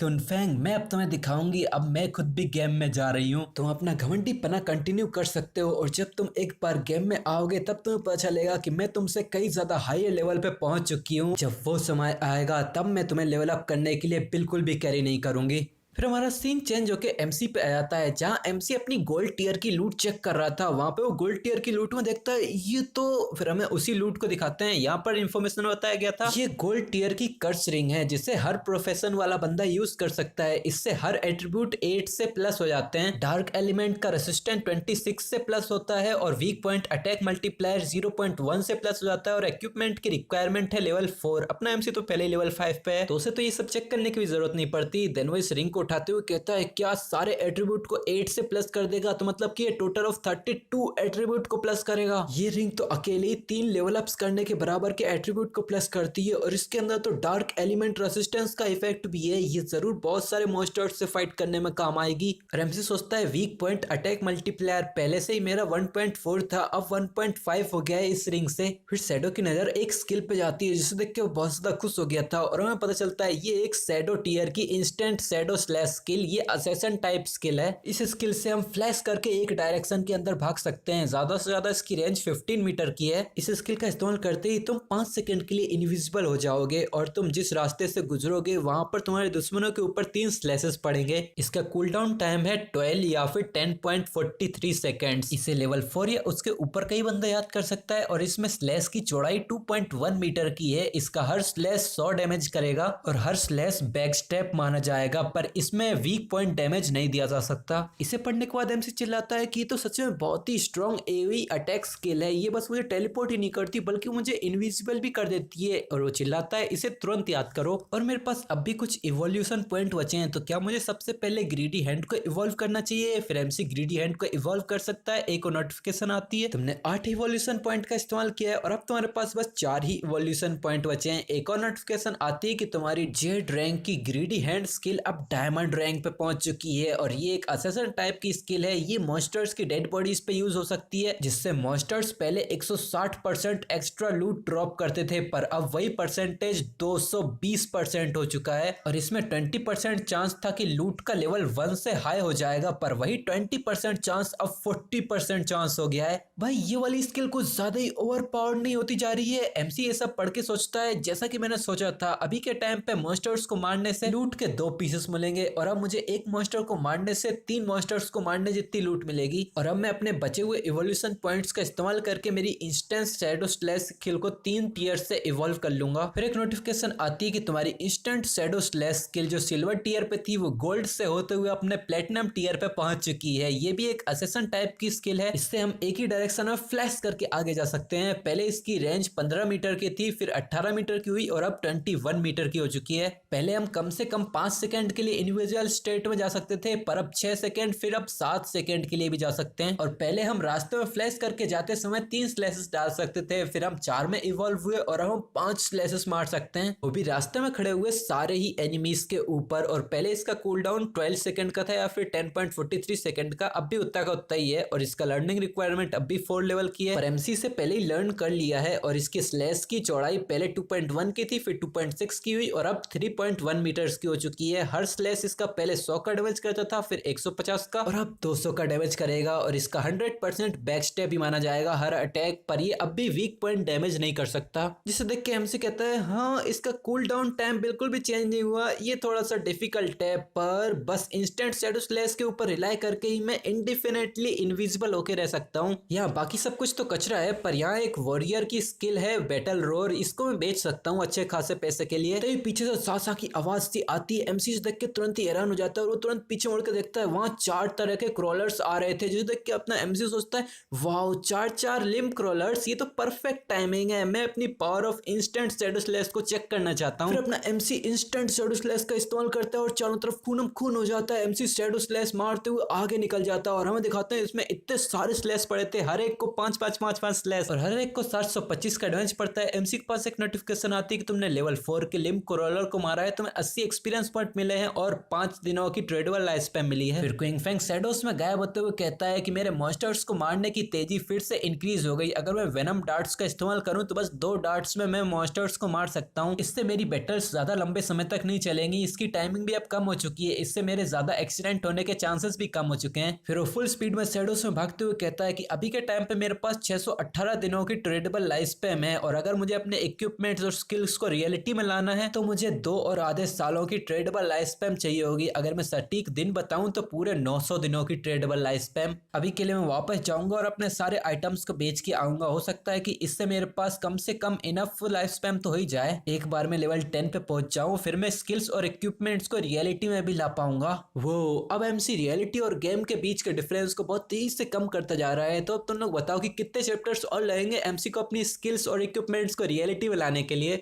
कुनफेंग, मैं अब तुम्हें दिखाऊंगी, अब मैं खुद भी गेम में जा रही हूँ। तुम अपना घमंडी पना कंटिन्यू कर सकते हो और जब तुम एक बार गेम में आओगे तब तुम्हें पता चलेगा कि मैं तुमसे कई ज्यादा हाई लेवल पे पहुंच चुकी हूँ। जब वो समय आएगा तब मैं तुम्हें लेवल अप करने के लिए बिल्कुल भी कैरी नहीं करूंगी। फिर हमारा सीन चेंज होके एमसी पे आ जाता है, जहां एमसी अपनी गोल्ड टियर की लूट चेक कर रहा था। वहां पे वो गोल्ड टियर की लूट में देखता है ये तो, फिर हमें उसी लूट को दिखाते हैं। यहाँ पर इंफॉर्मेशन बताया गया था ये गोल्ड टियर की कर्स रिंग है जिसे हर प्रोफेशन वाला बंदा यूज कर सकता है। इससे हर एट्रीब्यूट 8 से प्लस हो जाते हैं। डार्क एलिमेंट का रेसिस्टेंट 26 से प्लस होता है और वीक पॉइंट अटैक मल्टीप्लायर 0.1 से प्लस हो जाता है और इक्विपमेंट की रिक्वायरमेंट है लेवल 4। अपना एमसी तो पहले लेवल 5 पे है तो उसे तो ये सब चेक करने की भी जरूरत नहीं पड़ती। देन वो इस रिंग को उठाते हुए कहता है क्या सारे एट्रीब्यूट को 8 से प्लस कर देगा, तो मतलब कि ये टोटल ऑफ 32 एट्रीब्यूट को प्लस करेगा। ये रिंग तो अकेले ही 3 लेवल अप्स करने के बराबर के एट्रीब्यूट को प्लस करती है और इसके अंदर तो डार्क एलिमेंट रेसिस्टेंस का इफेक्ट भी है। ये जरूर बहुत सारे मॉन्स्टर्स से फाइट करने में काम आएगी। और एमसी सोचता है वीक पॉइंट अटैक मल्टीप्लायर पहले से ही मेरा 1.4 था, अब 1.5 हो गया है इस रिंग से। फिर शैडो की नजर एक स्किल पे जाती है जिसे देख के वो बहुत ज्यादा खुश हो गया था और हमें पता चलता है ये एक शैडो टियर की इंस्टेंट शैडो स्लैश स्किल, ये असैसन टाइप स्किल है। इस स्किल से हम फ्लैश करके एक डायरेक्शन के अंदर भाग सकते हैं। ज्यादा से ज्यादा इसकी रेंज 15 मीटर की है। इस स्किल का इस्तेमाल करते ही तुम 5 सेकंड के लिए इनविजिबल हो जाओगे और तुम जिस रास्ते से गुजरोगे वहां पर तुम्हारे दुश्मनों के ऊपर 3 स्लैशेस पड़ेंगे। इसका कूल डाउन टाइम है 12 या फिर 10.43 सेकेंड्स। इसे लेवल 4 या उसके ऊपर कई बंदा याद कर सकता है और इसमें स्लैश की चौड़ाई 2.1 मीटर की है। इसका हर स्लैश 100 डैमेज करेगा और हर स्लैश बैक स्टेप माना जाएगा, पर इसमें वीक पॉइंट डैमेज नहीं दिया जा सकता। इसे पढ़ने के बाद एमसी चिल्लाता है कि तो सच में बहुत ही स्ट्रॉन्ग एवी अटैक स्किल है। ये बस मुझे टेलीपोर्ट ही नहीं करती बल्कि मुझे इनविजिबल भी कर देती है। और वो चिल्लाता है इसे तुरंत याद करो। और मेरे पास अब भी कुछ इवोल्यूशन पॉइंट बचे हैं, तो क्या मुझे सबसे पहले ग्रीडी हैंड को इवॉल्व करना चाहिए? फिर एमसी ग्रीडी हैंड को इवॉल्व कर सकता है। एक और नोटिफिकेशन आती है तुमने 8 इवोल्यूशन पॉइंट का इस्तेमाल किया है और अब तुम्हारे पास बस 4 ही इवोल्यूशन पॉइंट बचे हैं। एक और नोटिफिकेशन आती है कि तुम्हारी जेड रैंक की ग्रीडी हैंड स्किल अब डायमंड रैंक पे पहुंच चुकी है और ये एक असैसन टाइप की स्किल है। ये मॉन्स्टर्स की डेड बॉडीज पे यूज हो सकती है, जिससे मॉन्स्टर्स पहले 160% एक्स्ट्रा लूट ड्रॉप करते थे, पर अब वही परसेंटेज 220% हो चुका है। और इसमें 20% चांस था कि लूट का लेवल 1 से हाई हो जाएगा, पर वही 20% चांस अब 40% चांस हो गया है। भाई ये वाली स्किल कुछ ज्यादा ही ओवर पावर नहीं होती जा रही है? एमसी ये सब पढ़ के सोचता है जैसा कि मैंने सोचा था, अभी के टाइम पे मॉन्स्टर्स को मारने से लूट के 2 पीसेस मिलेंगे और अब मुझे एक मॉन्स्टर को मारने से 3 मॉन्स्टर्स को मारने जितनी लूट मिलेगी। और अब मैं अपने बचे हुए इवोल्यूशन पॉइंट्स का इस्तेमाल करके मेरी इंस्टेंस शैडो स्लैश स्किल को 3 टियर से इवॉल्व कर लूंगा। फिर एक नोटिफिकेशन आती है कि तुम्हारी इंस्टेंट शैडो स्लैश स्किल जो सिल्वर टियर पे थी वो गोल्ड से होते हुए अपने प्लेटिनम टियर पे पहुंच चुकी है। ये भी एक असैसन टाइप की स्किल है। इससे हम एक ही डायरेक्शन में फ्लैश करके आगे जा सकते हैं। पहले इसकी रेंज 15 मीटर की थी, फिर 18 मीटर की हुई और अब 21 मीटर की हो चुकी है। पहले हम कम से कम 5 सेकंड के लिए इंडिविजुअल स्टेट में जा सकते थे, पर अब 6 सेकंड, फिर अब 7 सेकंड के लिए भी जा सकते हैं। और पहले हम रास्ते में फ्लैश करके जाते समय 3 स्लैशेस डाल सकते थे, फिर हम 4 में इवॉल्व हुए और हम 5 स्लैशेस मार सकते हैं, वो भी रास्ते में खड़े हुए सारे ही एनिमीज के ऊपर। और पहले इसका कूल डाउन 12 सेकंड का था या फिर 10.43 सेकंड का, अब भी उतना का उतना ही है। और इसका लर्निंग रिक्वायरमेंट अब भी 4 लेवल की है, पर एमसी से पहले ही लर्न कर लिया है। और इसकी स्लैश की चौड़ाई पहले 2.1 की थी, फिर 2.6 की हुई और अब 3.1 मीटर्स की हो चुकी है। हर स्लैश स्लैश इसका पहले 100 का डैमेज करता था, फिर 150 का, और अब 200 का डैमेज करेगा। और इसका 100% बैक स्टेप भी माना जाएगा हर अटैक पर। ये अब भी वीक पॉइंट डैमेज नहीं कर सकता, जिसे देख के एमसी कहता है हाँ इसका कूल डाउन टाइम बिल्कुल भी चेंज नहीं हुआ, ये थोड़ा सा डिफिकल्ट है, पर बस इंस्टेंट शैडो स्लैश के ऊपर रिलाई करके ही मैं इंडिफिनिटली इनविजिबल होके रह सकता हूँ। यहाँ बाकी सब कुछ तो कचरा है, पर यहाँ एक वॉरियर की स्किल है बैटल रोर, इसको मैं बेच सकता हूँ अच्छे खासे पैसे के लिए। तो ये पीछे से सासा की आवाज सी आती है, एमसी देख के तुरंत ही हैरान हो जाता है और वो तुरंत पीछे मुड़ के देखता है, वहां 4 तरह के क्रॉलर्स आ रहे थे, जिसे देख के अपना एमसी सोचता है वाओ 4 लिम्ब क्रॉलर्स, ये तो परफेक्ट टाइमिंग है, मैं अपनी power of instant shadow slash को चेक करना चाहता हूँ। फिर अपना एमसी इंस्टेंट शैडो स्लैश का इस्तेमाल करता है और चारों तरफ खूनम खून हो जाता है। एमसी शैडो स्लैश मारते हुए आगे निकल जाता है और हमें दिखाते हैं इसमें इतने सारे स्लैश पड़े थे, हर एक को 5 स्लैश और हर एक को 725 का डैमेज पड़ता है। एमसी के पास एक नोटिफिकेशन आती है कि तुमने लेवल 4 के लिम्ब क्रॉलर को मारा है, तुम्हें 80 एक्सपीरियंस पॉइंट मिले हैं और 5 दिनों की ट्रेडेबल लाइफ स्पैन मिली है। फिर क्विंग फैंग शैडोज में गायब होते हुए कहता है कि मेरे मॉन्स्टर्स को मारने की तेजी फिर से इंक्रीज हो गई, अगर मैं वेनम डार्ट्स का इस्तेमाल करूं तो बस 2 डार्ट्स में मैं मॉन्स्टर्स को मार सकता हूं, इससे मेरी बैटल्स ज्यादा लंबे समय तक नहीं चलेंगी, इसकी टाइमिंग भी अब कम हो चुकी है, इससे मेरे ज्यादा एक्सीडेंट होने के चांसेस भी कम हो चुके हैं। फिर वो फुल स्पीड में शैडोज में भागते हुए कहता है कि अभी के टाइम पे मेरे पास 618 दिनों की ट्रेडेबल लाइफ स्पैन है और अगर मुझे अपने इक्विपमेंट्स और स्किल्स को रियलिटी में लाना है तो मुझे 2 और आधे सालों की ट्रेडेबल लाइफ स्पैन चाहिए होगी। अगर मैं सटीक दिन बताऊं तो पूरे 900 दिनों की ट्रेडेबल लाइफ स्पैन। अभी के लिए मैं वापस जाऊंगा और अपने सारे आइटम्स को बेच के आऊंगा, हो सकता है कि इससे मेरे पास कम से कम इनफ लाइफ स्पैन तो हो ही जाए, एक बार मैं लेवल 10 पे पहुंच जाऊं, फिर मैं स्किल्स और इक्विपमेंट्स को रियलिटी में भी ला पाऊंगा। वो अब एमसी रियलिटी और गेम के बीच के डिफरेंस को बहुत तेजी से कम करता जा रहा है। तो अब तुम लोग बताओ कि कितने चैप्टर्स और लगेंगे एमसी को अपनी स्किल्स और इक्विपमेंट्स को रियलिटी में लाने के लिए?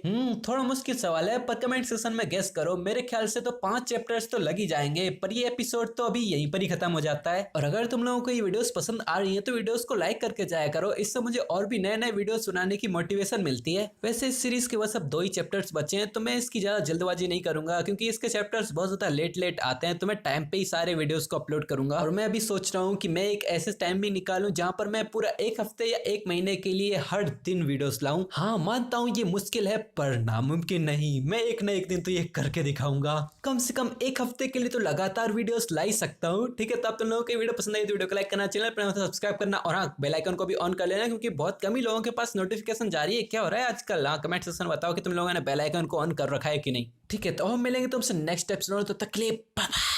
थोड़ा मुश्किल सवाल है, पर कमेंट सेक्शन में गेस करो। मेरे ख्याल से तो 5 चैप्टर्स तो लग ही जाएंगे, पर ये एपिसोड तो अभी यहीं पर ही खत्म हो जाता है। और अगर तुम लोगों को ये वीडियोस पसंद आ रही है तो वीडियोस को लाइक करके जाया करो, इससे मुझे और भी नए नए वीडियोस बनाने की मोटिवेशन मिलती है। वैसे इस सीरीज के बस अब 2 ही चैप्टर्स बचे हैं, तो मैं इसकी ज्यादा जल्दबाजी नहीं करूंगा क्योंकि इसके चैप्टर्स बहुत ज्यादा लेट आते हैं, तो मैं टाइम पे ही सारे वीडियोस को अपलोड करूंगा। और मैं अभी सोच रहा हूँ कि मैं एक ऐसे टाइम भी निकालूं जहां पर मैं पूरा 1 हफ्ते या 1 महीने के लिए हर दिन वीडियोस लाऊं। हाँ मानता हूँ ये मुश्किल है, पर नामुमकिन नहीं, मैं एक ना एक दिन तो ये करके दिखाऊंगा। कम से कम 1 हफ्ते के लिए तो लगातार वीडियोस ला ही सकता हूँ। ठीक है, तो आप तुम लोगों की वीडियो पसंद आई तो वीडियो को लाइक करना, चैनल पर सब्सक्राइब करना और हाँ बेल आइकन को भी ऑन कर लेना, क्योंकि बहुत कम ही लोगों के पास नोटिफिकेशन जा रही है। क्या हो रहा है आजकल? हाँ कमेंट सेक्शन में बताओ कि तुम लोगों ने बेल आइकन को ऑन कर रखा है कि नहीं। ठीक है, तो हम मिलेंगे तुमसे नेक्स्ट एपिसोड, तो तकलीफ बाय बाय।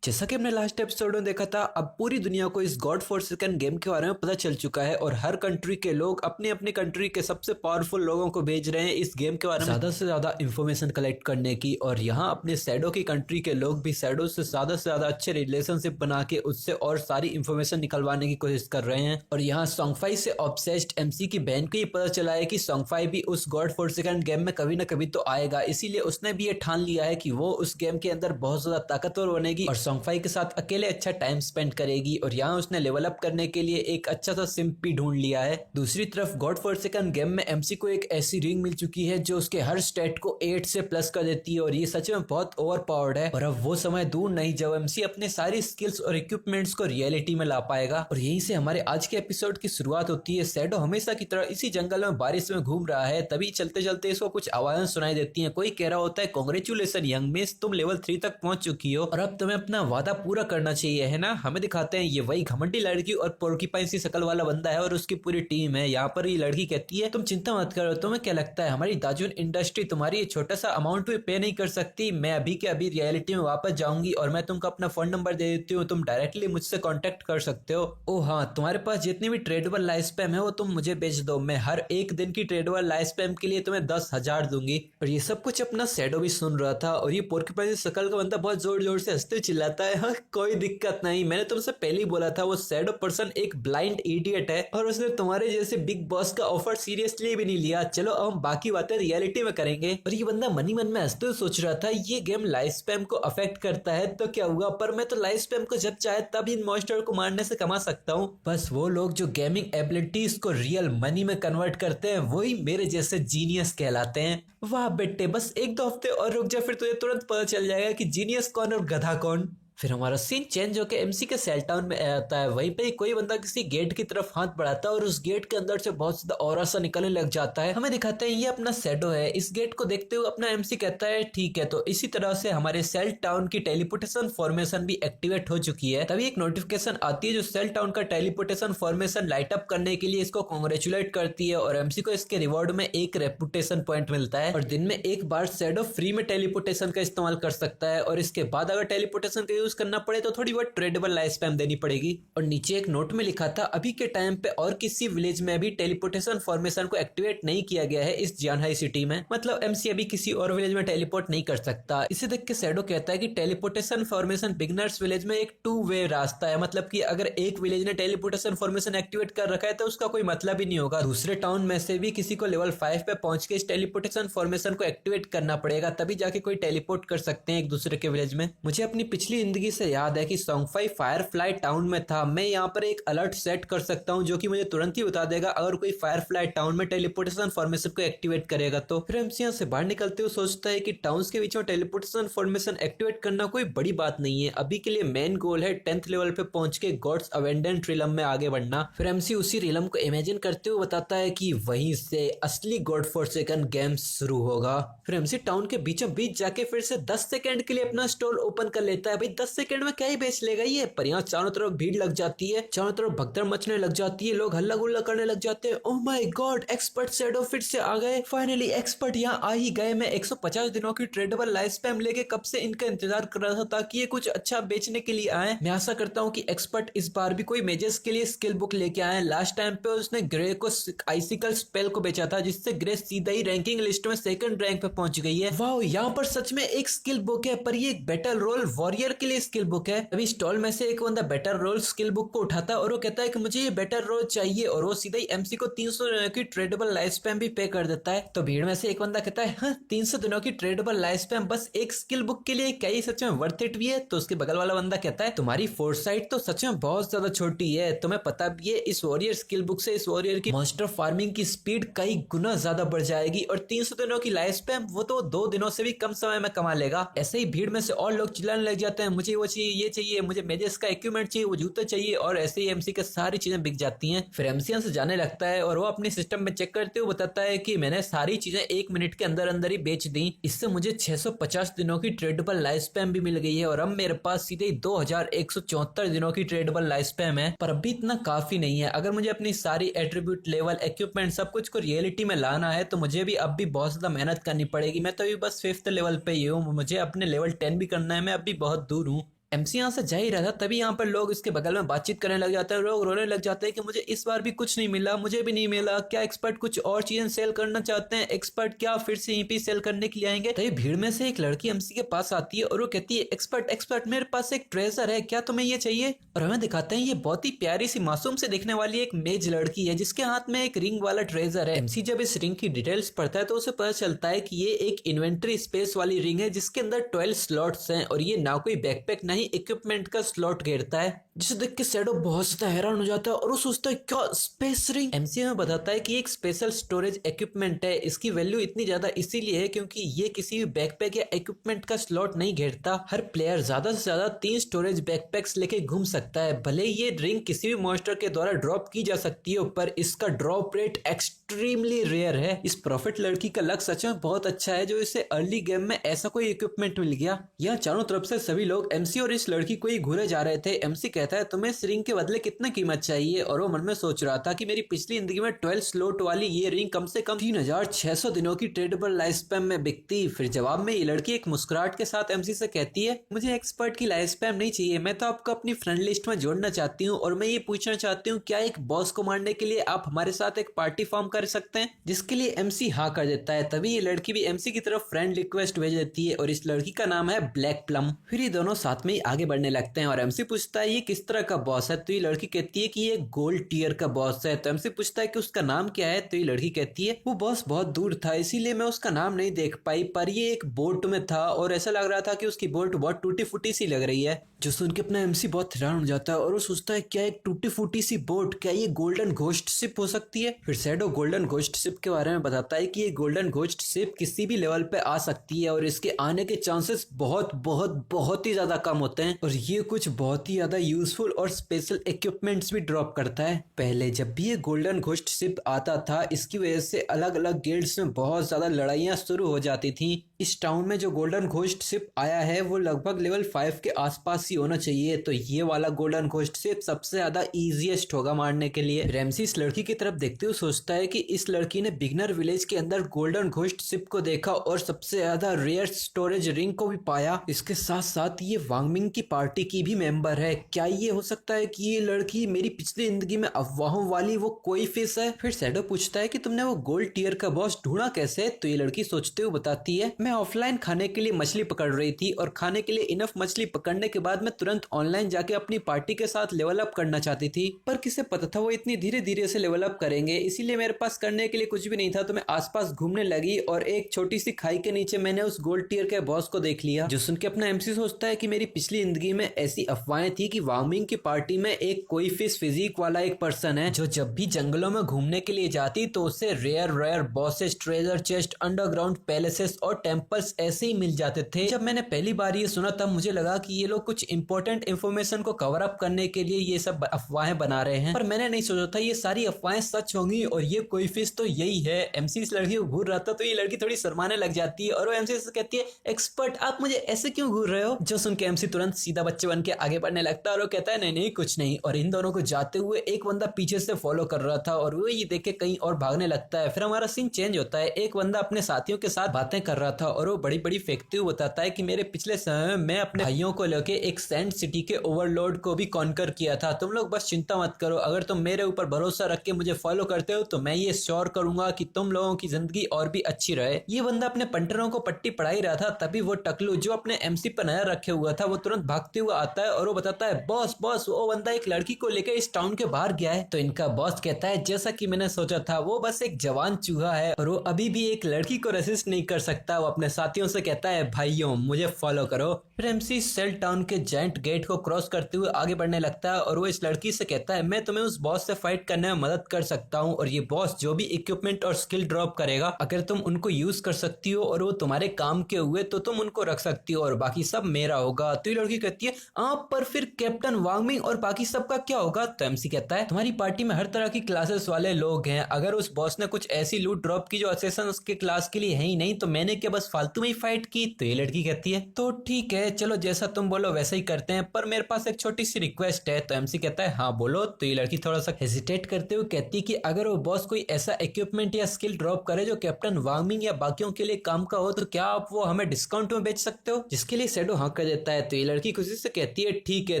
जैसा कि हमने लास्ट एपिसोड में देखा था, अब पूरी दुनिया को इस गॉड फॉरसेकन गेम के बारे में पता चल चुका है और हर कंट्री के लोग अपनी अपनी कंट्री के सबसे पावरफुल लोगों को भेज रहे हैं इस गेम के बारे में ज्यादा से ज्यादा इंफॉर्मेशन कलेक्ट करने की। और यहाँ अपने शैडो की कंट्री के लोग भी शैडो से ज्यादा अच्छे रिलेशनशिप बना के उससे और सारी इंफॉर्मेशन निकलवाने की कोशिश कर रहे हैं। और यहाँ सोंगफाई से ऑब्सेस्ड एमसी की बहन को ये पता चला है कि सोंगफाई भी उस गॉड फॉरसेकन गेम में कभी ना कभी तो आएगा, इसीलिए उसने भी ये ठान लिया है कि वो उस गेम के अंदर बहुत ज्यादा ताकतवर बनेगी और सोंगफाई के साथ अकेले अच्छा टाइम स्पेंड करेगी। और यहाँ उसने लेवल अप करने के लिए एक अच्छा सा सिम्प भी ढूंढ लिया है। दूसरी तरफ गॉड फॉरसेकन गेम में एमसी को एक ऐसी रिंग मिल चुकी है जो उसके हर स्टेट को 8 से प्लस कर देती है और ये सच में बहुत ओवर पावर्ड है। और अब वो समय दूर नहीं जब एमसी अपने सारी स्किल्स और इक्विपमेंट्स को रियलिटी में ला पाएगा। और यहीं से हमारे आज के एपिसोड की शुरुआत होती है। शैडो हमेशा की तरह इसी जंगल में बारिश में घूम रहा है, तभी चलते चलते इसको कुछ आवाजें सुनाई देती हैं। कोई कह रहा होता है कांग्रेचुलेशन यंग मिस, तुम लेवल 3 तक पहुंच चुकी हो और अब तुम्हें अपना वादा पूरा करना चाहिए, है ना। हमें दिखाते हैं ये वही घमंडी लड़की और पोर्क्यूपाइन सी शकल वाला बंदा है और उसकी पूरी टीम है। यहाँ पर ये लड़की कहती है तुम चिंता मत करो, तुम्हें क्या लगता है हमारी दाजुन इंडस्ट्री तुम्हारी ये छोटा सा अमाउंट भी पे नहीं कर सकती। मैं अभी के अभी रियलिटी में वापस जाऊंगी और मैं तुमको अपना फोन नंबर दे देती हूँ, तुम डायरेक्टली मुझसे कॉन्टेक्ट कर सकते हो। ओ हाँ, तुम्हारे पास जितनी भी ट्रेडेबल लाइफ स्पैम है वो तुम मुझे बेच दो, मैं हर एक दिन की ट्रेडेबल लाइफ स्पैम के लिए तुम्हें 10,000 दूंगी। और ये सब कुछ अपना शैडो भी सुन रहा था और ये पोर्क्यूपाइन शकल का बंदा बहुत जोर जोर से हंसते चिल्लाता है, हाँ कोई दिक्कत नहीं, मैंने तुमसे पहले ही बोला था वो शैडो पर्सन एक ब्लाइंड इडियट है और उसने तुम्हारे जैसे बिग बॉस का ऑफर सीरियसली भी नहीं लिया। चलो अब हम बाकी बातें रियलिटी में करेंगे। और ये बंदा मनी मन में हंसते हुए सोच रहा था ये गेम लाइफ स्पैम को अफेक्ट करता है तो क्या हुआ, पर मैं तो लाइफ स्पैम को जब चाहे तब इन मॉन्स्टर को मारने से कमा सकता हूँ। बस वो लोग जो गेमिंग एबिलिटीज को रियल मनी में कन्वर्ट करते हैं वही मेरे जैसे जीनियस कहलाते हैं। वाह बेटे, बस 1-2 हफ्ते और रुक जा, फिर तुझे तुरंत पता चल जाएगा कि जीनियस कौन और गधा कौन। फिर हमारा सीन चेंज होकर एमसी के सेल टाउन में आता है। वहीं पे कोई बंदा किसी गेट की तरफ हाथ बढ़ाता है और उस गेट के अंदर से बहुत ज्यादा ऑरा सा निकलने लग जाता है। हमें दिखाते हैं ये अपना शैडो है। इस गेट को देखते हुए अपना एमसी कहता है ठीक है। तो इसी तरह से हमारे सेल टाउन की टेलीपोर्टेशन फॉर्मेशन भी एक्टिवेट हो चुकी है। तभी एक नोटिफिकेशन आती है जो सेल टाउन का टेलीपोर्टेशन फॉर्मेशन लाइट अप करने के लिए इसको कांग्रेचुलेट करती है और एमसी को इसके रिवॉर्ड में एक रेपुटेशन पॉइंट मिलता है और दिन में एक बार शैडो फ्री में टेलीपोर्टेशन का इस्तेमाल कर सकता है और इसके बाद अगर टेलीपोर्टेशन का यूज करना पड़े तो थोड़ी बहुत ट्रेडेबल लाइफ स्पैम देनी पड़ेगी। और नीचे एक नोट में लिखा था अभी के टाइम पे और किसी विलेज में भी टेलीपोर्टेशन फॉर्मेशन को एक्टिवेट नहीं किया गया है इस जियानहाई सिटी में। मतलब एमसी अभी किसी और विलेज में टेलीपोर्ट नहीं कर सकता। इसे देख के शैडो कहता है कि टेलीपोर्टेशन फॉर्मेशन बिगनर्स विलेज में एक 2 वे रास्ता है। मतलब कि अगर एक विलेज ने टेलीपोर्टेशन फॉर्मेशन एक्टिवेट कर रखा है तो उसका कोई मतलब ही नहीं होगा। दूसरे टाउन में से भी किसी को लेवल 5 पे पहुंच के इस टेलीपोर्टेशन फॉर्मेशन को एक्टिवेट करना पड़ेगा तभी जाके कोई टेलीपोर्ट कर सकते हैं एक दूसरे के विलेज में। मुझे अपनी पिछली जिंदगी से याद है कि सोंगफाई फायरफ्लाई टाउन में था। मैं यहाँ पर एक अलर्ट सेट कर सकता हूँ जो कि मुझे तुरंत ही बता देगा अगर कोई फायरफ्लाई टाउन में टेलीपोर्टेशन फॉर्मेशन को एक्टिवेट करेगा तो। फिर एमसी यहाँ से बाहर निकलते हुए सोचता है कि टाउन्स के बीच में टेलीपोर्टेशन फॉर्मेशन एक्टिवेट करना कोई बड़ी बात नहीं है। अभी के लिए मेन गोल है 10th लेवल पे पहुंच के गॉड्स अवेंडेंट रिलम में आगे बढ़ना। फिर एमसी उसी रिलम को इमेजिन करते हुए बताता है कि वहीं से असली गॉड फॉरसेकन गेम शुरू होगा। फिर एमसी टाउन के बीचों बीच जाके फिर से 10 सेकंड के लिए अपना स्टोर ओपन कर लेता है। भाई 10 सेकंड में क्या ही बेच लेगा ये। पर यहाँ चारों तरफ भीड़ लग जाती है, चारों तरफ भगदड़ मचने लग जाती है, लोग हल्ला गुल्ला करने लग जाते हैं। Oh my God, expert shadow फिर से आ गए। फाइनली एक्सपर्ट यहाँ आ ही गए। मैं 150 दिनों की ट्रेडेबल लाइफ स्पैम लेके कब से इनका इंतजार कर रहा था ताकि ये कुछ अच्छा बेचने के लिए आए। मैं आशा करता हूँ कि एक्सपर्ट इस बार भी कोई मेजेस के लिए स्किल बुक लेके आए। लास्ट टाइम पे उसने ग्रे को आइसिकल स्पेल को बेचा था जिससे ग्रे सीधा ही रैंकिंग लिस्ट में 2nd रैंक पे पहुंच गई है। वाह, यहाँ पर सच में एक स्किल बुक है पर ये एक बैटल रोल वॉरियर के लिए स्किल बुक है। अभी स्टॉल में से एक बंदा बेटर रोल स्किल बुक को उठाता है और वो कहता है कि मुझे ये बेटर रोल चाहिए और वो सीधा ही एमसी को 300 दिनों की ट्रेडेबल लाइफ स्पैम भी पे कर देता है। तो भीड़ में से एक बंदा कहता है हाँ 300 दिनों की ट्रेडेबल लाइफ स्पैम बस एक स्किल बुक के लिए, क्या ये सच में वर्थ इट भी है? तो उसके बगल वाला बंदा कहता है तुम्हारी फोरसाइट तो सच में बहुत ज्यादा छोटी है। तुम्हें पता भी है इस वॉरियर स्किल बुक से इस वॉरियर की मॉन्स्टर फार्मिंग की स्पीड कई गुना ज्यादा बढ़ जाएगी और 300 दिनों की लाइफ स्पैम वो तो 2 दिनों से भी कम समय में कमा लेगा। ऐसे ही भीड़ में से और लोग चिल्लाने लग जाते हैं मुझे वो चाहिए, ये चाहिए, मुझे मेजेस का इक्विपमेंट चाहिए, वो जूते चाहिए और ऐसे ही एमसी के सारी चीजें बिक जाती हैं। फिर एमसी यहाँ से जाने लगता है और वो अपने सिस्टम में चेक करते हुए बताता है कि मैंने सारी चीजें 1 मिनट के अंदर अंदर ही बेच दी। इससे मुझे 650 दिनों की ट्रेडेबल लाइफ स्पैम भी मिल गई है और अब मेरे पास सीधे 2174 दिनों की ट्रेडेबल लाइफ स्पैम है। पर अभी इतना काफी नहीं है। अगर मुझे अपनी सारी एट्रीब्यूट लेवल इक्विपमेंट सब कुछ को रियलिटी में लाना है तो मुझे भी अब भी बहुत ज्यादा मेहनत करनी पड़ेगी। मैं तो अभी बस 5th लेवल पे ही हूँ, मुझे अपने लेवल 10 भी करना है। मैं अभी बहुत दूर हूँ। एमसी यहाँ से जा ही रहा था तभी यहाँ पर लोग इसके बगल में बातचीत करने लग जाते हैं। लोग रोने लग जाते हैं कि मुझे इस बार भी कुछ नहीं मिला, मुझे भी नहीं मिला। क्या एक्सपर्ट कुछ और चीजें सेल करना चाहते हैं? एक्सपर्ट क्या फिर से यहीं पे सेल करने के लिए आएंगे? तभी भीड़ में से एक लड़की एमसी के पास आती है और वो कहती है एक्सपर्ट एक्सपर्ट मेरे पास एक ट्रेजर है, क्या तुम्हें ये चाहिए? और हमें दिखाते हैं ये बहुत ही प्यारी सी मासूम से दिखने वाली एक मेज लड़की है जिसके हाथ में एक रिंग वाला ट्रेजर है। एमसी जब इस रिंग की डिटेल्स पढ़ता है तो उसे पता चलता है कि ये एक इन्वेंटरी स्पेस वाली रिंग है जिसके अंदर 12 स्लॉट्स हैं और ये ना कोई बैकपैक ना ही इक्विपमेंट का स्लॉट घेरता है। जिसे देख के शैडो बहुत ज्यादा हैरान हो जाता है और वो सोचता है क्या स्पेस रिंग? एमसी में बताता है कि एक स्पेशल स्टोरेज इक्विपमेंट है। इसकी वैल्यू इतनी ज्यादा इसीलिए है क्योंकि ये किसी भी बैकपैक या इक्विपमेंट का स्लॉट नहीं घेरता। हर प्लेयर ज्यादा से ज्यादा 3 स्टोरेज बैकपैक्स लेके घूम सकता है। भले ये रिंग किसी भी मॉन्स्टर के द्वारा ड्रॉप की जा सकती है पर इसका ड्रॉप रेट एक्सट्रीमली रेयर है। इस प्रॉफिट लड़की का लक सच में बहुत अच्छा है जो इसे अर्ली गेम में ऐसा कोई इक्विपमेंट मिल गया। यहाँ चारों तरफ से सभी लोग एमसी और इस लड़की को ही घूरे जा रहे थे। एमसी कहता है तुम्हें इस रिंग के बदले कितना कीमत चाहिए? और वो मन में सोच रहा था कि मेरी पिछली जिंदगी में 12 स्लॉट वाली ये रिंग कम से कम 3600 दिनों की ट्रेडेबल लाइफ स्पैम में बिकती। फिर जवाब में ये लड़की एक मुस्कुराहट के साथ एमसी से कहती है मुझे एक्सपर्ट की लाइफ स्पैम नहीं चाहिए, मैं तो आपको अपनी फ्रेंड लिस्ट में जोड़ना चाहती हूँ और मैं ये पूछना चाहती हूँ क्या एक बॉस को मारने के लिए आप हमारे साथ एक पार्टी फॉर्म कर सकते हैं? जिसके लिए एमसी हाँ कर देता है। तभी ये लड़की भी एमसी की तरफ फ्रेंड रिक्वेस्ट भेज देती है और इस लड़की का नाम है ब्लैक प्लम। फिर ये दोनों साथ में ही आगे बढ़ने लगते हैं और एमसी पूछता है ये किस तरह का बॉस है? तो ये लड़की कहती है कि ये गोल्ड टियर का बॉस है। तो एमसी पूछता है कि उसका नाम क्या है? तो ये लड़की कहती है वो बॉस बहुत दूर था इसीलिए मैं उसका नाम नहीं देख पाई, पर ये एक बोट में था और ऐसा लग रहा था कि उसकी बोट बहुत टूटी फूटी सी लग रही है। जो सुन के अपना एमसी बहुत हैरान हो जाता है और वो सोचता है क्या एक टूटी फूटी सी बोट, क्या ये गोल्डन घोस्ट शिप हो सकती है? फिर शैडो गोल्डन घोस्ट शिप के बारे में बताता है कि ये गोल्डन घोस्ट शिप किसी भी लेवल पे आ सकती है और इसके आने के चांसेस बहुत बहुत बहुत ही ज्यादा कम होते हैं और ये कुछ बहुत ही ज्यादा यूजफुल और स्पेशल इक्विपमेंट्स भी ड्रॉप करता है। पहले जब भी ये गोल्डन घोस्ट शिप आता था, इसकी वजह से अलग अलग गिल्ड्स में बहुत ज्यादा लड़ाइयां शुरू हो जाती थी। इस टाउन में जो गोल्डन घोस्ट शिप आया है वो लगभग लेवल 5 के आसपास ही होना चाहिए, तो ये वाला गोल्डन घोस्ट शिप सबसे ज्यादा इजीएस्ट होगा मारने के लिए। रैमसी इस लड़की की तरफ देखते हुए सोचता है कि इस लड़की ने बिगनर विलेज के अंदर गोल्डन घोस्ट शिप को देखा और सबसे ज्यादा रेयर स्टोरेज रिंग को भी पाया। इसके साथ साथ ये वांगमिंग की पार्टी की भी मेंबर है। क्या ये हो सकता है कि ये लड़की मेरी पिछली जिंदगी में अफवाहों वाली वो कोई फेस है? फिर शैडो पूछता है कि तुमने वो गोल्ड टियर का बॉस ढूंढा कैसे? तो ये लड़की सोचते हुए बताती है, मैं ऑफलाइन खाने के लिए मछली पकड़ रही थी और खाने के लिए इनफ मछली पकड़ने के बाद मैं तुरंत ऑनलाइन जाके अपनी पार्टी के साथ लेवल अप करना चाहती थी, पर किसे पता था वो इतनी धीरे धीरे से लेवल अप करेंगे, इसीलिए मेरे पास करने के लिए कुछ भी नहीं था। तो मैं आसपास घूमने लगी और एक छोटी सी खाई के नीचे मैंने उस गोल्ड टियर के बॉस को देख लिया, जो सुन के अपना एमसी सोचता है कि मेरी पिछली जिंदगी में ऐसी अफवाहें थी कि वार्मिंग की पार्टी में एक कोई फिश फिजिक वाला एक पर्सन है जो जब भी जंगलों में घूमने के लिए जाती तो उसे rare bosses, treasure chest, underground palaces और टेम्पल्स ऐसे ही मिल जाते थे। जब मैंने पहली बार ये सुना तब मुझे लगा कि ये लोग कुछ इंपॉर्टेंट इन्फॉर्मेशन को कवर अप करने के लिए ये सब अफवाहें बना रहे हैं, पर मैंने नहीं सोचा था ये सारी अफवाहें सच होंगी और ये कोई फिश तो यही है। एमसी इस लड़की को घूर रहा था तो ये लड़की थोड़ी शर्माने लग जाती है और वो एमसी से कहती है, एक्सपर्ट आप मुझे ऐसे क्यों घूर रहे हो? जो सुन के एमसी तुरंत सीधा बच्चे बन के आगे बढ़ने लगता है और वो कहता है, नहीं कुछ नहीं। और इन दोनों को जाते हुए एक बंदा पीछे से फॉलो कर रहा था और वो ये देख के कहीं और भागने लगता है। फिर हमारा सीन चेंज होता है, एक बंदा अपने साथियों के साथ बातें कर रहा था और वो बड़ी फेंकते हुए बताता है कि मेरे पिछले समय में मैं अपने भाइयों को लेके एक सैंड सिटी के ओवरलोड को भी कॉन्कर किया था। तुम लोग बस चिंता मत करो, अगर तुम मेरे ऊपर भरोसा रख के मुझे फॉलो करते हो तो मैं ये श्योर करूंगा कि तुम लोगों की जिंदगी और भी अच्छी रहे। ये बंदा अपने पंटरों को पट्टी पढ़ाई रहा था, तभी वो टकलू जो अपने एमसी पर नजर रखे हुआ था वो तुरंत भागते हुए आता है और वो बताता है, बॉस वो बंदा एक लड़की को लेकर इस टाउन के बाहर गया है। तो इनका बॉस कहता है, जैसा कि मैंने सोचा था, वो बस एक जवान चूहा है और वो अभी भी एक लड़की को रेसिस्ट नहीं कर सकता। वो अपने साथियों से कहता है, भाइयों मुझे फॉलो करो। फिर एमसी सेल टाउन के जायंट गेट को क्रॉस करते हुए आगे बढ़ने लगता है और वो इस लड़की से कहता है, मैं तुम्हें उस बॉस से फाइट करने में मदद कर सकता हूँ और ये बॉस जो भी इक्विपमेंट और स्किल ड्रॉप करेगा, अगर तुम उनको यूज कर सकती हो और वो तुम्हारे काम के हुए तो तुम उनको रख सकती हो और बाकी सब मेरा होगा। तो ये लड़की कहती है, आप पर फिर कैप्टन वांगमिंग और बाकी सब का क्या होगा? तो एमसी कहता है, तुम्हारी पार्टी में हर तरह की क्लासेस वाले लोग हैं, अगर उस बॉस ने कुछ ऐसी लूट ड्रॉप की जो असेसन उसके क्लास के लिए है ही नहीं तो मैंने क्या बस फालतू में ही फाइट की? तो ये लड़की कहती है, तो ठीक है चलो जैसा तुम बोलो वैसा ही करते हैं, पर मेरे पास एक छोटी सी रिक्वेस्ट है। तो एमसी कहता है, हाँ बोलो। तो ये लड़की थोड़ा सा हेजिटेट करते हुए कहती है कि अगर वो बॉस कोई ऐसा इक्विपमेंट या स्किल ड्रॉप करे जो कैप्टन वांगमिंग या बाकियों के लिए काम का हो तो क्या आप वो हमें डिस्काउंट में बेच सकते हो? जिसके लिए शैडो हाँ कर देता है। तो ये लड़की खुशी से कहती है, ठीक है,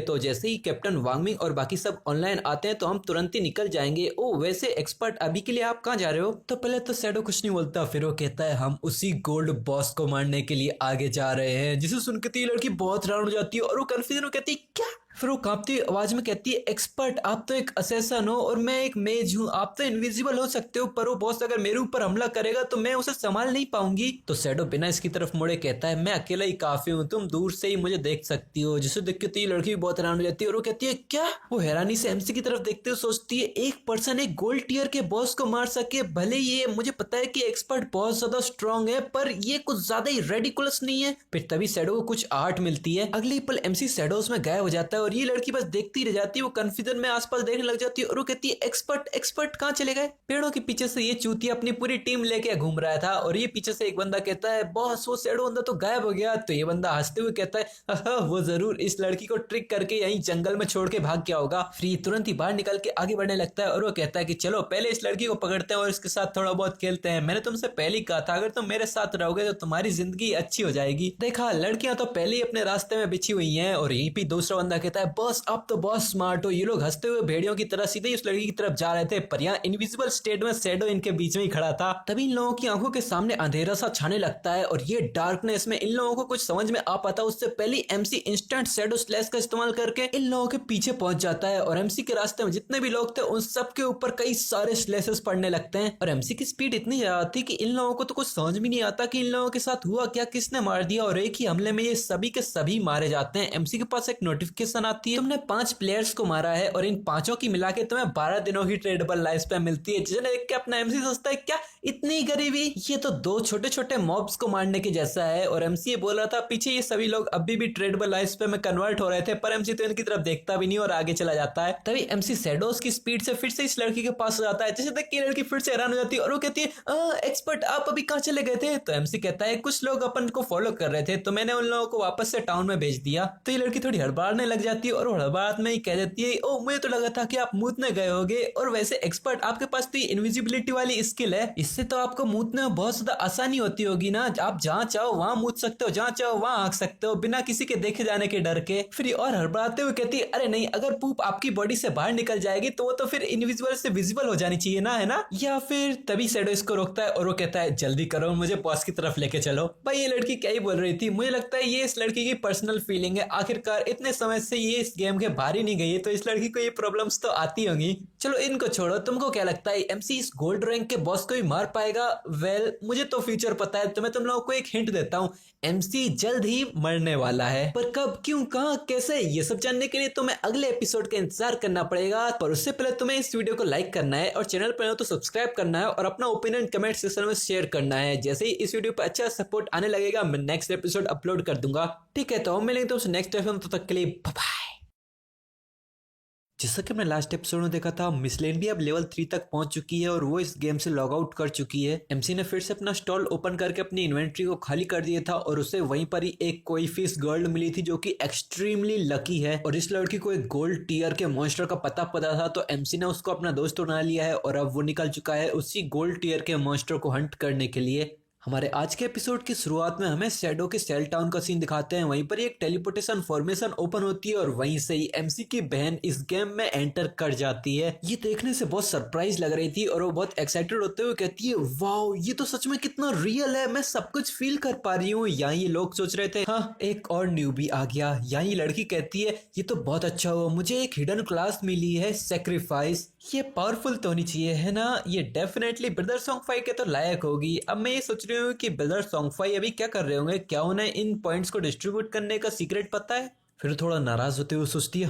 तो जैसे ही कैप्टन वांगमिंग और बाकी सब ऑनलाइन आते हैं तो हम तुरंत ही निकल जाएंगे। ओ वैसे एक्सपर्ट अभी के लिए आप कहाँ जा रहे हो? तो पहले तो शैडो कुछ नहीं बोलता, फिर वो कहता है, हम उसी गोल्ड बॉस को मारने के लिए आगे जा रहे हैं। जिसे सुनकर तो ये लड़की बहुत हैरान हो जाती है और वो कंफ्यूजन हो कहती है, क्या? फिर वो कांपती आवाज में कहती है, एक्सपर्ट आप तो एक असैसन हो और मैं एक मेज हूँ, आप तो इनविजिबल हो सकते हो, पर वो बॉस अगर मेरे ऊपर हमला करेगा तो मैं उसे संभाल नहीं पाऊंगी। तो शैडो बिना इसकी तरफ मुड़े कहता है, मैं अकेला ही काफी हूँ, तुम दूर से ही मुझे देख सकती हो। जिसे देख के तो ये लड़की बहुत हैरान हो जाती है और वो कहती है, क्या? वो हैरानी से एमसी की तरफ देखते हुए सोचती है, एक पर्सन एक गोल्ड टियर के बॉस को मार सके, भले ये मुझे पता है कि एक्सपर्ट बहुत ज्यादा स्ट्रॉन्ग है, पर ये कुछ ज्यादा ही रेडिकुलस नहीं है। फिर तभी शैडो को कुछ आर्ट मिलती है। अगले पल एमसी शैडोज में गायब हो जाता है और ये लड़की बस देखती रह जाती है। वो कंफ्यूजन में आसपास देखने लग जाती है और वो कहती है, एक्सपर्ट कहाँ चले गए? पेड़ों के पीछे से ये चूतिया अपनी पूरी टीम लेके घूम रहा था और ये पीछे से एक बंदा कहता है, बॉस वो शैडो बंदा तो गायब हो गया। तो ये बंदा हंसते हुए कहता है, वो जरूर इस लड़की को ट्रिक करके यहीं जंगल में छोड़ के भाग गया होगा। फ्री तुरंत ही बाहर निकल के आगे बढ़ने लगता है और वो कहता है कि चलो पहले इस लड़की को पकड़ते हैं और इसके साथ थोड़ा बहुत खेलते हैं। मैंने तुमसे पहले ही कहा था अगर तुम मेरे साथ रहोगे तो तुम्हारी जिंदगी अच्छी हो जाएगी। देखा लड़कियां तो पहले ही अपने रास्ते में बिछी हुई हैं। और यहीं पे दूसरा बंदा कहता है, बॉस अब तो बहुत स्मार्ट हो। ये लोग हंसते हुए भेड़ियों की तरह सीधे उस लड़की की तरफ जा रहे थे, पर यहाँ इनविजिबल स्टेट में शैडो इनके बीच में ही खड़ा था। तभी इन लोगों की आंखों के सामने अंधेरा सा छाने लगता है और ये डार्कनेस में इन लोगों को कुछ समझ में आ पाता उससे पहले एमसी इंस्टेंट शैडो स्लैश का इस्तेमाल करके इन लोगों के पीछे पहुंच जाता है और एमसी के रास्ते में जितने भी लोग थे उन सब के ऊपर कई सारे स्लैशेस पड़ने लगते हैं। और एमसी की स्पीड इतनी ज्यादा थी कि इन लोगों को तो कुछ समझ भी नहीं आता कि इन लोगों के साथ हुआ क्या, किसने मार दिया, और एक ही हमले में ये सभी के सभी मारे जाते हैं। एमसी के पास एक नोटिफिकेशन नोटिफिकेशन आती है तुमने 5 प्लेयर्स को मारा है और इन 5 की मिला के तुम्हें 12 दिनों की ट्रेडेबल लाइफ स्पैन मिलती है, जिसे देख के अपना एमसी सोचता है क्या इतनी गरीबी, ये तो 2 छोटे छोटे मॉब्स को मारने के जैसा है। और एमसी ये बोल रहा था पीछे ये सभी लोग अभी भी ट्रेडेबल लाइफ स्पैन में कन्वर्ट हो रहे थे, पर एमसी तो इनकी तरफ देखता भी नहीं और आगे चला जाता है। तभी एमसी शैडोज की स्पीड से फिर से इस लड़की के पास जाता है, जिसे देख के लड़की फिर से हैरान हो जाती है और वो कहती है एक्सपर्ट आप अभी कहाँ चले गए थे। तो एमसी कहता है कुछ लोग अपन को फॉलो कर रहे थे तो मैंने उन लोगों को वापस से टाउन में भेज दिया। तो ये लड़की थोड़ी हड़बड़ाने लग जाती है और हड़बड़ाहट में ही कह देती है ओ मुझे तो लगा था कि आप मूतने गए होगे, और वैसे एक्सपर्ट आपके पास तो इनविजिबिलिटी वाली स्किल है, इससे तो आपको मूतने में बहुत ज्यादा आसानी होती होगी ना, आप जहाँ चाहो वहां मूत सकते हो, जहाँ चाहो वहां आंक सकते हो बिना किसी के देखे जाने के डर के। फिर और हड़बड़ाते हुए कहती है अरे नहीं, अगर पूप आपकी बॉडी से बाहर निकल जाएगी तो वो तो फिर इनविजिबल से विजिबल हो जानी चाहिए ना, है ना। या फिर तभी शैडो इसको रोकता है और वो कहता है जल्दी करो मुझे बॉस की तरफ लेके चलो। भाई ये लड़की क्या ही बोल रही थी, मुझे लगता है ये इस लड़की की पर्सनल फीलिंग है, आखिरकार इतने समय से ये इस गेम के बाहर ही नहीं गई है तो इस लड़की को ये प्रॉब्लम्स तो आती होंगी। चलो इनको छोड़ो, तुमको क्या लगता है एमसी इस गोल्ड रैंक के बॉस को भी मार पाएगा? वेल मुझे तो फ्यूचर पता है, तो मैं तुम लोगों को एक हिंट देता हूँ, एमसी जल्द ही मरने वाला है, पर कब, क्यों, कहां, कैसे, ये सब जानने के लिए तुम्हें अगले एपिसोड का इंतजार करना पड़ेगा। पर उससे पहले तुम्हें इस वीडियो को लाइक करना है और चैनल पर हो तो सब्सक्राइब करना है और अपना ओपिनियन कमेंट सेक्शन में शेयर करना है। जैसे ही इस वीडियो पर अच्छा सपोर्ट आने लगेगा मैं नेक्स्ट एपिसोड अपलोड कर दूंगा। ठीक है, तो हम मिलेंगे तुमसे नेक्स्ट एपिसोड, तब तक के लिए बाय बाय। जैसा कि हमने लास्ट एपिसोड में देखा था, मिस लेन भी अब लेवल 3 तक पहुंच चुकी है और वो इस गेम से लॉग आउट कर चुकी है। एमसी ने फिर से अपना स्टॉल ओपन करके अपनी इन्वेंट्री को खाली कर दिया था और उसे वहीं पर ही एक कोई फिश गर्ल मिली थी जो कि एक्सट्रीमली लकी है, और इस लड़की को एक गोल्ड टीयर के मॉन्स्टर का पता था, तो एमसी ने उसको अपना दोस्त बना लिया है और अब वो निकल चुका है उसी गोल्ड टीयर के मॉन्स्टर को हंट करने के लिए। हमारे आज के एपिसोड की शुरुआत में हमें शैडो के सेल टाउन का सीन दिखाते हैं, वहीं पर एक टेलीपोर्टेशन फॉर्मेशन ओपन होती है और वहीं से ही एमसी की बहन इस गेम में एंटर कर जाती है। ये देखने से बहुत सरप्राइज लग रही थी और वो बहुत एक्साइटेड होते हुए कहती है वाओ ये तो सच में कितना रियल है, मैं सब कुछ फील कर पा रही हूँ। यहाँ ये लोग सोच रहे थे हाँ एक और न्यूबी आ गया। यहाँ ये लड़की कहती है ये तो बहुत अच्छा हुआ, मुझे एक हिडन क्लास मिली है सैक्रिफाइस, ये पावरफुल तो होनी चाहिए है ना, ये डेफिनेटली ब्रदर सॉन्ग 5 के तो लायक होगी। अब मैं ये सोच रही हूँ कि ब्रदर सॉन्ग 5 अभी क्या कर रहे होंगे, क्या उन्हें इन पॉइंट्स को डिस्ट्रीब्यूट करने का सीक्रेट पता है? फिर थोड़ा नाराज होते हुए सोचती है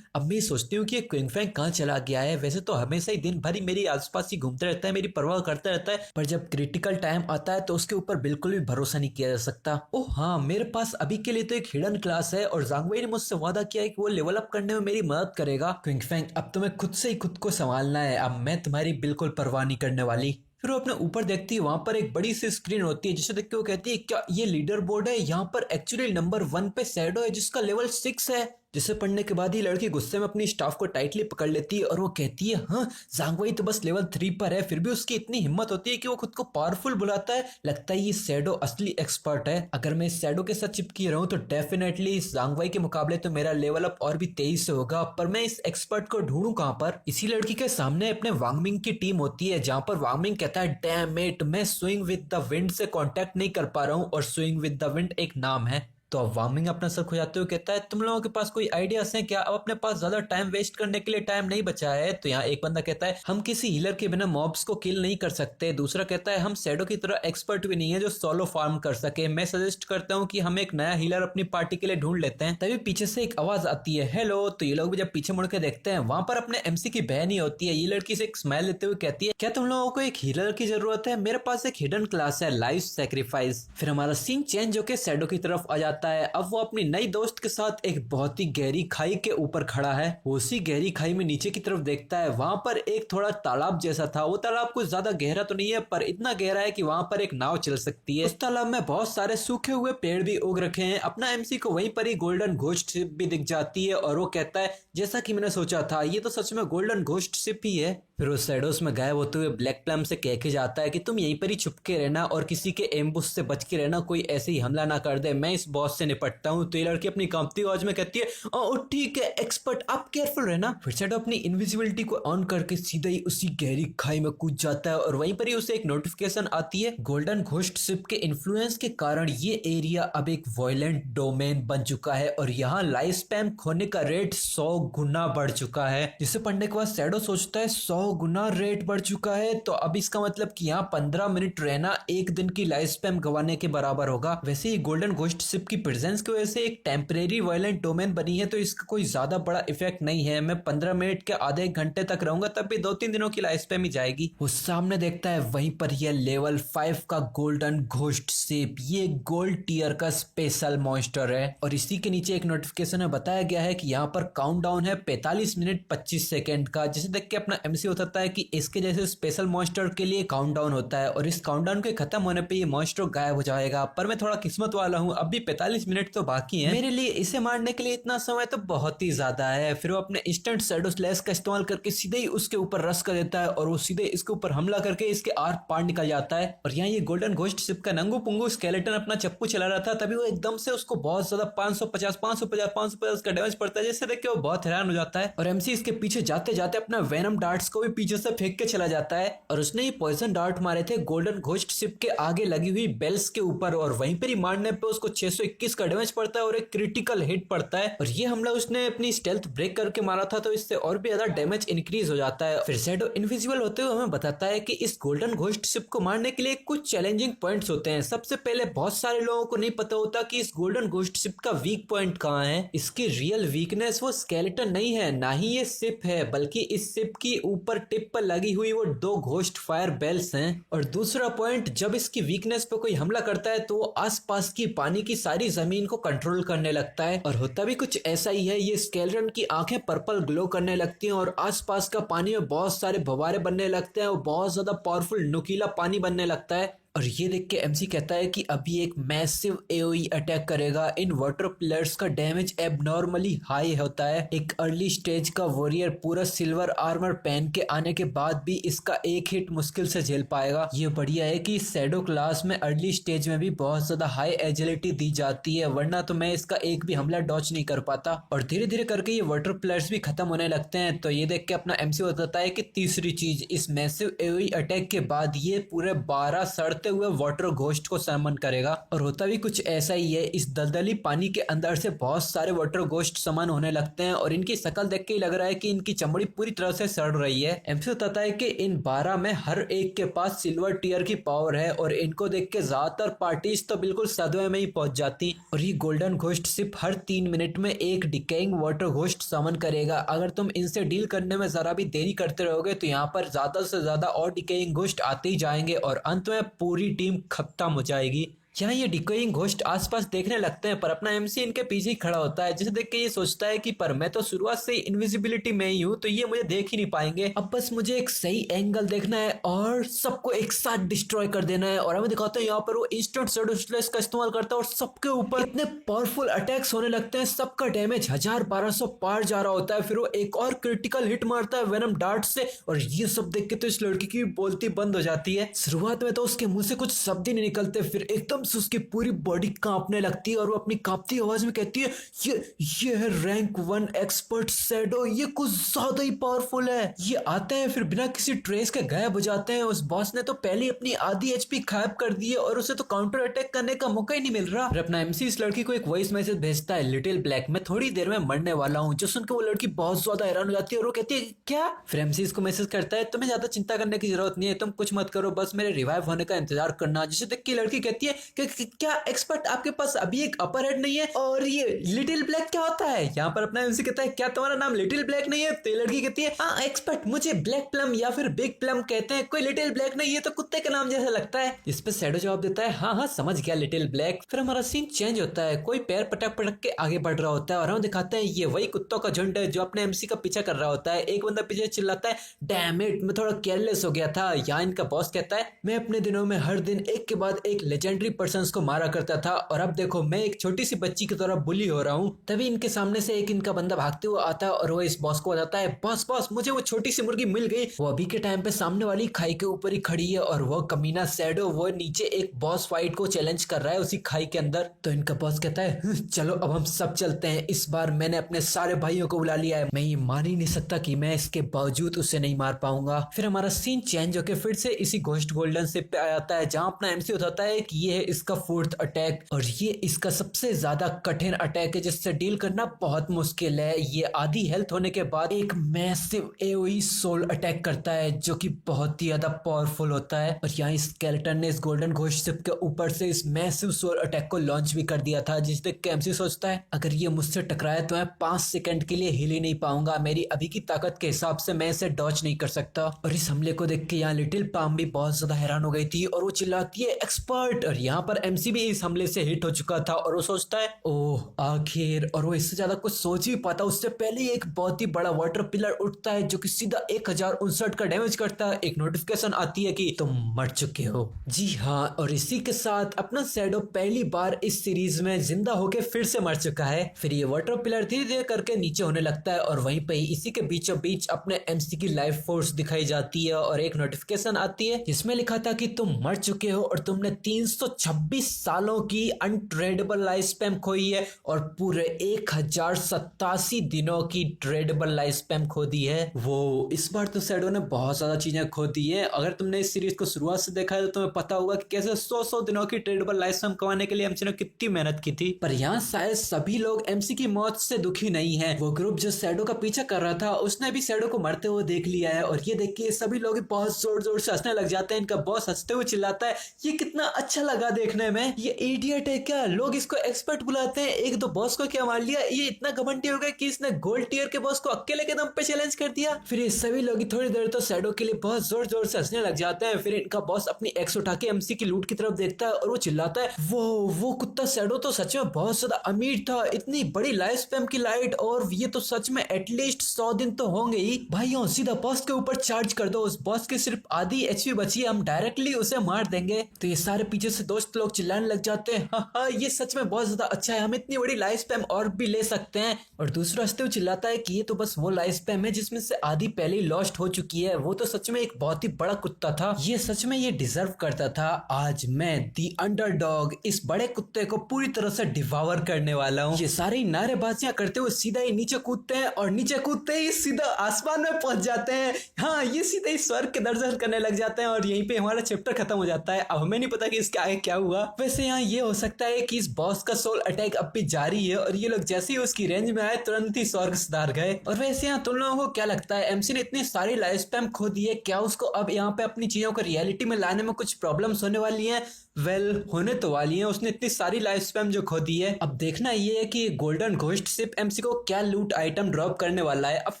अब मैं सोचती हूँ कि ये क्विंग फैंग कहाँ चला गया है, वैसे तो हमेशा ही दिन भर ही मेरी आसपास ही घूमता रहता है, मेरी परवाह करता रहता है, पर जब क्रिटिकल टाइम आता है तो उसके ऊपर बिल्कुल भी भरोसा नहीं किया जा सकता। ओह हाँ, मेरे पास अभी के लिए तो एक हिडन क्लास है और ज़ांगवेई ने मुझसे वादा किया है कि वो लेवल अप करने में मेरी मदद करेगा। क्विंग फैंग अब तुम्हें खुद से ही खुद को संभालना है, अब मैं तुम्हारी बिल्कुल परवाह नहीं करने वाली। फिर वो अपने ऊपर देखती है, वहां पर एक बड़ी सी स्क्रीन होती है जिसे देख के वो कहती है क्या ये लीडर बोर्ड है, यहाँ पर एक्चुअली नंबर 1 पे शैडो है जिसका लेवल 6 है। जिसे पढ़ने के बाद ही लड़की गुस्से में अपनी स्टाफ को टाइटली पकड़ लेती है और वो कहती है हाँ ज़ांगवेई तो बस लेवल 3 पर है, फिर भी उसकी इतनी हिम्मत होती है कि वो खुद को पावरफुल बुलाता है, लगता है ये शैडो असली एक्सपर्ट है। अगर मैं इस शैडो के साथ चिपकी रहूं तो डेफिनेटली इस ज़ांगवेई के मुकाबले तो मेरा लेवल अप और भी तेज से होगा, पर मैं इस एक्सपर्ट को ढूंढूं कहां पर। इसी लड़की के सामने अपने वांगमिंग की टीम होती है जहां पर वांगमिंग कहता है डैम इट, मैं स्विंग विद द विंड से कांटेक्ट नहीं कर पा रहा हूं और स्विंग विद द विंड एक नाम है। तो अब वार्मिंग अपना सर खुजाते हुए कहता है तुम लोगों के पास कोई आइडियाज हैं क्या, अब अपने पास ज्यादा टाइम वेस्ट करने के लिए टाइम नहीं बचा है। तो यहाँ एक बंदा कहता है हम किसी हीलर के बिना मॉब्स को किल नहीं कर सकते, दूसरा कहता है हम शैडो की तरह एक्सपर्ट भी नहीं है जो सोलो फार्म कर सके, मैं सजेस्ट करता हूँ कि हम एक नया हीलर अपनी पार्टी के लिए ढूंढ लेते हैं। तभी पीछे से एक आवाज आती है हेलो, तो ये लोग भी जब पीछे मुड़ के देखते हैं वहां पर अपने एमसी की बहन ही होती है। ये लड़की से एक स्माइल लेते हुए कहती है क्या तुम लोगों को एक हीलर की जरूरत है, मेरे पास एक हिडन क्लास है लाइफ सैक्रिफाइस। फिर हमारा सीन चेंज होकर शैडो की तरफ आ जाता है, अब वो अपनी नई दोस्त के साथ एक बहुत ही गहरी खाई के ऊपर खड़ा है। उसी गहरी खाई में नीचे की तरफ देखता है, वहां पर एक थोड़ा तालाब जैसा था, वो तालाब कुछ ज्यादा गहरा तो नहीं है पर इतना गहरा है कि वहां पर एक नाव चल सकती है। उस तालाब में बहुत सारे सूखे हुए पेड़ भी उग रखे हैं। अपना एमसी को वहीं पर ही गोल्डन घोस्ट शिप भी दिख जाती है और वो कहता है जैसा कि मैंने सोचा था ये तो सच में गोल्डन घोस्ट शिप ही है। फिर वो शैडोज में गायब होते हुए ब्लैक प्लम से कह के जाता है कि तुम यहीं पर ही छुप के रहना और किसी के एम्बुश से बच के रहना, कोई ऐसे ही हमला ना कर दे, मैं इस बॉस से निपटता हूँ। तो ये लड़की अपनी कांपती आवाज में कहती है ओ ठीक है एक्सपर्ट, आप केयरफुल रहना। फिर शैडो अपनी इनविजिबिलिटी को ऑन करके सीधा ही उसी गहरी खाई में कूद जाता है और वहीं पर ही उसे एक नोटिफिकेशन आती है गोल्डन घोस्ट शिप के इन्फ्लुएंस के कारण ये एरिया अब एक वायलेंट डोमेन बन चुका है और यहाँ लाइफ स्पैन खोने का रेट 100 गुना बढ़ चुका है। जिसे पढ़ने के बाद शैडो सोचता है 100 गुना रेट बढ़ चुका है, तो अब इसका मतलब कि यहाँ 15 मिनट रहना एक दिन की लाइफ स्पैन गंवाने के बराबर होगा। वैसे ही गोल्डन घोस्ट शिप की प्रेजेंस की वजह से एक टेम्परेरी वायलेंट डोमेन बनी है, तो इसका कोई ज्यादा बड़ा इफेक्ट नहीं है। मैं 15 मिनट के आधे एक घंटे तक रहूंगा, तब भी 2-3 दिनों की लाइफ स्पैन ही जाएगी। वो सामने देखता है, वहीं पर यह लेवल 5 का गोल्डन घोस्ट शिप, ये गोल्ड टीयर का स्पेशल मॉन्स्टर है। और इसी के नीचे एक नोटिफिकेशन में बताया गया है कि यहाँ पर काउंटडाउन है 45 मिनट 25 सेकंड का, जिसे देख के अपना एमसी होता है कि इसके जैसे स्पेशल मॉन्स्टर के लिए काउंटडाउन होता है और इस काउंटडाउन के खत्म होने पे ये मॉन्स्टर गायब हो जाएगा। पर मैं थोड़ा किस्मत वाला हूँ, अब भी 45 मिनट तो बाकी है। मेरे लिए इसे मारने के लिए इतना समय तो बहुत ही ज्यादा है। फिर वो अपने इंस्टेंट शैडो स्लैश का इस्तेमाल करके सीधे ही उसके ऊपर रश कर देता है और वो सीधे इसके ऊपर हमला करके इसके आर पार निकल जाता है। और यहाँ ये गोल्डन घोस्ट शिप का नंगू पुंगू स्केलेटन अपना चप्पू चला रहा था, तभी वो एकदम से उसको बहुत ज्यादा 550 का डैमेज पड़ता है, जिससे देख के वो बहुत हैरान हो जाता है। और एमसी इसके पीछे जाते जाते अपना वेनम डार्ट्स को भी पीछे से फेंक के चला जाता है। और उसने ये पॉइजन डार्ट मारे थे गोल्डन घोस्ट शिप के आगे लगी हुई बेल्स के ऊपर, और वहीं पर ही मारने पे उसको 621 का डैमेज पड़ता है और एक क्रिटिकल हिट पड़ता है। और ये हमला उसने अपनी स्टेल्थ ब्रेक करके मारा था, तो इससे और भी ज्यादा डैमेज इंक्रीज हो जाता है। फिर शैडो इनविजिबल होते हुए हमें बताता है कि इस गोल्डन घोस्ट शिप को मारने के लिए कुछ चैलेंजिंग पॉइंट्स होते हैं। सबसे पहले बहुत सारे लोगों को नहीं पता होता कि इस गोल्डन घोस्ट शिप का वीक पॉइंट कहाँ है। इसकी रियल वीकनेस वो स्केलेटन नहीं है, ना ही ये शिप है, बल्कि इस शिप की ऊपर टिप पर लगी हुई वो 2 घोस्ट फायर बेल्स हैं। और दूसरा पॉइंट, जब इसकी वीकनेस पे कोई हमला करता है तो वो आसपास की पानी की सारी जमीन को कंट्रोल करने लगता है। और होता भी कुछ ऐसा ही है, ये स्केलेटन की आंखें पर्पल ग्लो करने लगती हैं और आसपास का पानी में बहुत सारे फव्वारे बनने लगते हैं और बहुत ज्यादा पावरफुल नुकीला पानी बनने लगता है। और ये देख के एमसी कहता है कि अभी एक मैसिव एओई अटैक करेगा। इन वाटर प्लेयर्स का डैमेज एबनॉर्मली हाई होता है। एक अर्ली स्टेज का वॉरियर पूरा सिल्वर आर्मर पहन के आने के बाद भी इसका एक हिट मुश्किल से झेल पाएगा। ये बढ़िया है कि शैडो क्लास में अर्ली स्टेज में भी बहुत ज्यादा हाई एजिलिटी दी जाती है, वरना तो मैं इसका एक भी हमला डॉच नहीं कर पाता। और धीरे धीरे करके ये वाटर प्लेयर्स भी खत्म होने लगते हैं। तो ये देख के अपना एमसी बताता है कि तीसरी चीज, इस मैसिव एओई अटैक के बाद ये पूरे 12 सड़ते हुए वाटर घोस्ट को समन करेगा। और होता भी कुछ ऐसा ही है, इस दलदली पानी के अंदर से बहुत सारे वाटर घोस्ट समन होने लगते हैं और इनकी शक्ल देख के ही लग रहा है कि इनकी चमड़ी पूरी तरह से सड़ रही है। एमसी बताता है कि इन 12 में हर एक के पास सिल्वर टीयर की पावर है और इनको देख के ज्यादातर पार्टीज तो बिल्कुल सदमे में ही पहुंच जाती। और ये गोल्डन घोस्ट सिर्फ हर 3 मिनट में एक डिकेइंग वाटर घोस्ट समन करेगा। अगर तुम इनसे डील करने में जरा भी देरी करते रहोगे तो यहाँ पर ज्यादा से ज्यादा और डिकेइंग घोस्ट आते ही जाएंगे और अंत में पूरी टीम खत्म हो जाएगी। यहाँ ये डिकोइंग घोस्ट आसपास देखने लगते हैं, पर अपना एमसी इनके पीछे ही खड़ा होता है, जिसे देख के ये सोचता है कि पर मैं तो शुरुआत से ही इनविजिबिलिटी में ही हूँ, तो ये मुझे देख ही नहीं पाएंगे। अब बस मुझे एक सही एंगल देखना है और सबको एक साथ डिस्ट्रॉय कर देना है। और हमें दिखाते हैं यहाँ पर वो इंस्टेंट शैडो स्लैश का इस्तेमाल करता है और सबके ऊपर इतने पावरफुल अटैक्स होने लगते हैं, सबका डैमेज 1000-1200 पार जा रहा होता है। फिर वो एक और क्रिटिकल हिट मारता है वेनम डार्ट से, और ये सब देख के तो इस लड़की की बोलती बंद हो जाती है। शुरुआत में तो उसके मुंह से कुछ शब्द ही नहीं निकलते, फिर एकदम से उसकी पूरी बॉडी कांपने लगती है और वो अपनी कांपती आवाज में कहती है, ये है रैंक 1 एक्सपर्ट शैडो, ये कुछ ज्यादा ही पावरफुल है। ये आते हैं फिर बिना किसी ट्रेस के गायब हो जाते हैं। उस बॉस ने तो पहले अपनी आधी एचपी गायब कर दी है और उसे तो काउंटर अटैक करने का मौका ही नहीं मिल रहा। फिर अपना एमसी इस लड़की को एक वॉइस मैसेज भेजता है, लिटिल ब्लैक मैं थोड़ी देर में मरने वाला हूँ, जो सुनकर वो लड़की बहुत ज्यादा हैरान हो जाती है और वो कहती है क्या। फिर एमसी इसको मैसेज करता है, तुम्हें ज्यादा चिंता करने की जरूरत नहीं है, तुम कुछ मत करो, बस मेरे रिवाइव होने का इंतजार करना। जिसे देख के लड़की कहती है कि क्या एक्सपर्ट आपके पास अभी एक अपर हेड नहीं है, और ये लिटिल ब्लैक क्या होता है। यहाँ पर अपना एमसी कहता है क्या तुम्हारा नाम लिटिल ब्लैक नहीं है। तो लड़की कहती है हाँ एक्सपर्ट, मुझे ब्लैक प्लम या फिर बिग प्लम कहते हैं, कोई लिटिल ब्लैक नहीं है तो कुत्ते का नाम जैसा लगता है। इस पे शैडो जवाब देता है हाँ हाँ समझ गया लिटिल ब्लैक। फिर हमारा सीन चेंज होता है, कोई पैर पटक पटक के आगे बढ़ रहा होता है और हम दिखाते हैं ये वही कुत्तों का झुंड है जो अपने एमसी का पीछा कर रहा होता है। एक बंदा पीछे चिल्लाता है डैम इट, मैं थोड़ा केयरलेस हो गया था। यहाँ इनका बॉस कहता है मैं अपने दिनों में हर दिन एक के बाद एक लेजेंडरी पर्सन को मारा करता था और अब देखो मैं एक छोटी सी बच्ची की तरह बुली हो रहा हूँ। तभी इनके सामने से एक इनका बंदा भागते हुए आता है और वो इस बॉस को बताता है बॉस बॉस मुझे वो छोटी सी मुर्गी मिल गई। वो अभी के टाइम पे सामने वाली खाई के ऊपर ही खड़ी है और वो कमीना शैडो वो नीचे एक बॉस फाइट को चैलेंज कर रहा है उसी खाई के अंदर। तो इनका बॉस कहता है चलो अब हम सब चलते हैं, इस बार मैंने अपने सारे भाइयों को बुला लिया है, मैं ये मान ही नहीं सकता कि मैं इसके बावजूद उसे नहीं मार पाऊंगा। फिर हमारा सीन चेंज होकर फिर से इसी घोस्ट गोल्डन शिप पे आ जाता है जहाँ अपना एमसी बताता है कि ये है इसका 4th अटैक और ये इसका सबसे ज्यादा कठिन अटैक है जिससे डील करना बहुत मुश्किल है। ये आधी हेल्थ होने के बाद एक मैसिव एओई सोल अटैक करता है जो कि बहुत ही ज्यादा पावरफुल होता है। और यहाँ स्केलेटन ने इस गोल्डन घोस्ट शिप के ऊपर से इस मैसिव सोल अटैक को लॉन्च भी कर दिया था, जिस देख के एमसी सोचता है अगर ये मुझसे टकराए तो मैं 5 सेकंड के लिए हिल ही नहीं पाऊंगा, मेरी अभी की ताकत के हिसाब से मैं इसे डॉच नहीं कर सकता। और इस हमले को देख के यहाँ लिटिल पाम भी बहुत ज्यादा हैरान हो गई थी और वो चिल्लाती है एक्सपर्ट। और यहाँ पर एमसी भी इस हमले से हिट हो चुका था और वो सोचता है ओह आखिर, और वो इससे ज्यादा कुछ सोच भी पाता उससे पहले एक बहुत ही बड़ा वाटर पिलर उठता है जो कि सीधा 1059 का डैमेज करता है। एक नोटिफिकेशन आती है कि तुम मर चुके हो। जी हाँ, और इसी के साथ अपना शैडो पहली बार इस सीरीज में जिंदा होके फिर से मर चुका है। फिर ये वाटर पिलर धीरे धीरे करके नीचे होने लगता है और वहीं पे ही इसी के बीचों बीच अपने एमसी की लाइफ फोर्स दिखाई जाती है और एक नोटिफिकेशन आती है जिसमें लिखा था कि तुम मर चुके हो और तुमने 326 सालों की अनट्रेडेबल लाइफ स्पैम खोई है और पूरे 1087 दिनों की ट्रेडेबल लाइफ स्पैम खो दी है। वो इस बार तो शैडो ने बहुत ज्यादा चीजें खो दी है। अगर तुमने इस सीरीज को शुरुआत से देखा है तो तुम्हें पता होगा कि कैसे 100 दिनों की ट्रेडेबल लाइफ स्पैम कमाने के लिए एमसी ने कितनी मेहनत की थी। पर यहाँ शायद सभी लोग एमसी की मौत से दुखी नहीं है। वो ग्रुप जो शैडो का पीछा कर रहा था उसने भी शैडो को मरते हुए देख लिया है और ये देख के सभी लोग बहुत जोर जोर से हंसने लग जाते हैं। इनका बॉस हंसते हुए चिल्लाता है ये कितना अच्छा लगा देखने में, ये इडियट है क्या, लोग इसको एक्सपर्ट बुलाते हैं, एक तो बॉस को क्या मार लिया, ये इतना घमंडी हो गया कि इसने गोल्ड टीयर के बॉस को अकेले के दम पे चैलेंज कर दिया। फिर ये सभी लोग थोड़ी देर तो शैडो के लिए बहुत जोर जोर से हंसने लग जाते हैं। फिर इनका बॉस अपनी एक्स उठा के एमसी की लूट की तरफ देखता है और वो चिल्लाता है वो कुत्ता शैडो तो सच में बहुत ज्यादा अमीर था, इतनी बड़ी लाइफ स्पैम की लाइट, और ये तो सच में एटलीस्ट 100 दिन तो होंगे ही। भाइयों सीधा बॉस के ऊपर चार्ज कर दो, उस बॉस के सिर्फ आधी एचपी बची है, हम डायरेक्टली उसे मार देंगे। तो ये सारे पीछे से दोस्त लोग चिल्लाने लग जाते हैं हाँ ये सच में बहुत ज्यादा अच्छा है, हम इतनी बड़ी लाइफ स्पैम और भी ले सकते हैं। और दूसरा हंसते हुए चिल्लाता है कि ये तो बस वो लाइफ स्पैम है जिसमें से आधी पहले ही लॉस्ट हो चुकी है, वो तो सच में एक बहुत ही बड़ा कुत्ता था, ये सच में ये डिजर्व करता था। आज मैं दी अंडरडॉग इस बड़े कुत्ते को पूरी तरह से डिवावर करने वाला हूँ। ये सारे नारेबाजियां करते हुए सीधा ही नीचे कूदते हैं और नीचे कूदते ही सीधा आसमान में पहुंच जाते हैं। हाँ ये सीधे ही स्वर्ग के दर्शन करने लग जाते हैं और यहीं पे हमारा चैप्टर खत्म हो जाता है। अब हमें नहीं पता कि इसके आगे क्या हुआ। वैसे यहाँ ये हो सकता है कि इस बॉस का सोल अटैक अब भी जारी है और ये लोग जैसे ही उसकी रेंज में आए तुरंत ही स्वर्ग सुधार गए। और वैसे यहाँ तुम लोगों को क्या लगता है एमसी ने इतनी सारी लाइफ स्पैम खो दी है, क्या उसको अब यहाँ पे अपनी चीजों को रियलिटी में लाने में कुछ प्रॉब्लम्स होने वाली हैं? वेल होने तो वाली है, उसने इतनी सारी लाइफ स्पैम जो खो दी है। अब देखना ये है कि गोल्डन घोस्ट शिप एमसी को क्या लूट आइटम ड्रॉप करने वाला है। ऑफ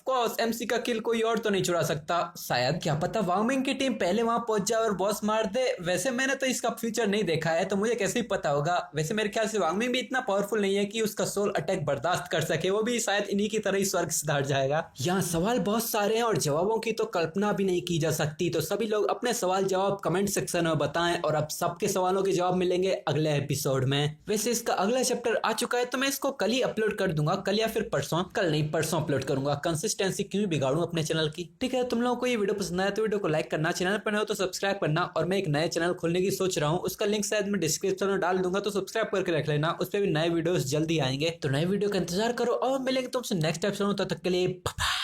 कोर्स एमसी का किल कोई और तो नहीं चुरा सकता, शायद क्या पता वांगमिंग की टीम पहले वहां पहुंच जाए और बॉस मार दे। वैसे मैंने तो इसका फ्यूचर नहीं देखा है तो मुझे कैसे ही पता होगा। वैसे मेरे ख्याल से वांगमिंग भी इतना पावरफुल नहीं है कि उसका सोल अटैक बर्दाश्त कर सके, वो भी शायद इन्हीं की तरह ही स्वर्ग सुधार जाएगा। यहाँ सवाल बहुत सारे हैं और जवाबों की तो कल्पना भी नहीं की जा सकती, तो सभी लोग अपने सवाल जवाब कमेंट सेक्शन में बताएं और अब सबके सवालों के जवाब मिलेंगे अगले एपिसोड में। वैसे इसका अगला चैप्टर आ चुका है तो मैं इसको कल ही अपलोड कर दूंगा, कल या फिर परसों, कल नहीं परसों अपलोड करूंगा। कंसिस्टेंसी क्यों बिगाड़ूं अपने चैनल की। ठीक है, तुम लोगों को ये वीडियो पसंद आया तो वीडियो को लाइक करना, चैनल पर नए हो तो सब्सक्राइब करना, और मैं एक नया चैनल खोलने की सोच रहा हूँ, उसका लिंक शायद मैं डिस्क्रिप्शन में डाल दूंगा, तो सब्सक्राइब करके रख लेना, उस पर भी नए वीडियोस जल्दी आएंगे। तो नए वीडियो का इंतजार करो और मिलेंगे तुमसे नेक्स्ट एपिसोड, तब तक के लिए बाय।